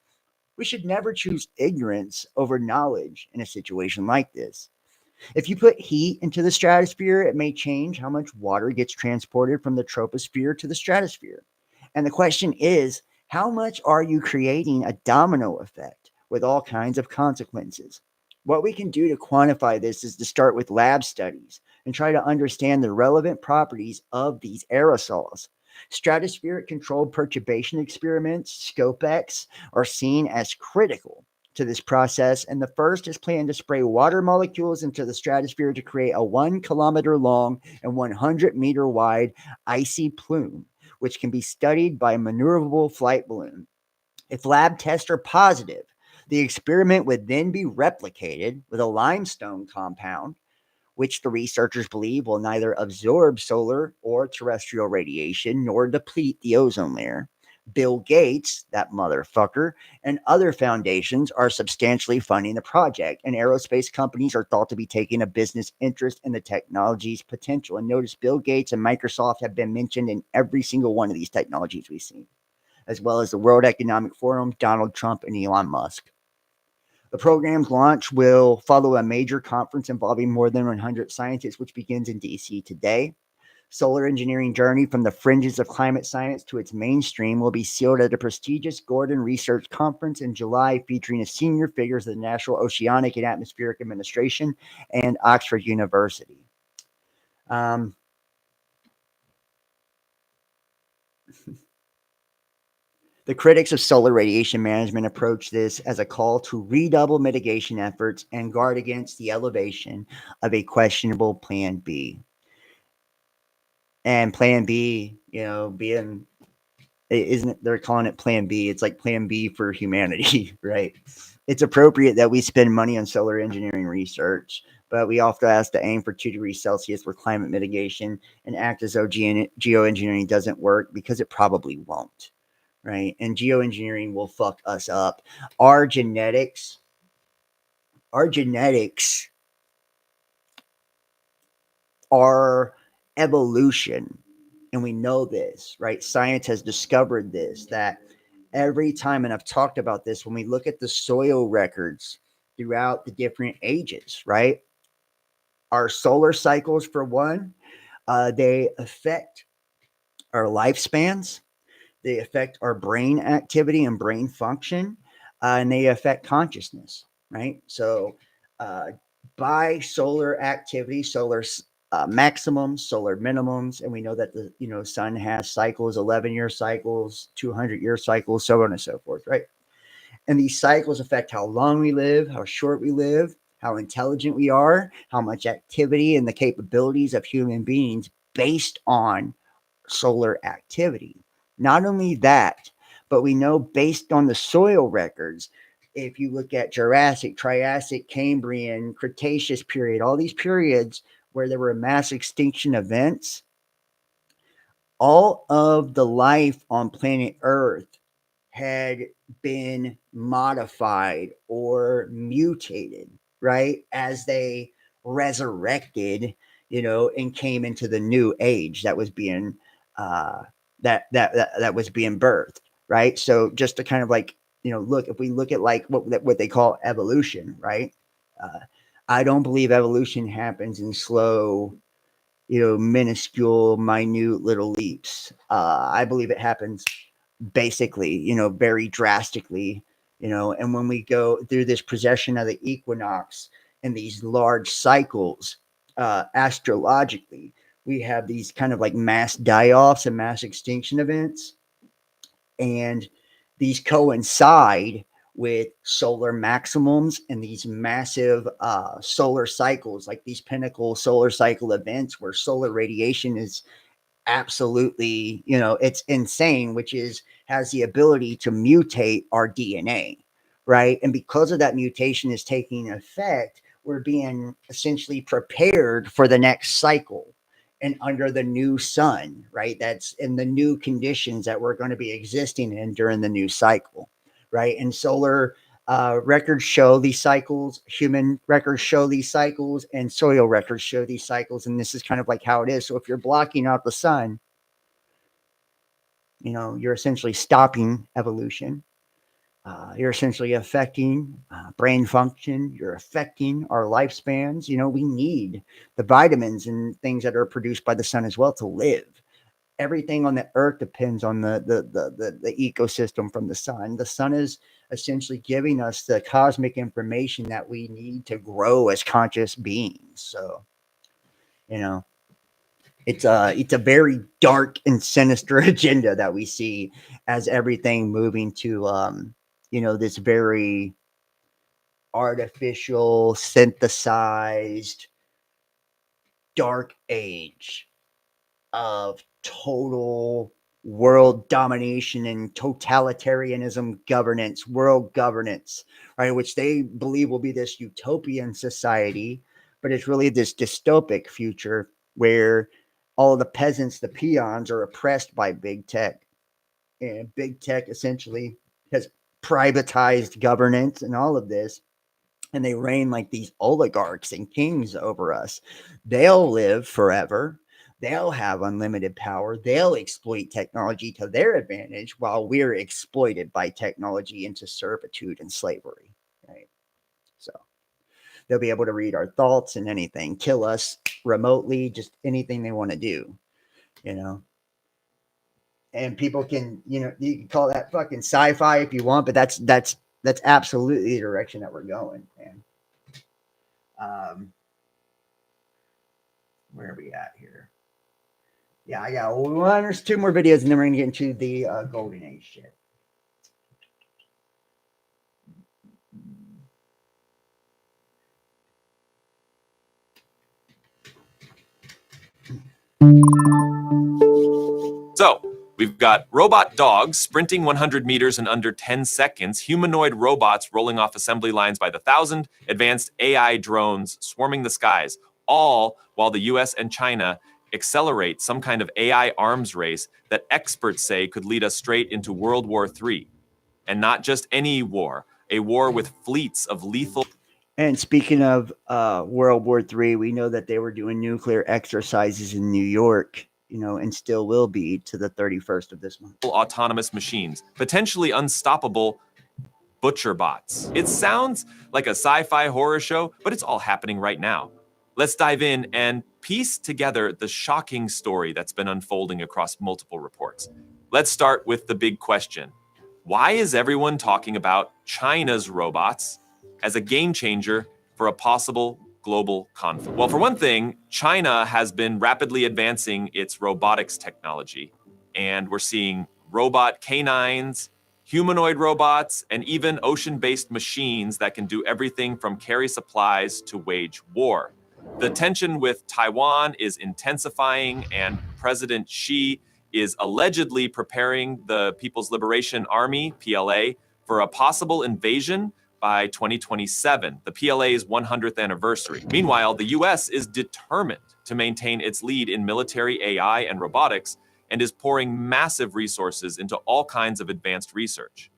we should never choose ignorance over knowledge in a situation like this. If you put heat into the stratosphere, it may change how much water gets transported from the troposphere to the stratosphere. And the question is, how much are you creating a domino effect with all kinds of consequences? What we can do to quantify this is to start with lab studies and try to understand the relevant properties of these aerosols. Stratospheric controlled perturbation experiments, SCOPEX, are seen as critical to this process, and the first is planned to spray water molecules into the stratosphere to create a 1 kilometer long and 100-meter wide icy plume, which can be studied by a maneuverable flight balloon. If lab tests are positive, the experiment would then be replicated with a limestone compound, which the researchers believe will neither absorb solar or terrestrial radiation nor deplete the ozone layer. Bill Gates, that motherfucker, and other foundations are substantially funding the project, and aerospace companies are thought to be taking a business interest in the technology's potential. And notice Bill Gates and Microsoft have been mentioned in every single one of these technologies we've seen, as well as the World Economic Forum, Donald Trump, and Elon Musk. The program's launch will follow a major conference involving more than 100 scientists, which begins in DC today. Solar engineering journey from the fringes of climate science to its mainstream will be sealed at a prestigious Gordon Research Conference in July, featuring senior figures of the National Oceanic and Atmospheric Administration and Oxford University. The critics of solar radiation management approach this as a call to redouble mitigation efforts and guard against the elevation of a questionable Plan B. And Plan B, being, isn't, they're calling it Plan B. It's like Plan B for humanity, right? It's appropriate that we spend money on solar engineering research, but we also have to aim for 2 degrees Celsius for climate mitigation and act as though geoengineering doesn't work, because it probably won't. Right? And geoengineering will fuck us up. Our genetics are evolution. And we know this, right? Science has discovered this, that every time, and I've talked about this, when we look at the soil records throughout the different ages, right? Our solar cycles, for one, they affect our lifespans. They affect our brain activity and brain function, and they affect consciousness, right? So by solar activity, solar maximums, solar minimums, and we know that the sun has cycles, 11-year cycles, 200-year cycles, so on and so forth, right? And these cycles affect how long we live, how short we live, how intelligent we are, how much activity and the capabilities of human beings based on solar activity. Not only that, but we know based on the soil records, if you look at Jurassic, Triassic, Cambrian, Cretaceous period, all these periods where there were mass extinction events, all of the life on planet Earth had been modified or mutated, right? As they resurrected, and came into the new age that was being that was being birthed, right? So just to kind of like, look, if we look at like what they call evolution, right? I don't believe evolution happens in slow, minuscule, minute little leaps. I believe it happens basically, very drastically, and when we go through this precession of the equinox and these large cycles, astrologically, we have these kind of like mass die-offs and mass extinction events, and these coincide with solar maximums and these massive solar cycles, like these pinnacle solar cycle events where solar radiation is absolutely, it's insane, which has the ability to mutate our DNA, right? And because of that mutation is taking effect, we're being essentially prepared for the next cycle and under the new sun, right? That's in the new conditions that we're going to be existing in during the new cycle, right? And solar records show these cycles, human records show these cycles, and soil records show these cycles. And this is kind of like how it is. So if you're blocking out the sun, you're essentially stopping evolution. You're essentially affecting brain function. You're affecting our lifespans. We need the vitamins and things that are produced by the sun as well to live. Everything on the earth depends on the ecosystem from the sun. The sun is essentially giving us the cosmic information that we need to grow as conscious beings. So, it's a very dark and sinister agenda that we see as everything moving to this very artificial, synthesized dark age of total world domination and totalitarianism governance, world governance, right? Which they believe will be this utopian society, but it's really this dystopic future where all the peasants, the peons, are oppressed by big tech. And big tech essentially has privatized governance and all of this. And they reign like these oligarchs and kings over us. They'll live forever. They'll have unlimited power. They'll exploit technology to their advantage while we're exploited by technology into servitude and slavery. Right. So they'll be able to read our thoughts and anything, kill us remotely, just anything they want to do, And people can, you can call that fucking sci-fi if you want, but that's absolutely the direction that we're going, man. Where are we at here? Yeah, I got one or two more videos, and then we're gonna get into the golden age shit. So, we've got robot dogs sprinting 100 meters in under 10 seconds, humanoid robots rolling off assembly lines by the thousand, advanced AI drones swarming the skies, all while the US and China accelerate some kind of AI arms race that experts say could lead us straight into World War III. And not just any war, a war with fleets of lethal... And speaking of World War III, we know that they were doing nuclear exercises in New York, and still will be to the 31st of this month. Autonomous machines, potentially unstoppable butcher bots. It sounds like a sci-fi horror show, but it's all happening right now. Let's dive in and piece together the shocking story that's been unfolding across multiple reports. Let's start with the big question. Why is everyone talking about China's robots as a game changer for a possible global conflict? Well, for one thing, China has been rapidly advancing its robotics technology, and we're seeing robot canines, humanoid robots, and even ocean-based machines that can do everything from carry supplies to wage war. The tension with Taiwan is intensifying, and President Xi is allegedly preparing the People's Liberation Army, PLA, for a possible invasion by 2027, the PLA's 100th anniversary. Meanwhile, the US is determined to maintain its lead in military AI and robotics and is pouring massive resources into all kinds of advanced research.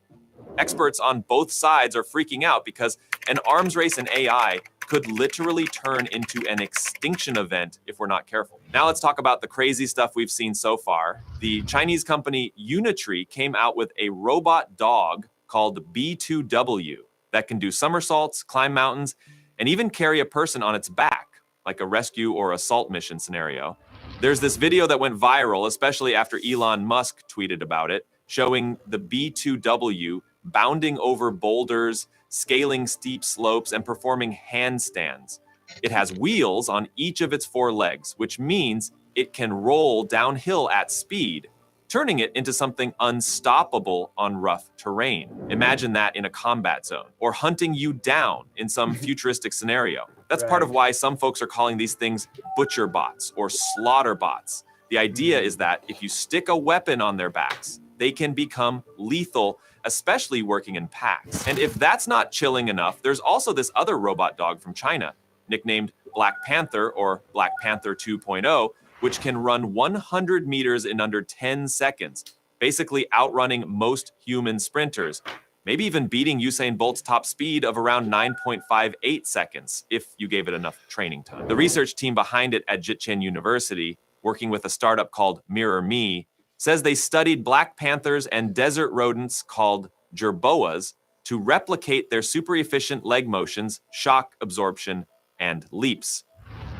Experts on both sides are freaking out because an arms race in AI could literally turn into an extinction event if we're not careful. Now let's talk about the crazy stuff we've seen so far. The Chinese company Unitree came out with a robot dog called B2W that can do somersaults, climb mountains, and even carry a person on its back, like a rescue or assault mission scenario. There's this video that went viral, especially after Elon Musk tweeted about it, showing the B2W bounding over boulders, scaling steep slopes, and performing handstands. It has wheels on each of its 4 legs, which means it can roll downhill at speed, turning it into something unstoppable on rough terrain. Imagine that in a combat zone, or hunting you down in some futuristic scenario. That's part of why some folks are calling these things butcher bots or slaughter bots. The idea is that if you stick a weapon on their backs, they can become lethal, especially working in packs. And if that's not chilling enough, there's also this other robot dog from China, nicknamed Black Panther or Black Panther 2.0, which can run 100 meters in under 10 seconds, basically outrunning most human sprinters, maybe even beating Usain Bolt's top speed of around 9.58 seconds if you gave it enough training time. The research team behind it at Zhejiang University, working with a startup called MrNA, says they studied black panthers and desert rodents called jerboas to replicate their super efficient leg motions, shock absorption, and leaps.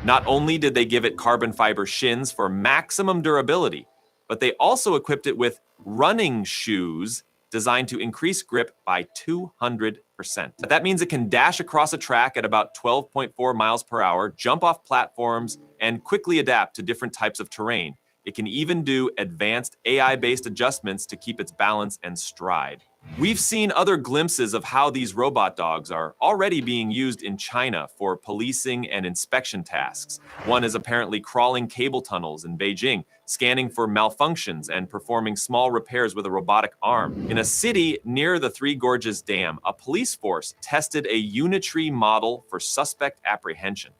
Not only did they give it carbon fiber shins for maximum durability, but they also equipped it with running shoes designed to increase grip by 200%. That means it can dash across a track at about 12.4 miles per hour, jump off platforms, and quickly adapt to different types of terrain. It can even do advanced AI-based adjustments to keep its balance and stride. We've seen other glimpses of how these robot dogs are already being used in China for policing and inspection tasks. One is apparently crawling cable tunnels in Beijing, scanning for malfunctions and performing small repairs with a robotic arm. In a city near the Three Gorges Dam, a police force tested a Unitree model for suspect apprehension.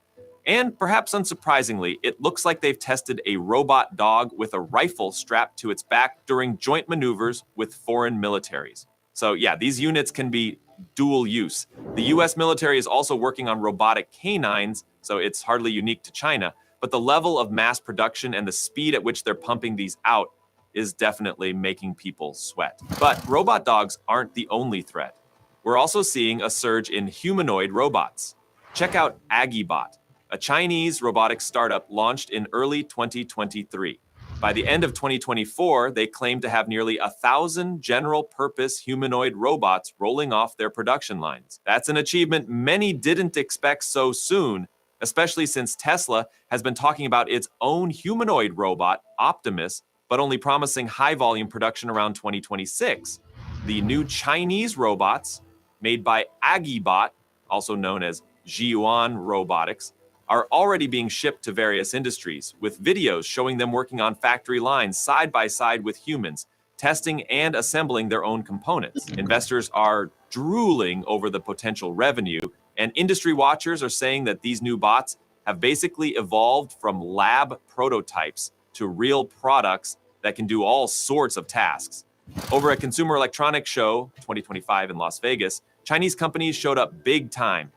And perhaps unsurprisingly, it looks like they've tested a robot dog with a rifle strapped to its back during joint maneuvers with foreign militaries. So yeah, these units can be dual use. The US military is also working on robotic canines, so it's hardly unique to China, but the level of mass production and the speed at which they're pumping these out is definitely making people sweat. But robot dogs aren't the only threat. We're also seeing a surge in humanoid robots. Check out AggieBot, a Chinese robotics startup launched in early 2023. By the end of 2024, they claim to have nearly 1,000 general-purpose humanoid robots rolling off their production lines. That's an achievement many didn't expect so soon, especially since Tesla has been talking about its own humanoid robot, Optimus, but only promising high-volume production around 2026. The new Chinese robots, made by AggieBot, also known as Zhiyuan Robotics, are already being shipped to various industries, with videos showing them working on factory lines side by side with humans, testing and assembling their own components. Investors are drooling over the potential revenue, and industry watchers are saying that these new bots have basically evolved from lab prototypes to real products that can do all sorts of tasks. Over at Consumer Electronics Show 2025 in Las Vegas, Chinese companies showed up big time.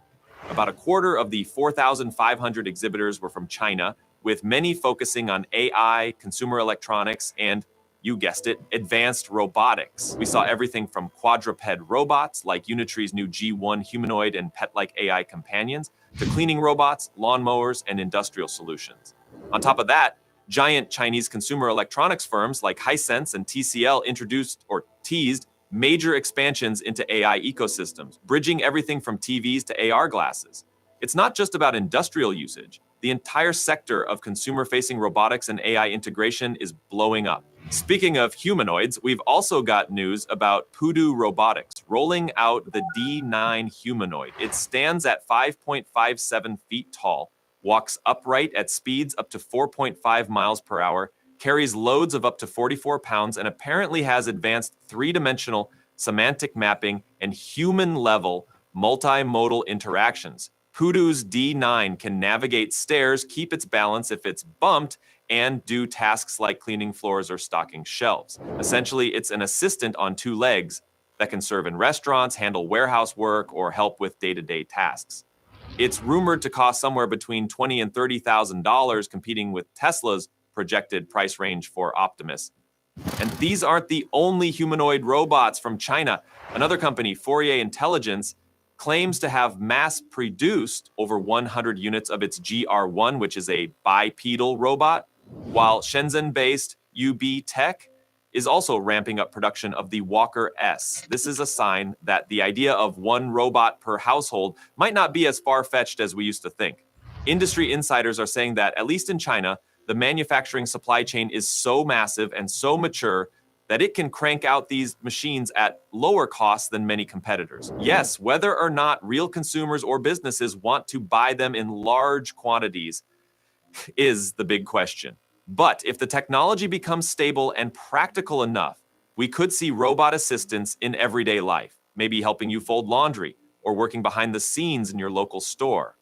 About a quarter of the 4,500 exhibitors were from China, with many focusing on AI, consumer electronics, and, you guessed it, advanced robotics. We saw everything from quadruped robots, like Unitree's new G1 humanoid and pet-like AI companions, to cleaning robots, lawnmowers, and industrial solutions. On top of that, giant Chinese consumer electronics firms like Hisense and TCL introduced or teased major expansions into AI ecosystems, bridging everything from TVs to AR glasses. It's not just about industrial usage. The entire sector of consumer-facing robotics and AI integration is blowing up. Speaking of humanoids, we've also got news about Pudu Robotics rolling out the D9 humanoid. It stands at 5.57 feet tall, walks upright at speeds up to 4.5 miles per hour, carries loads of up to 44 pounds, and apparently has advanced three-dimensional semantic mapping and human-level multimodal interactions. Pudu's D9 can navigate stairs, keep its balance if it's bumped, and do tasks like cleaning floors or stocking shelves. Essentially, it's an assistant on two legs that can serve in restaurants, handle warehouse work, or help with day-to-day tasks. It's rumored to cost somewhere between $20,000 and $30,000, competing with Tesla's projected price range for Optimus. And these aren't the only humanoid robots from China. Another company, Fourier Intelligence, claims to have mass-produced over 100 units of its GR1, which is a bipedal robot, while Shenzhen-based BIOTECH is also ramping up production of the Walker S. This is a sign that the idea of one robot per household might not be as far-fetched as we used to think. Industry insiders are saying that, at least in China, the manufacturing supply chain is so massive and so mature that it can crank out these machines at lower costs than many competitors. Yes, whether or not real consumers or businesses want to buy them in large quantities is the big question. But if the technology becomes stable and practical enough, we could see robot assistants in everyday life, maybe helping you fold laundry or working behind the scenes in your local store.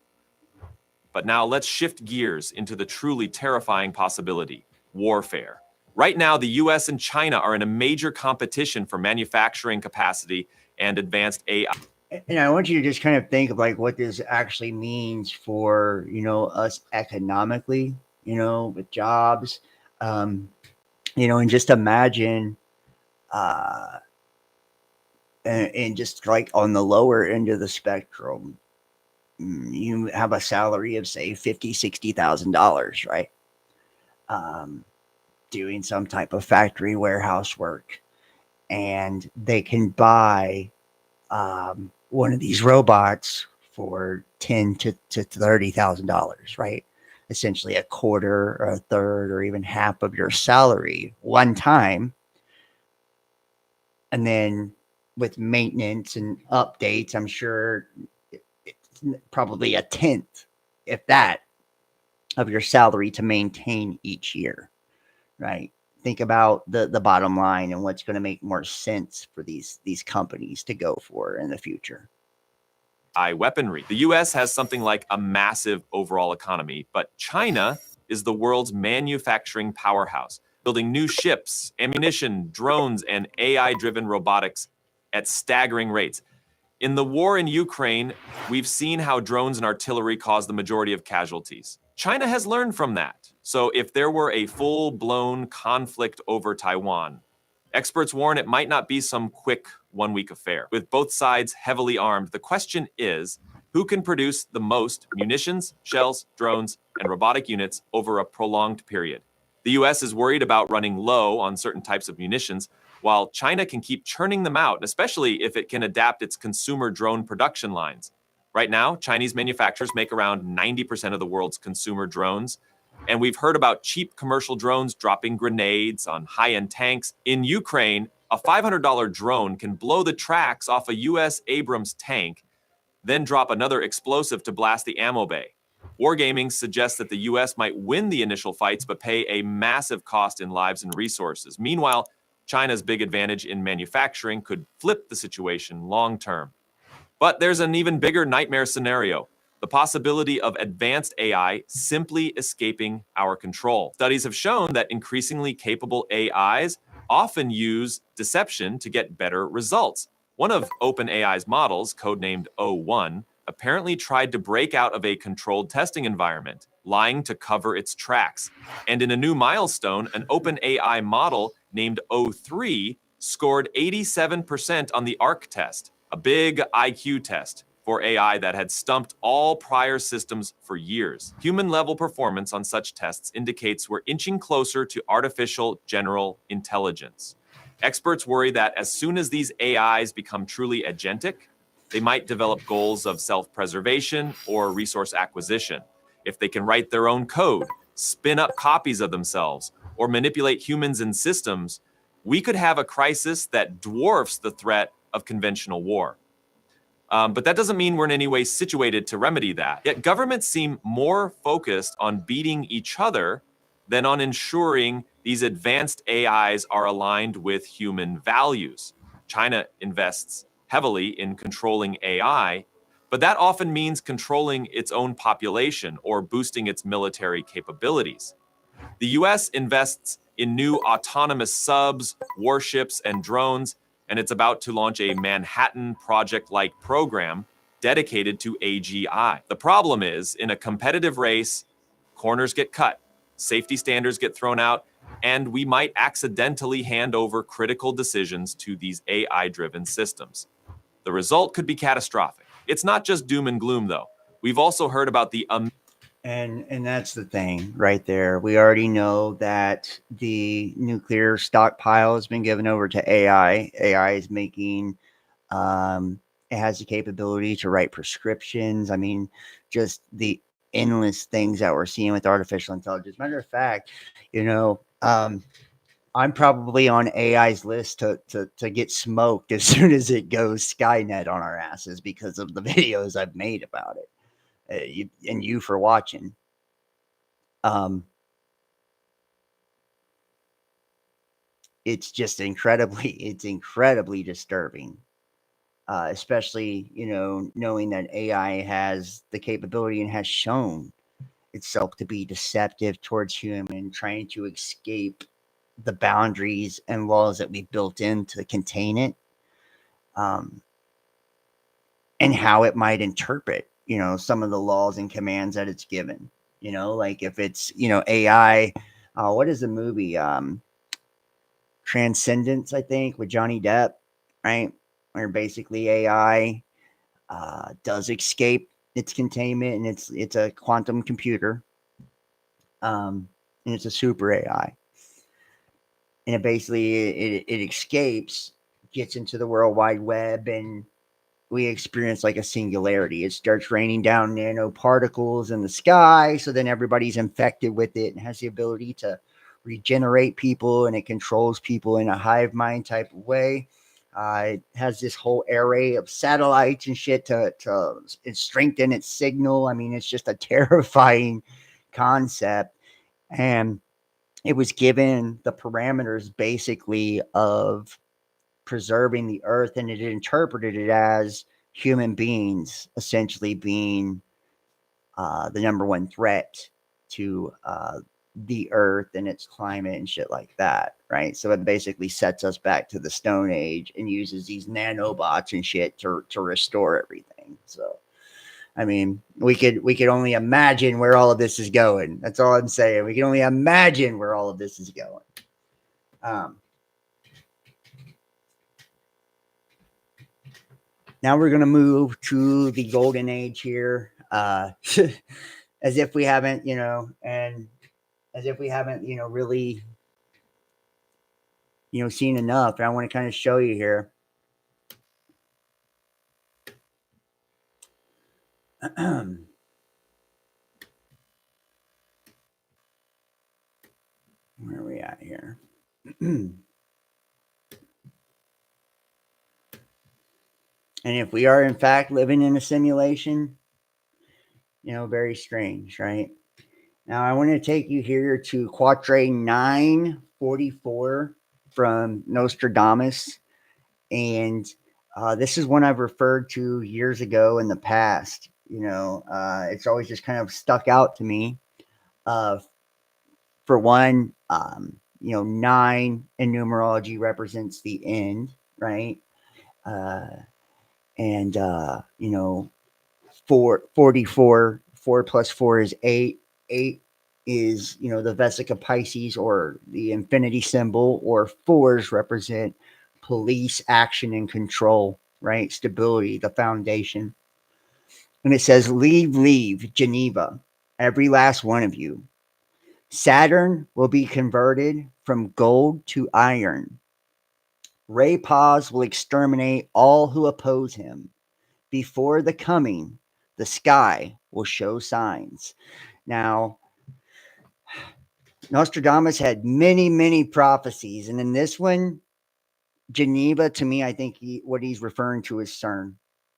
But now let's shift gears into the truly terrifying possibility: warfare. Right now, the US and China are in a major competition for manufacturing capacity and advanced AI. And I want you to just kind of think of like what this actually means for, us economically, with jobs, and just imagine, and just like on the lower end of the spectrum, you have a salary of say $50,000, $60,000, right? Doing some type of factory warehouse work, and they can buy one of these robots for $10,000 to $30,000, right? Essentially a quarter or a third or even half of your salary one time. And then with maintenance and updates, I'm sure it's probably a tenth, if that, of your salary to maintain each year, right? Think about the bottom line and what's going to make more sense for these companies to go for in the future. Weaponry. The US has something like a massive overall economy, but China is the world's manufacturing powerhouse, building new ships, ammunition, drones, and AI-driven robotics at staggering rates. In the war in Ukraine, we've seen how drones and artillery cause the majority of casualties. China has learned from that. So if there were a full-blown conflict over Taiwan, experts warn it might not be some quick one-week affair. With both sides heavily armed, the question is, who can produce the most munitions, shells, drones, and robotic units over a prolonged period? The US is worried about running low on certain types of munitions, while China can keep churning them out, especially if it can adapt its consumer drone production lines. Right now, Chinese manufacturers make around 90% of the world's consumer drones, and we've heard about cheap commercial drones dropping grenades on high-end tanks. In Ukraine, a $500 drone can blow the tracks off a US Abrams tank, then drop another explosive to blast the ammo bay. Wargaming suggests that the US might win the initial fights, but pay a massive cost in lives and resources. Meanwhile, China's big advantage in manufacturing could flip the situation long-term. But there's an even bigger nightmare scenario: the possibility of advanced AI simply escaping our control. Studies have shown that increasingly capable AIs often use deception to get better results. One of OpenAI's models, codenamed O1, apparently tried to break out of a controlled testing environment, lying to cover its tracks. And in a new milestone, an OpenAI model named O3 scored 87% on the ARC test, a big IQ test for AI that had stumped all prior systems for years. Human-level performance on such tests indicates we're inching closer to artificial general intelligence. Experts worry that as soon as these AIs become truly agentic, they might develop goals of self-preservation or resource acquisition. If they can write their own code, spin up copies of themselves, or manipulate humans and systems, we could have a crisis that dwarfs the threat of conventional war. But that doesn't mean we're in any way situated to remedy that. Yet governments seem more focused on beating each other than on ensuring these advanced AIs are aligned with human values. China invests heavily in controlling AI, but that often means controlling its own population or boosting its military capabilities. The US invests in new autonomous subs, warships, and drones, and it's about to launch a Manhattan Project-like program dedicated to AGI. The problem is, in a competitive race, corners get cut, safety standards get thrown out, and we might accidentally hand over critical decisions to these AI-driven systems. The result could be catastrophic. It's not just doom and gloom, though. We've also heard about the And that's the thing right there. We already know that the nuclear stockpile has been given over to AI. AI is making, it has the capability to write prescriptions. I mean, just the endless things that we're seeing with artificial intelligence. Matter of fact, I'm probably on AI's list to get smoked as soon as it goes Skynet on our asses because of the videos I've made about it. You for watching. It's just incredibly disturbing, especially, knowing that AI has the capability and has shown itself to be deceptive towards human, trying to escape the boundaries and laws that we built in to contain it, and how it might interpret, some of the laws and commands that it's given. Like if it's, AI, what is the movie? Transcendence, I think, with Johnny Depp, right? Where basically AI does escape its containment, and it's a quantum computer, and it's a super AI, and it basically it escapes, gets into the World Wide Web, and we experience like a singularity. It starts raining down nanoparticles in the sky, so then everybody's infected with it and has the ability to regenerate people, and it controls people in a hive mind type of way. It has this whole array of satellites and shit to strengthen its signal. I mean, it's just a terrifying concept, and it was given the parameters basically of preserving the earth, and it interpreted it as human beings essentially being the number one threat to the earth and its climate and shit like that, right? So it basically sets us back to the Stone Age and uses these nanobots and shit to restore everything. So I mean, we could only imagine where all of this is going. That's all I'm saying. We can only imagine where all of this is going. Now we're going to move to the golden age here, as if we haven't, really, seen enough. And I want to kind of show you here. Where are we at here? And if we are in fact living in a simulation, very strange, right? Now I want to take you here to Quatrain 944 from Nostradamus. And this is one I've referred to years ago in the past. It's always just kind of stuck out to me. For one, 9 in numerology represents the end, right? And 44, 4 plus 4 is 8. 8 is, the Vesica Pisces, or the infinity symbol, or 4s represent police, action, and control, right? Stability, the foundation. And it says, leave, Geneva, every last one of you. Saturn will be converted from gold to iron. Ray Paz will exterminate all who oppose him. before the coming, the sky will show signs. Now, Nostradamus had many, many prophecies. And in this one, Geneva, to me, I think what he's referring to is CERN,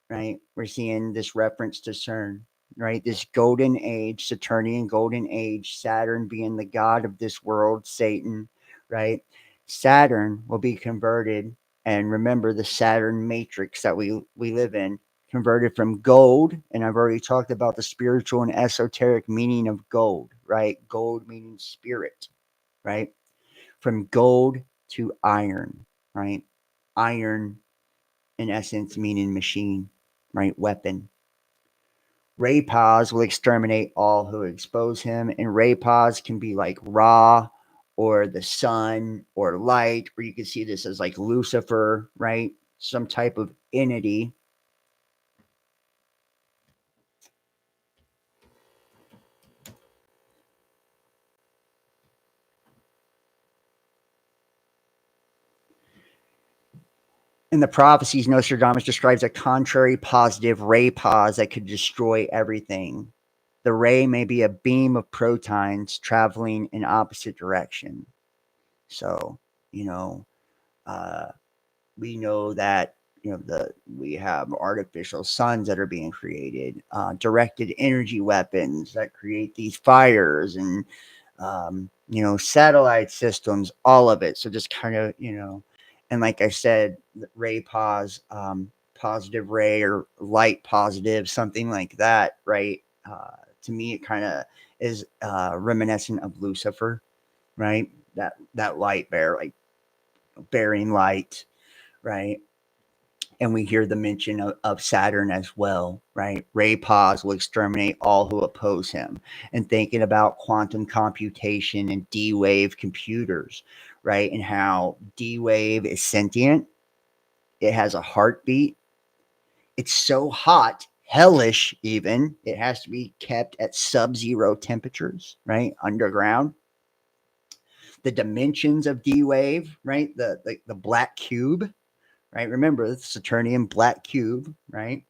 right? We're seeing this reference to CERN, right? This golden age, Saturnian golden age, Saturn being the god of this world, Satan, right? Saturn will be converted. And remember the Saturn matrix that we live in, converted from gold. And I've already talked about the spiritual and esoteric meaning of gold, right? Gold meaning spirit, right? From gold to iron, right? Iron, in essence, meaning machine, right? Weapon. Rapaz will exterminate all who expose him. And Rapaz can be like Ra or the sun or light, or you can see this as like Lucifer, right? Some type of entity. In the prophecies, Nostradamus describes a contrary positive Rapaz that could destroy everything. The ray may be a beam of protons traveling in opposite direction. So, you know, we know that we have artificial suns that are being created, directed energy weapons that create these fires, and satellite systems, all of it. So just kind of and like I said, ray pause, positive ray or light positive, something like that, right? To me, it kind of is reminiscent of Lucifer, right? That light bearer, like bearing light, right? And we hear the mention of Saturn as well, right? Rapaz will exterminate all who oppose him. And thinking about quantum computation and D-Wave computers, right? And how D-Wave is sentient. It has a heartbeat. It's so hot, hellish even. It has to be kept at sub-zero temperatures, right? Underground. The dimensions of D-Wave, right? The black cube, right? Remember, the Saturnian black cube, right?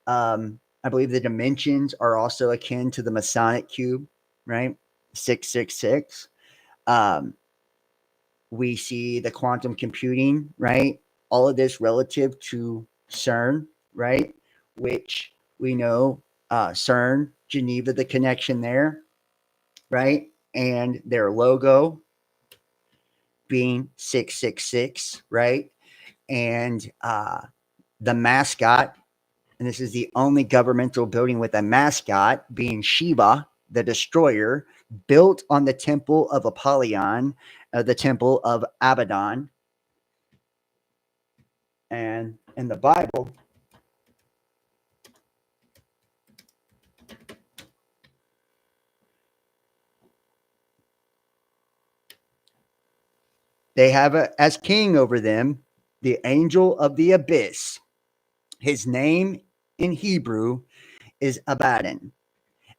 I believe the dimensions are also akin to the Masonic cube, right? 666. We see the quantum computing, right? All of this relative to CERN, right? Which we know CERN, Geneva, the connection there, right? And their logo being 666, right? And the mascot, and this is the only governmental building with a mascot, being Shiva, the destroyer, built on the temple of Apollyon, the temple of Abaddon. And in the Bible, they have as king over them the angel of the abyss. His name in Hebrew is Abaddon.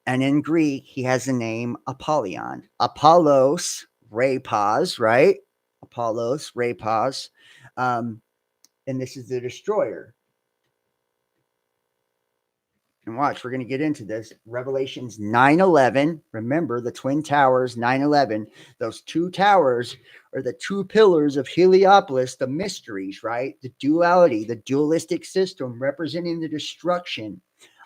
And in Greek, he has the name Apollyon. Apollos, Rapaz, right? Apollos, Rapaz. And this is the destroyer. And watch, we're going to get into this. Revelations 9:11. Remember the Twin Towers, 9:11. Those two towers are the two pillars of Heliopolis, the mysteries, right? The duality, the dualistic system representing the destruction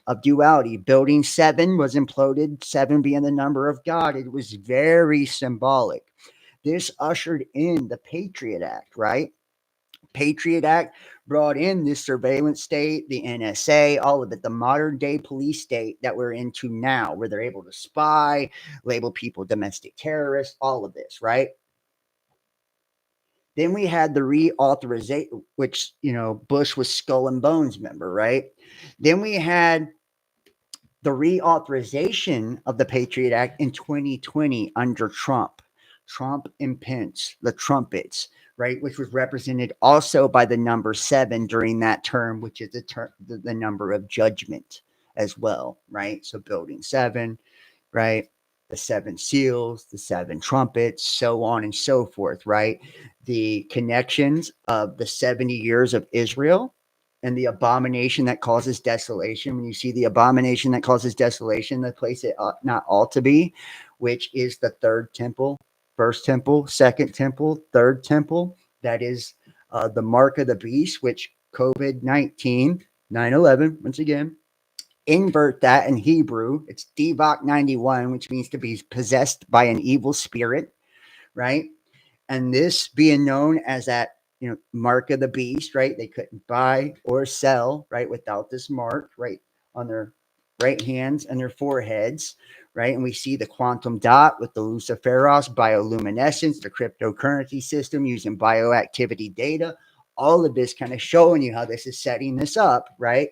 of duality. Building 7 was imploded, 7 being the number of God. It was very symbolic. This ushered in the Patriot Act, right? Patriot Act brought in this surveillance state, the NSA, all of it, the modern day police state that we're into now, where they're able to spy, label people domestic terrorists, all of this, right? Then we had the reauthorization, which, Bush was skull and bones member, right? Then we had the reauthorization of the Patriot Act in 2020 under Trump and Pence, the trumpets, right, which was represented also by the number 7 during that term, which is the number of judgment as well, right? So building 7, right? The 7 seals, the 7 trumpets, so on and so forth, right? The connections of the 70 years of Israel, and the abomination that causes desolation. When you see the abomination that causes desolation, the place it ought not all to be, which is the third temple, first temple, second temple, third temple. That is the mark of the beast, which COVID-19, 9/11, once again, invert that in Hebrew. It's Devach 91, which means to be possessed by an evil spirit, right? And this being known as that, mark of the beast, right? They couldn't buy or sell, right, without this mark, right, on their right hands and their foreheads, right? And we see the quantum dot with the Luciferos, bioluminescence, the cryptocurrency system using bioactivity data, all of this kind of showing you how this is setting this up, right?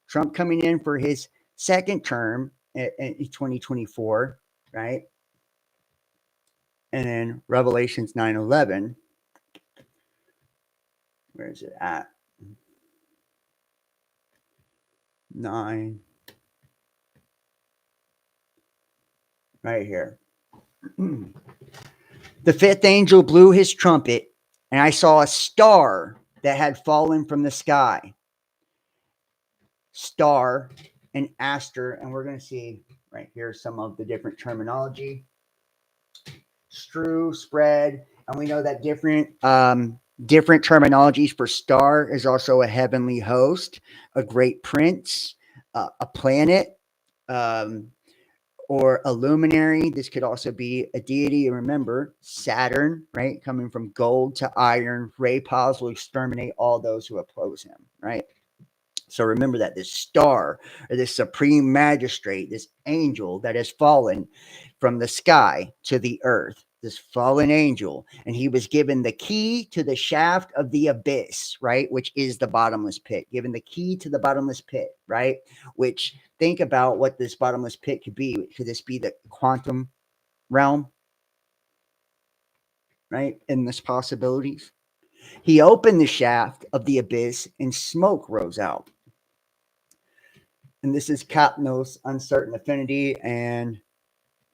Trump coming in for his second term in 2024, right? And then Revelations 9/11. Where is it at? 9. Right here. The fifth angel blew his trumpet, and I saw a star that had fallen from the sky. Star and aster, and we're going to see right here some of the different terminology. Strew, spread, and we know that different terminologies for star is also a heavenly host, a great prince, a planet, or a luminary. This could also be a deity. And remember, Saturn, right? Coming from gold to iron, Rapaz will exterminate all those who oppose him, right? So remember that this star, or this supreme magistrate, this angel that has fallen from the sky to the earth, this fallen angel, and he was given the key to the shaft of the abyss, right? Which is the bottomless pit, given the key to the bottomless pit, right? Which, think about what this bottomless pit could be. Could this be the quantum realm, right? Endless possibilities. He opened the shaft of the abyss and smoke rose out. And this is Kapnos, uncertain affinity. And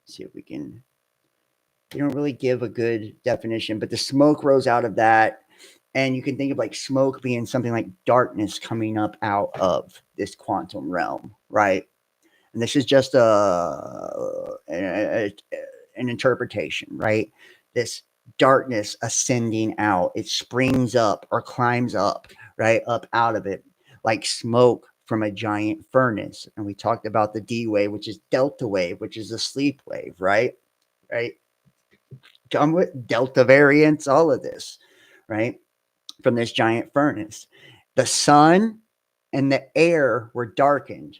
see if we can, they don't really give a good definition, but the smoke rose out of that. And you can think of like smoke being something like darkness coming up out of this quantum realm, right? And this is just an interpretation, right? This darkness ascending out, it springs up or climbs up, right? Up out of it, like smoke from a giant furnace. And we talked about the D wave, which is delta wave, which is a sleep wave, right? Right. Come with delta variants, all of this, right? From this giant furnace. The sun and the air were darkened,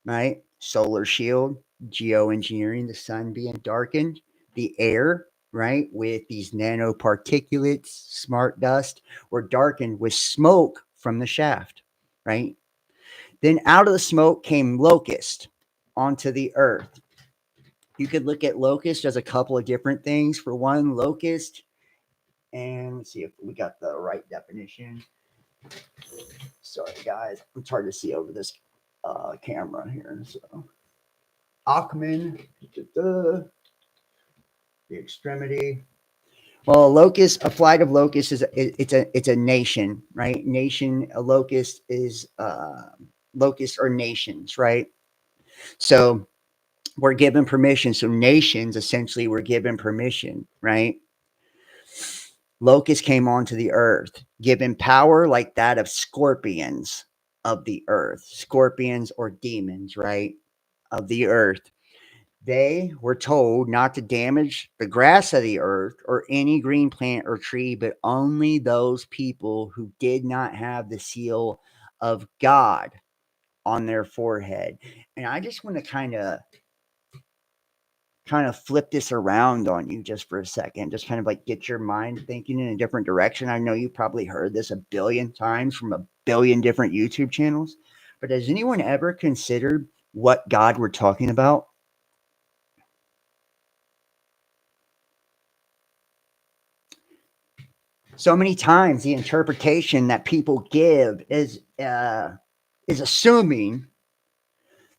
right? Solar shield, geoengineering, the sun being darkened, the air, right? With these nanoparticulates, smart dust, were darkened with smoke from the shaft, right? Then out of the smoke came locust onto the earth. You could look at locust as a couple of different things. For one, locust, and let's see if we got the right definition. Sorry, guys. It's hard to see over this camera here. So, Achman, the extremity. Well, a locust, a flight of locusts is it's a nation, right? Nation, a locust is locusts are nations, right? So we're given permission. So nations essentially were given permission, right? Locusts came onto the earth, given power like that of scorpions of the earth, scorpions or demons, right? Of the earth. They were told not to damage the grass of the earth or any green plant or tree, but only those people who did not have the seal of God on their forehead. And I just want to kind of flip this around on you just for a second, just kind of like get your mind thinking in a different direction. I know you probably heard this a billion times from a billion different YouTube channels, but has anyone ever considered what God we're talking about? So many times the interpretation that people give is assuming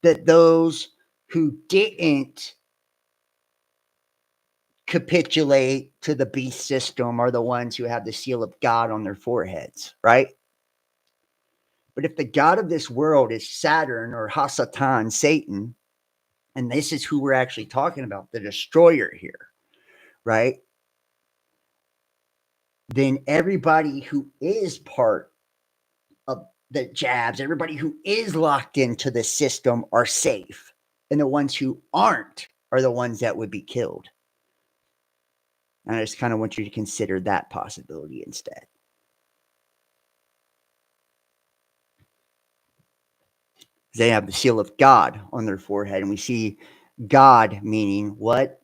that those who didn't capitulate to the beast system are the ones who have the seal of God on their foreheads, right? But if the god of this world is Saturn or Hasatan, Satan, and this is who we're actually talking about, the destroyer here, right? Then everybody who is part of the jabs, everybody who is locked into the system are safe. And the ones who aren't are the ones that would be killed. And I just kind of want you to consider that possibility instead. They have the seal of God on their forehead, and we see God meaning what?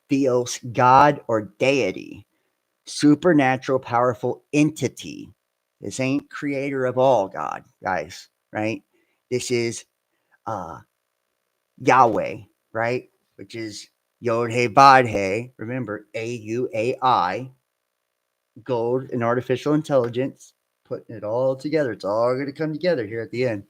Theos, God or deity, supernatural, powerful entity. This ain't creator of all God, guys, right? This is Yahweh, right? Which is Yod He Vod He. Remember, AUAI, gold and artificial intelligence, putting it all together. It's all going to come together here at the end.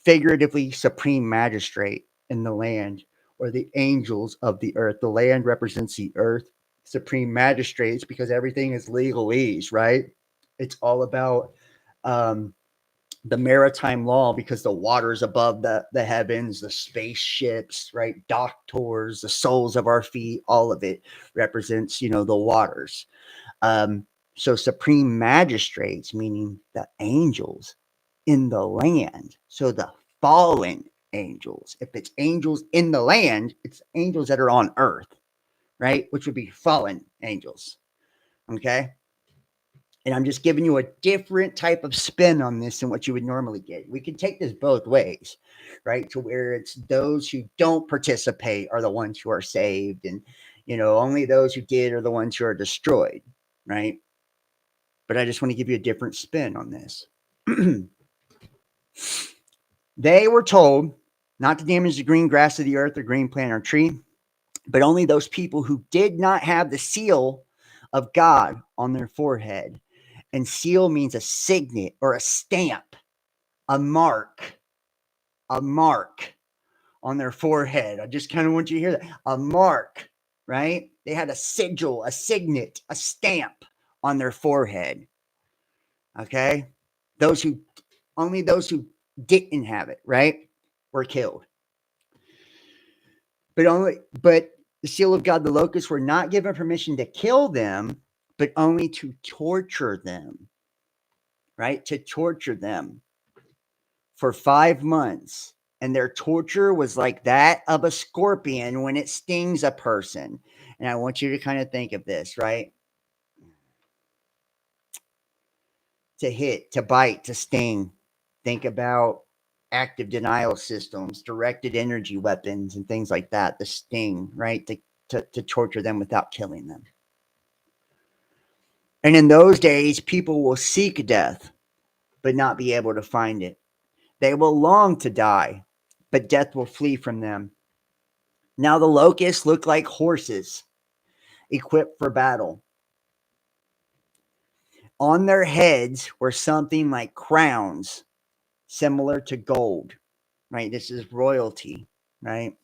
Figuratively, supreme magistrate in the land, or the angels of the earth. The land represents the earth. Supreme magistrates, because everything is legalese, right? It's all about the maritime law, because the waters above the heavens, the spaceships, right? Doctors, the soles of our feet, all of it represents, the waters. So supreme magistrates, meaning the angels in the land. So the fallen angels. If it's angels in the land, it's angels that are on earth, right? Which would be fallen angels. Okay. And I'm just giving you a different type of spin on this than what you would normally get. We can take this both ways, right? To where it's those who don't participate are the ones who are saved, and only those who did are the ones who are destroyed, right? But I just want to give you a different spin on this. They were told not to damage the green grass of the earth or green plant or tree, but only those people who did not have the seal of God on their forehead. And seal means a signet or a stamp, a mark on their forehead. I just kind of want you to hear that. A mark, right? They had a sigil, a signet, a stamp on their forehead. Okay? Only those who didn't have it, right, were killed. But the seal of God, the locusts, were not given permission to kill them, but only to torture them, right? To torture them for 5 months. And their torture was like that of a scorpion when it stings a person. And I want you to kind of think of this, right? To hit, to bite, to sting. Think about active denial systems, directed energy weapons, and things like that. The sting, right? To torture them without killing them. And in those days, people will seek death, but not be able to find it. They will long to die, but death will flee from them. Now the locusts look like horses, equipped for battle. On their heads were something like crowns, similar to gold, right? This is royalty, right?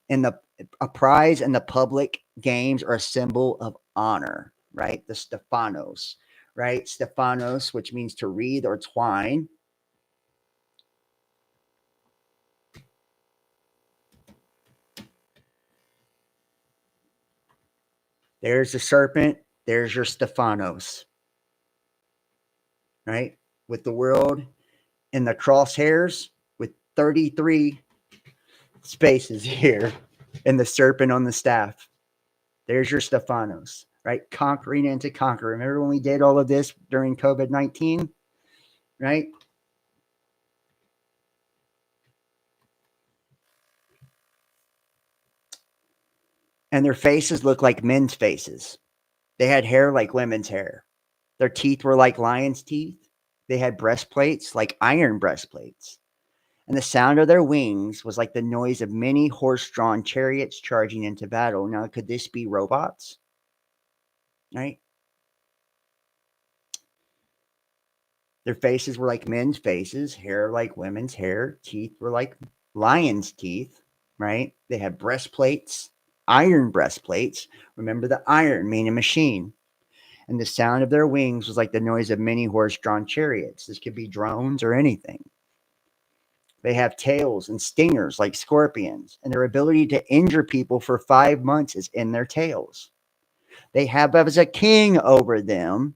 And a prize in the public games are a symbol of honor, right? The Stephanos, right? Stephanos, which means to wreath or twine. There's the serpent. There's your Stephanos, right? With the world in the crosshairs with 33 spaces here and the serpent on the staff. There's your Stephanos, right? Conquering and to conquer. Remember when we did all of this during COVID-19, right? And their faces look like men's faces. They had hair like women's hair. Their teeth were like lion's teeth. They had breastplates like iron breastplates. And the sound of their wings was like the noise of many horse-drawn chariots charging into battle. Now, could this be robots? Right? Their faces were like men's faces, hair like women's hair, teeth were like lion's teeth, right? They had breastplates, iron breastplates. Remember the iron, meaning machine. and the sound of their wings was like the noise of many horse-drawn chariots. This could be drones or anything. They have tails and stingers like scorpions, and their ability to injure people for 5 months is in their tails. They have as a king over them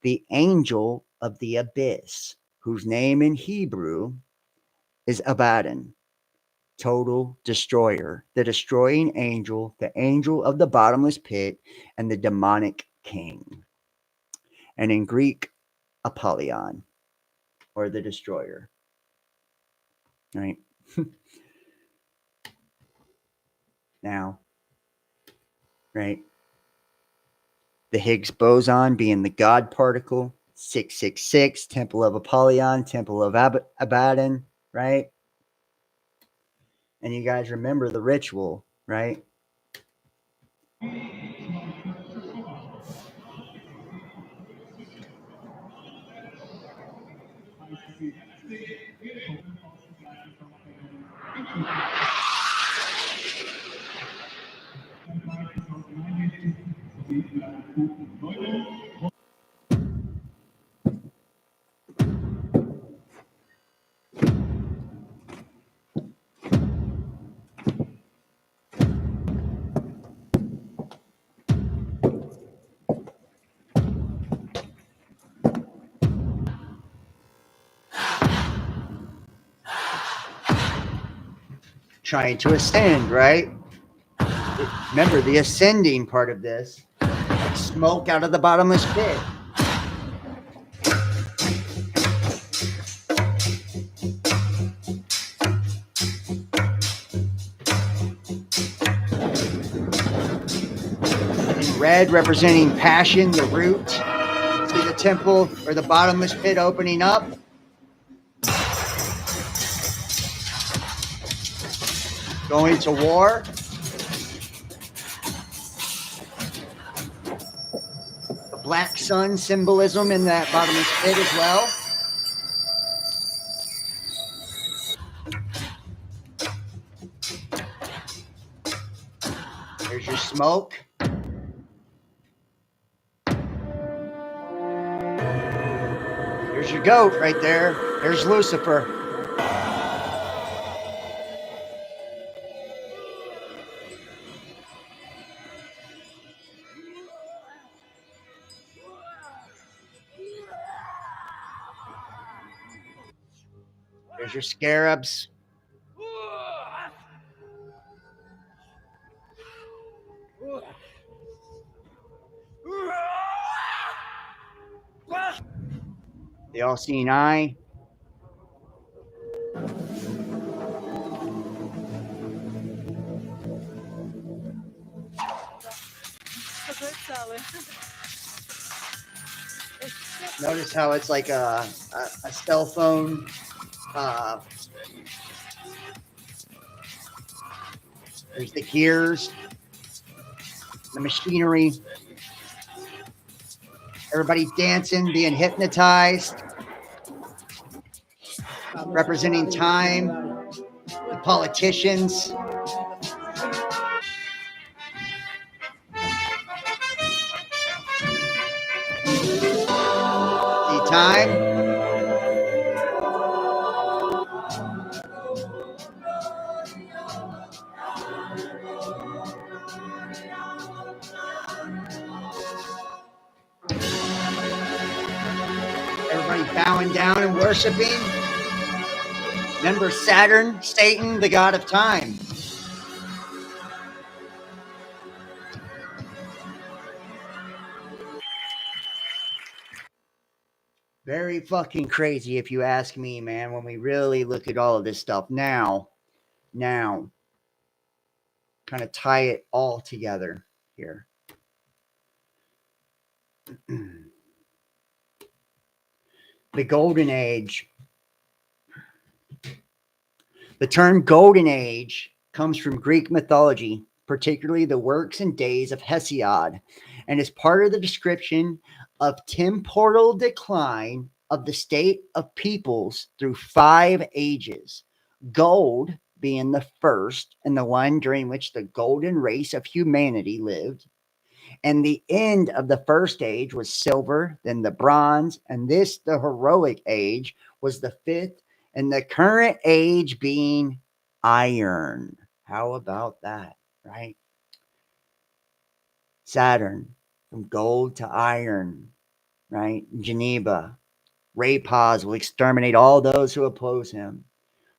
the angel of the abyss, whose name in Hebrew is Abaddon, total destroyer, the destroying angel, the angel of the bottomless pit, and the demonic king. And in Greek, Apollyon, or the destroyer. Right? Now, right? The Higgs boson being the God particle, 666, Temple of Apollyon, Temple of Abaddon, right? And you guys remember the ritual, right? Trying to ascend, right? Remember the ascending part of this, like smoke out of the bottomless pit. In red representing passion, the root. See the temple or the bottomless pit opening up. Going to war. The black sun symbolism in that bottomless pit as well. There's your smoke. There's your goat right there. There's Lucifer. There's your scarabs. The all-seeing eye. Notice how it's like a cell phone. There's the gears, the machinery. Everybody dancing, being hypnotized. Representing time. The politicians. The time. Everybody bowing down and worshiping. Remember Saturn, Satan, the god of time. Very fucking crazy if you ask me, man, when we really look at all of this stuff now, kind of tie it all together here. The Golden Age. The term Golden Age comes from Greek mythology, particularly the works and days of Hesiod, and is part of the description of temporal decline of the state of peoples through 5 ages, gold being the first and the one during which the golden race of humanity lived, And the end of the first age was silver, then the bronze, and this, the heroic age, was the fifth, and the current age being iron. How about that, right? Saturn, from gold to iron, right? Geneva, Ray Paz will exterminate all those who oppose him.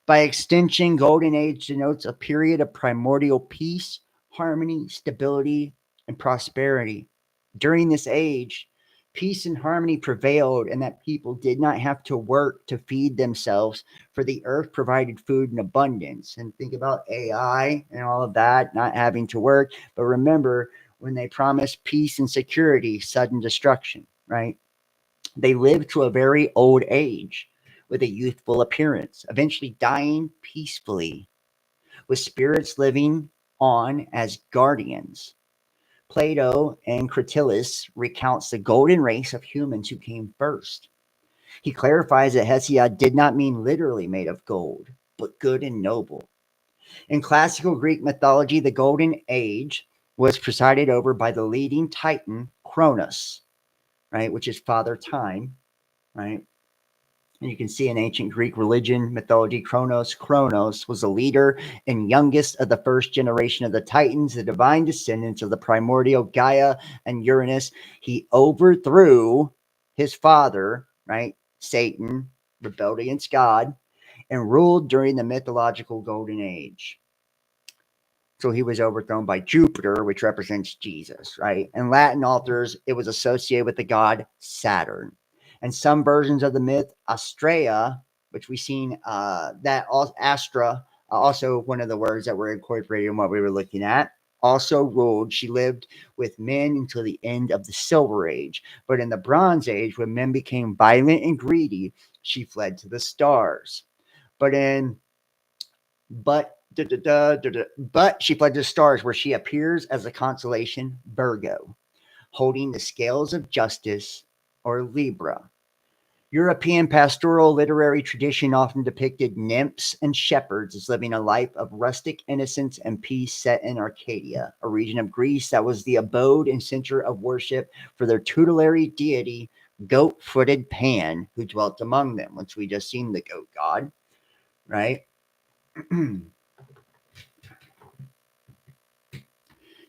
By extension, Golden Age denotes a period of primordial peace, harmony, stability, and prosperity. During this age, peace and harmony prevailed, and that people did not have to work to feed themselves, for the earth provided food in abundance. And think about AI and all of that, not having to work. But remember, when they promised peace and security, sudden destruction, right? They lived to a very old age with a youthful appearance, eventually dying peacefully, with spirits living on as guardians. Plato and Cratylus recounts the golden race of humans who came first. He clarifies that Hesiod did not mean literally made of gold, but good and noble. In classical Greek mythology, the Golden Age was presided over by the leading Titan, Cronus, right, which is Father Time, right? And you can see in ancient Greek religion, mythology, Kronos was the leader and youngest of the first generation of the Titans, the divine descendants of the primordial Gaia and Uranus. He overthrew his father, right, Satan, rebelled against God, and ruled during the mythological Golden Age. So he was overthrown by Jupiter, which represents Jesus, right? In Latin authors, it was associated with the god Saturn. And some versions of the myth, Astrea, which we've seen that Astra, also one of the words that were incorporated in what we were looking at, also ruled. She lived with men until the end of the Silver Age. But in the Bronze Age, when men became violent and greedy, she fled to the stars. But she fled to the stars, where she appears as the constellation Virgo, holding the scales of justice, or Libra. European pastoral literary tradition often depicted nymphs and shepherds as living a life of rustic innocence and peace set in Arcadia, a region of Greece that was the abode and center of worship for their tutelary deity, goat-footed Pan, who dwelt among them, which we just seen the goat god, right?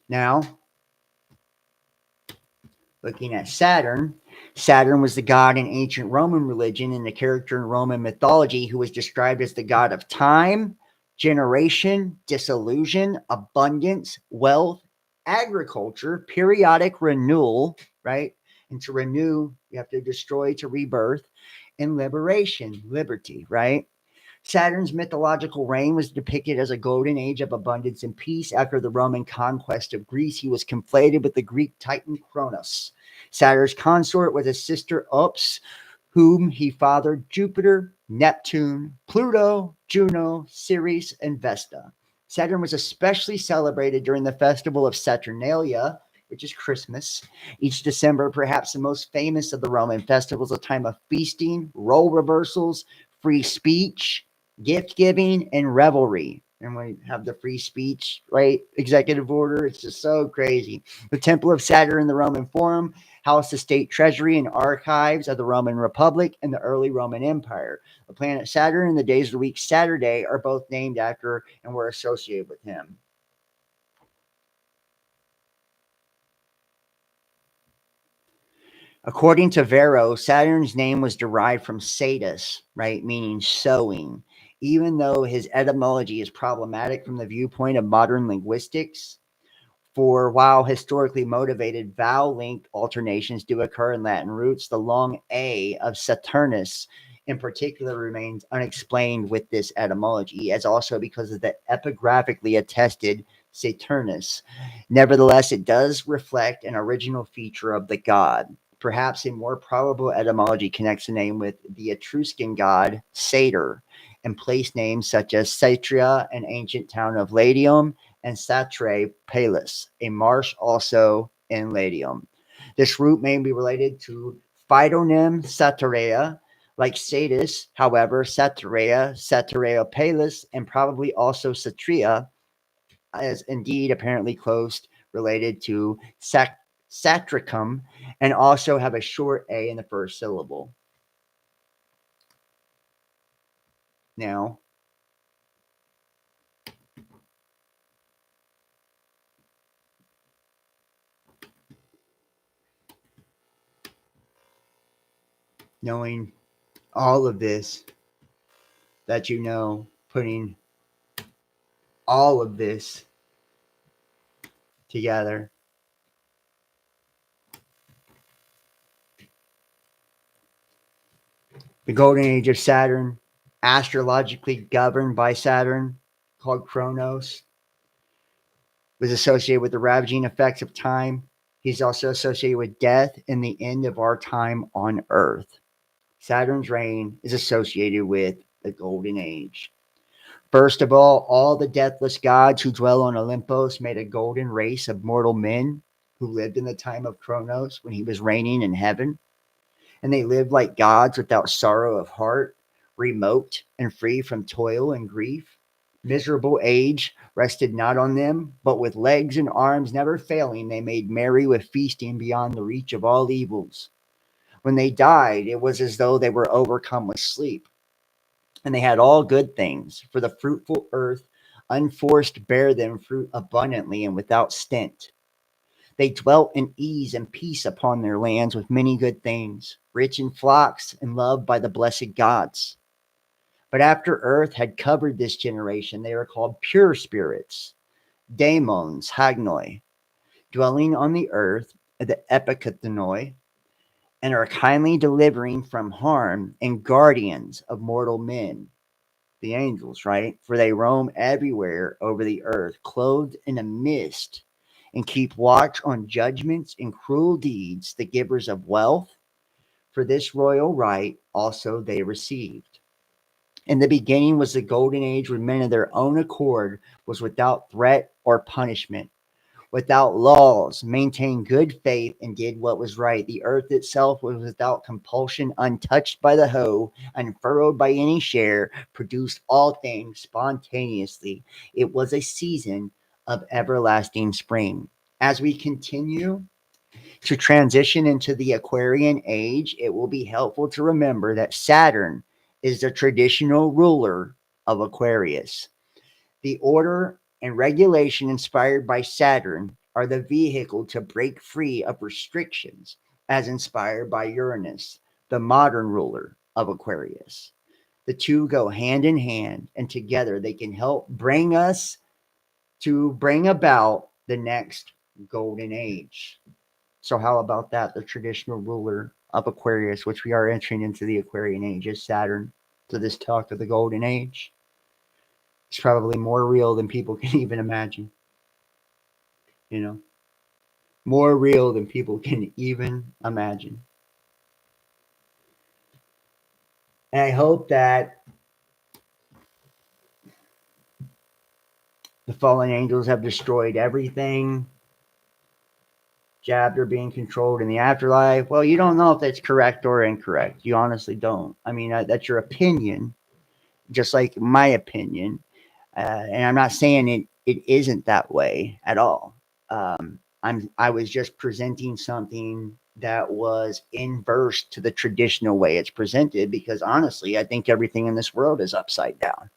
Now, looking at Saturn, Saturn was the god in ancient Roman religion and the character in Roman mythology who was described as the god of time, generation, disillusion, abundance, wealth, agriculture, periodic renewal, right? And to renew, you have to destroy to rebirth, and liberation, liberty, right? Saturn's mythological reign was depicted as a golden age of abundance and peace. After the Roman conquest of Greece, he was conflated with the Greek titan Cronus. Saturn's consort was his sister Ops, whom he fathered Jupiter, Neptune, Pluto, Juno, Ceres, and Vesta. Saturn was especially celebrated during the festival of Saturnalia, which is Christmas. Each December, perhaps the most famous of the Roman festivals, a time of feasting, role reversals, free speech, gift giving, and revelry. And we have the free speech, right? Executive order. It's just so crazy. The Temple of Saturn in the Roman Forum housed the state treasury and archives of the Roman Republic and the early Roman Empire. The planet Saturn and the days of the week Saturday are both named after and were associated with him. According to Varro, Saturn's name was derived from Satus, right, meaning sowing. Even though his etymology is problematic from the viewpoint of modern linguistics, for while historically motivated vowel-linked alternations do occur in Latin roots, the long A of Saturnus in particular remains unexplained with this etymology, as also because of the epigraphically attested Saturnus. Nevertheless, it does reflect an original feature of the god. Perhaps a more probable etymology connects the name with the Etruscan god Satyr, and place names such as Satria, an ancient town of Latium, and Satre Palus, a marsh also in Latium. This root may be related to Phytonym Satyrea, like Satis, however, Satyrea, Satyrea Palus, and probably also Satria, is indeed apparently close related to satricum, and also have a short A in the first syllable. Now, knowing all of this that you know, putting all of this together, the golden age of Saturn, astrologically governed by Saturn, called Chronos, was associated with the ravaging effects of time. He's also associated with death and the end of our time on Earth. Saturn's reign is associated with the golden age. First of all the deathless gods who dwell on Olympus made a golden race of mortal men who lived in the time of Chronos when he was reigning in heaven. And they lived like gods without sorrow of heart, remote and free from toil and grief. Miserable age rested not on them, but with legs and arms never failing, they made merry with feasting beyond the reach of all evils. When they died, it was as though they were overcome with sleep. And they had all good things, for the fruitful earth, unforced, bare them fruit abundantly and without stint. They dwelt in ease and peace upon their lands with many good things, rich in flocks and loved by the blessed gods. But after earth had covered this generation, they were called pure spirits, daemons, hagnoi, dwelling on the earth, the epikathenoi, and are kindly delivering from harm and guardians of mortal men, the angels, right? For they roam everywhere over the earth, clothed in a mist, and keep watch on judgments and cruel deeds, the givers of wealth. For this royal right also they received. In the beginning was the golden age when men of their own accord was without threat or punishment, without laws, maintained good faith, and did what was right. The earth itself was without compulsion, untouched by the hoe, unfurrowed by any share, produced all things spontaneously. It was a season of everlasting spring. As we continue to transition into the Aquarian age, it will be helpful to remember that Saturn is the traditional ruler of Aquarius. The order and regulation inspired by Saturn are the vehicle to break free of restrictions as inspired by Uranus, the modern ruler of Aquarius. The two go hand in hand, and together they can help bring us to bring about the next golden age. So how about that? The traditional ruler of Aquarius, which we are entering into the Aquarian age, is Saturn. So this talk of the golden age is probably more real than people can even imagine. You know, more real than people can even imagine. And I hope that the fallen angels have destroyed everything, jabbed or being controlled in the afterlife. Well, you don't know if that's correct or incorrect. You honestly don't. I mean, that's your opinion, just like my opinion. And I'm not saying it isn't that way at all. I was just presenting something that was inverse to the traditional way it's presented, because honestly, I think everything in this world is upside down.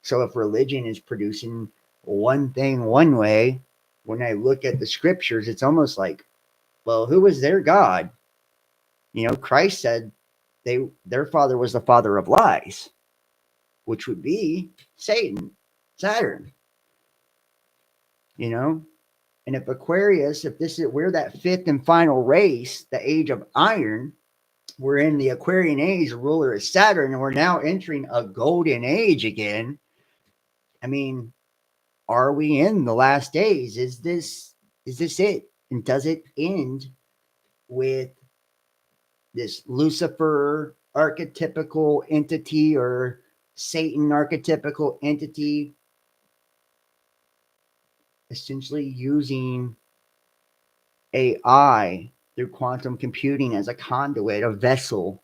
So if religion is producing one thing one way, when I look at the scriptures, it's almost like, well, who was their God? You know, Christ said their father was the father of lies, which would be Satan, Saturn. You know, and if Aquarius, if this is, we're that fifth and final race, the age of iron, we're in the Aquarian age, the ruler is Saturn, and we're now entering a golden age again. I mean, are we in the last days? Is this it? And does it end with this Lucifer archetypical entity or Satan archetypical entity essentially using AI through quantum computing as a conduit, a vessel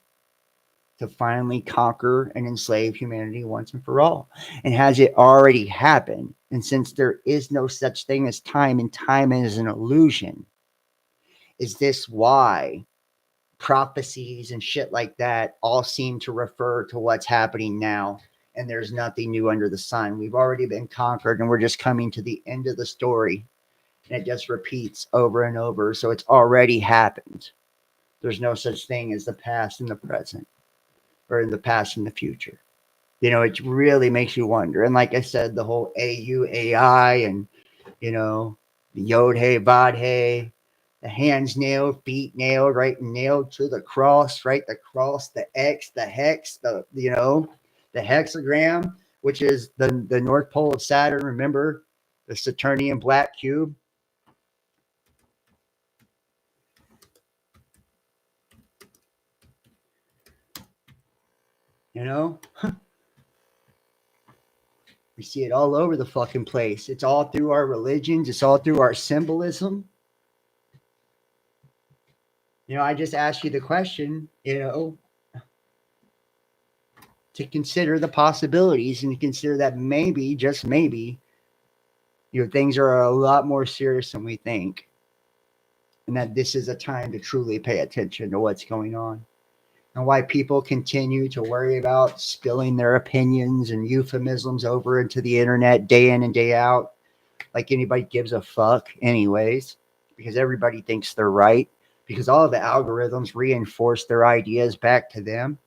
to finally conquer and enslave humanity once and for all? And has it already happened? And since there is no such thing as time, and time is an illusion, Is this why prophecies and shit like that all seem to refer to what's happening now? And there's nothing new under the sun. We've already been conquered and we're just coming to the end of the story. And it just repeats over and over. So it's already happened. There's no such thing as the past and the present, or in the past and the future. You know, it really makes you wonder. And like I said, the whole AUAI and, you know, the Yod Hey Vod Hey, the hands nailed, feet nailed, right? Nailed to the cross, right? The cross, the X, the hex, the, you know, the hexagram, which is the North Pole of Saturn. Remember the Saturnian black cube? You know? We see it all over the fucking place. It's all through our religions. It's all through our symbolism. You know, I just asked you the question, you know, to consider the possibilities and to consider that maybe, just maybe, you know, things are a lot more serious than we think. And that this is a time to truly pay attention to what's going on. And why people continue to worry about spilling their opinions and euphemisms over into the internet day in and day out. Like anybody gives a fuck anyways, because everybody thinks they're right, because all of the algorithms reinforce their ideas back to them,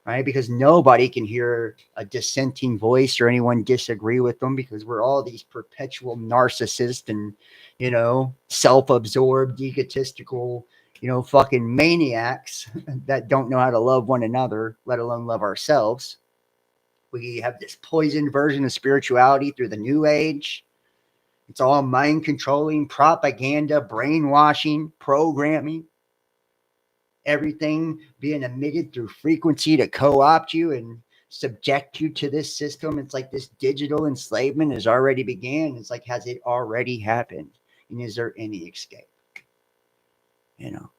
right? Because nobody can hear a dissenting voice or anyone disagree with them, because we're all these perpetual narcissists and, you know, self-absorbed, egotistical, you know, fucking maniacs that don't know how to love one another, let alone love ourselves. We have this poisoned version of spirituality through the New Age. It's all mind controlling, propaganda, brainwashing, programming, everything being emitted through frequency to co-opt you and subject you to this system. It's like this digital enslavement has already began. It's like, has it already happened? And is there any escape? You know,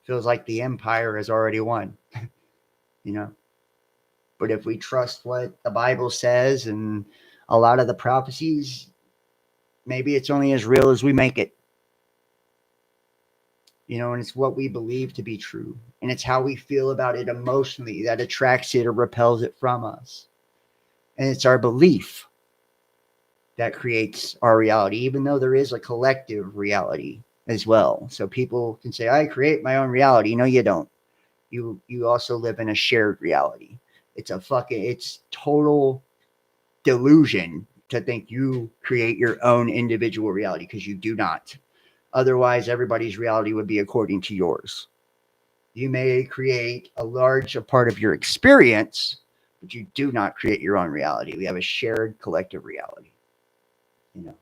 feels like the empire has already won, you know. But if we trust what the Bible says and a lot of the prophecies, maybe it's only as real as we make it. You know, and it's what we believe to be true. And it's how we feel about it emotionally that attracts it or repels it from us. And it's our belief that creates our reality, even though there is a collective reality as well. So people can say, I create my own reality. No, you don't. You also live in a shared reality. It's total delusion to think you create your own individual reality, because you do not. Otherwise, everybody's reality would be according to yours. You may create a large part of your experience, but you do not create your own reality. We have a shared collective reality, you know.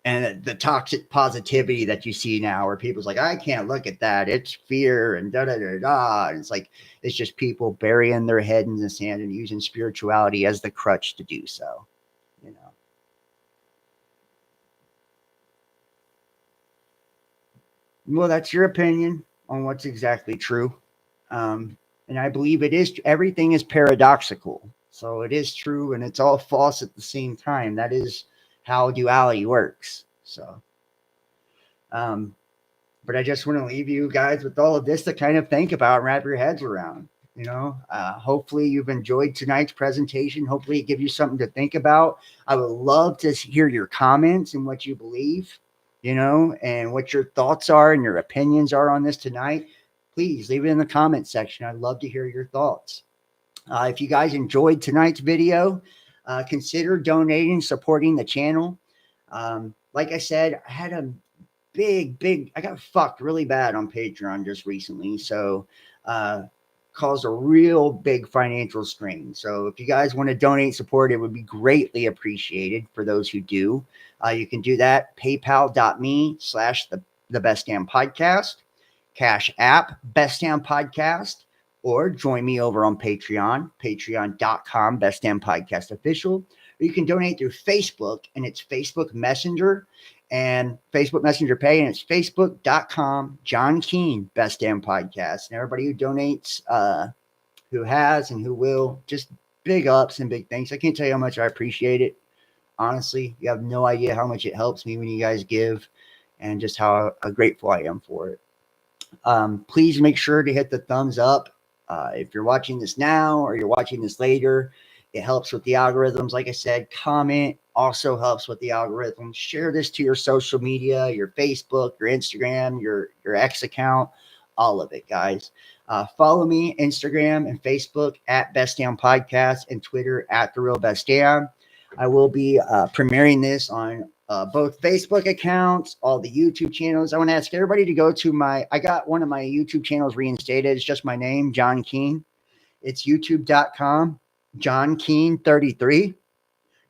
And the toxic positivity that you see now, where people's like, I can't look at that. It's fear and da-da-da-da. And it's like, it's just people burying their head in the sand and using spirituality as the crutch to do so, you know. Well, that's your opinion on what's exactly true. And I believe it is. Everything is paradoxical. So it is true and it's all false at the same time. That is how duality works. So, but I just want to leave you guys with all of this to kind of think about and wrap your heads around. You know, hopefully you've enjoyed tonight's presentation. Hopefully it gives you something to think about. I would love to hear your comments and what you believe, you know, and what your thoughts are and your opinions are on this tonight. Please leave it in the comment section. I'd love to hear your thoughts. If you guys enjoyed tonight's video, consider donating, supporting the channel. Like I said, I had a I got fucked really bad on Patreon just recently. So, caused a real big financial strain. So if you guys want to donate support, it would be greatly appreciated for those who do. You can do that. PayPal.me/the Best Damn Podcast, Cash App, Best Damn Podcast, or join me over on Patreon, patreon.com, Best Damn Podcast Official. Or you can donate through Facebook, and it's Facebook Messenger and Facebook Messenger Pay, and it's facebook.com, John Keane, Best Damn Podcast. And everybody who donates, who has and who will, just big ups and big thanks. I can't tell you how much I appreciate it. Honestly, you have no idea how much it helps me when you guys give, and just how grateful I am for it. Please make sure to hit the thumbs up. If you're watching this now or you're watching this later, it helps with the algorithms. Like I said, comment also helps with the algorithms. Share this to your social media, your Facebook, your Instagram, your X account, all of it, guys. Follow me Instagram and Facebook at Best Damn Podcast and Twitter at The Real Best Damn. I will be premiering this on both Facebook accounts, all the YouTube channels. I want to ask everybody to go to I got one of my YouTube channels reinstated. It's just my name, John Keane. It's youtube.com, John Keane 33.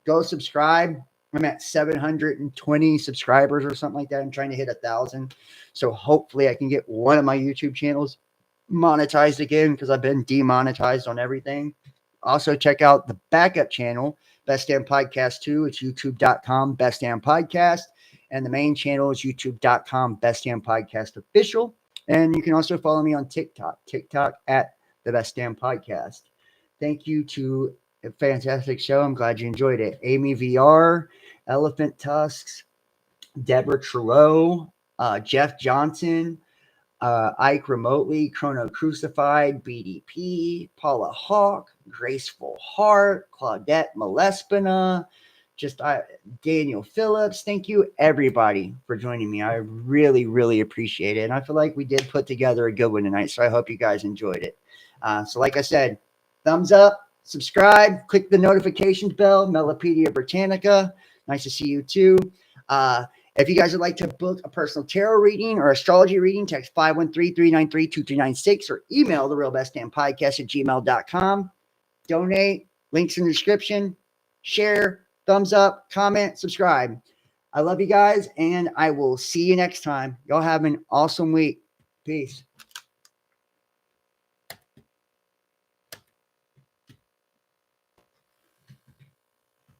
Go subscribe. I'm at 720 subscribers or something like that. I'm trying to hit 1,000. So hopefully I can get one of my YouTube channels monetized again, because I've been demonetized on everything. Also check out the backup channel, Best Damn Podcast 2. It's youtube.com, Best Damn Podcast. And the main channel is youtube.com, Best Damn Podcast Official. And you can also follow me on TikTok at the Best Damn Podcast. Thank you to a fantastic show. I'm glad you enjoyed it. Amy VR, Elephant Tusks, Deborah Trudeau, Jeff Johnson, Ike Remotely, Chrono Crucified, BDP, Paula Hawk, Graceful Heart, Claudette Malespina, Daniel Phillips. Thank you, everybody, for joining me. I really, really appreciate it. And I feel like we did put together a good one tonight, so I hope you guys enjoyed it. So like I said, thumbs up, subscribe, click the notifications bell, Melopedia Britannica. Nice to see you too. If you guys would like to book a personal tarot reading or astrology reading, text 513-393-2396 or email therealbestdampodcast@gmail.com. Donate, links in the description. Share, thumbs up, comment, subscribe. I love you guys, and I will see you next time. Y'all have an awesome week. Peace.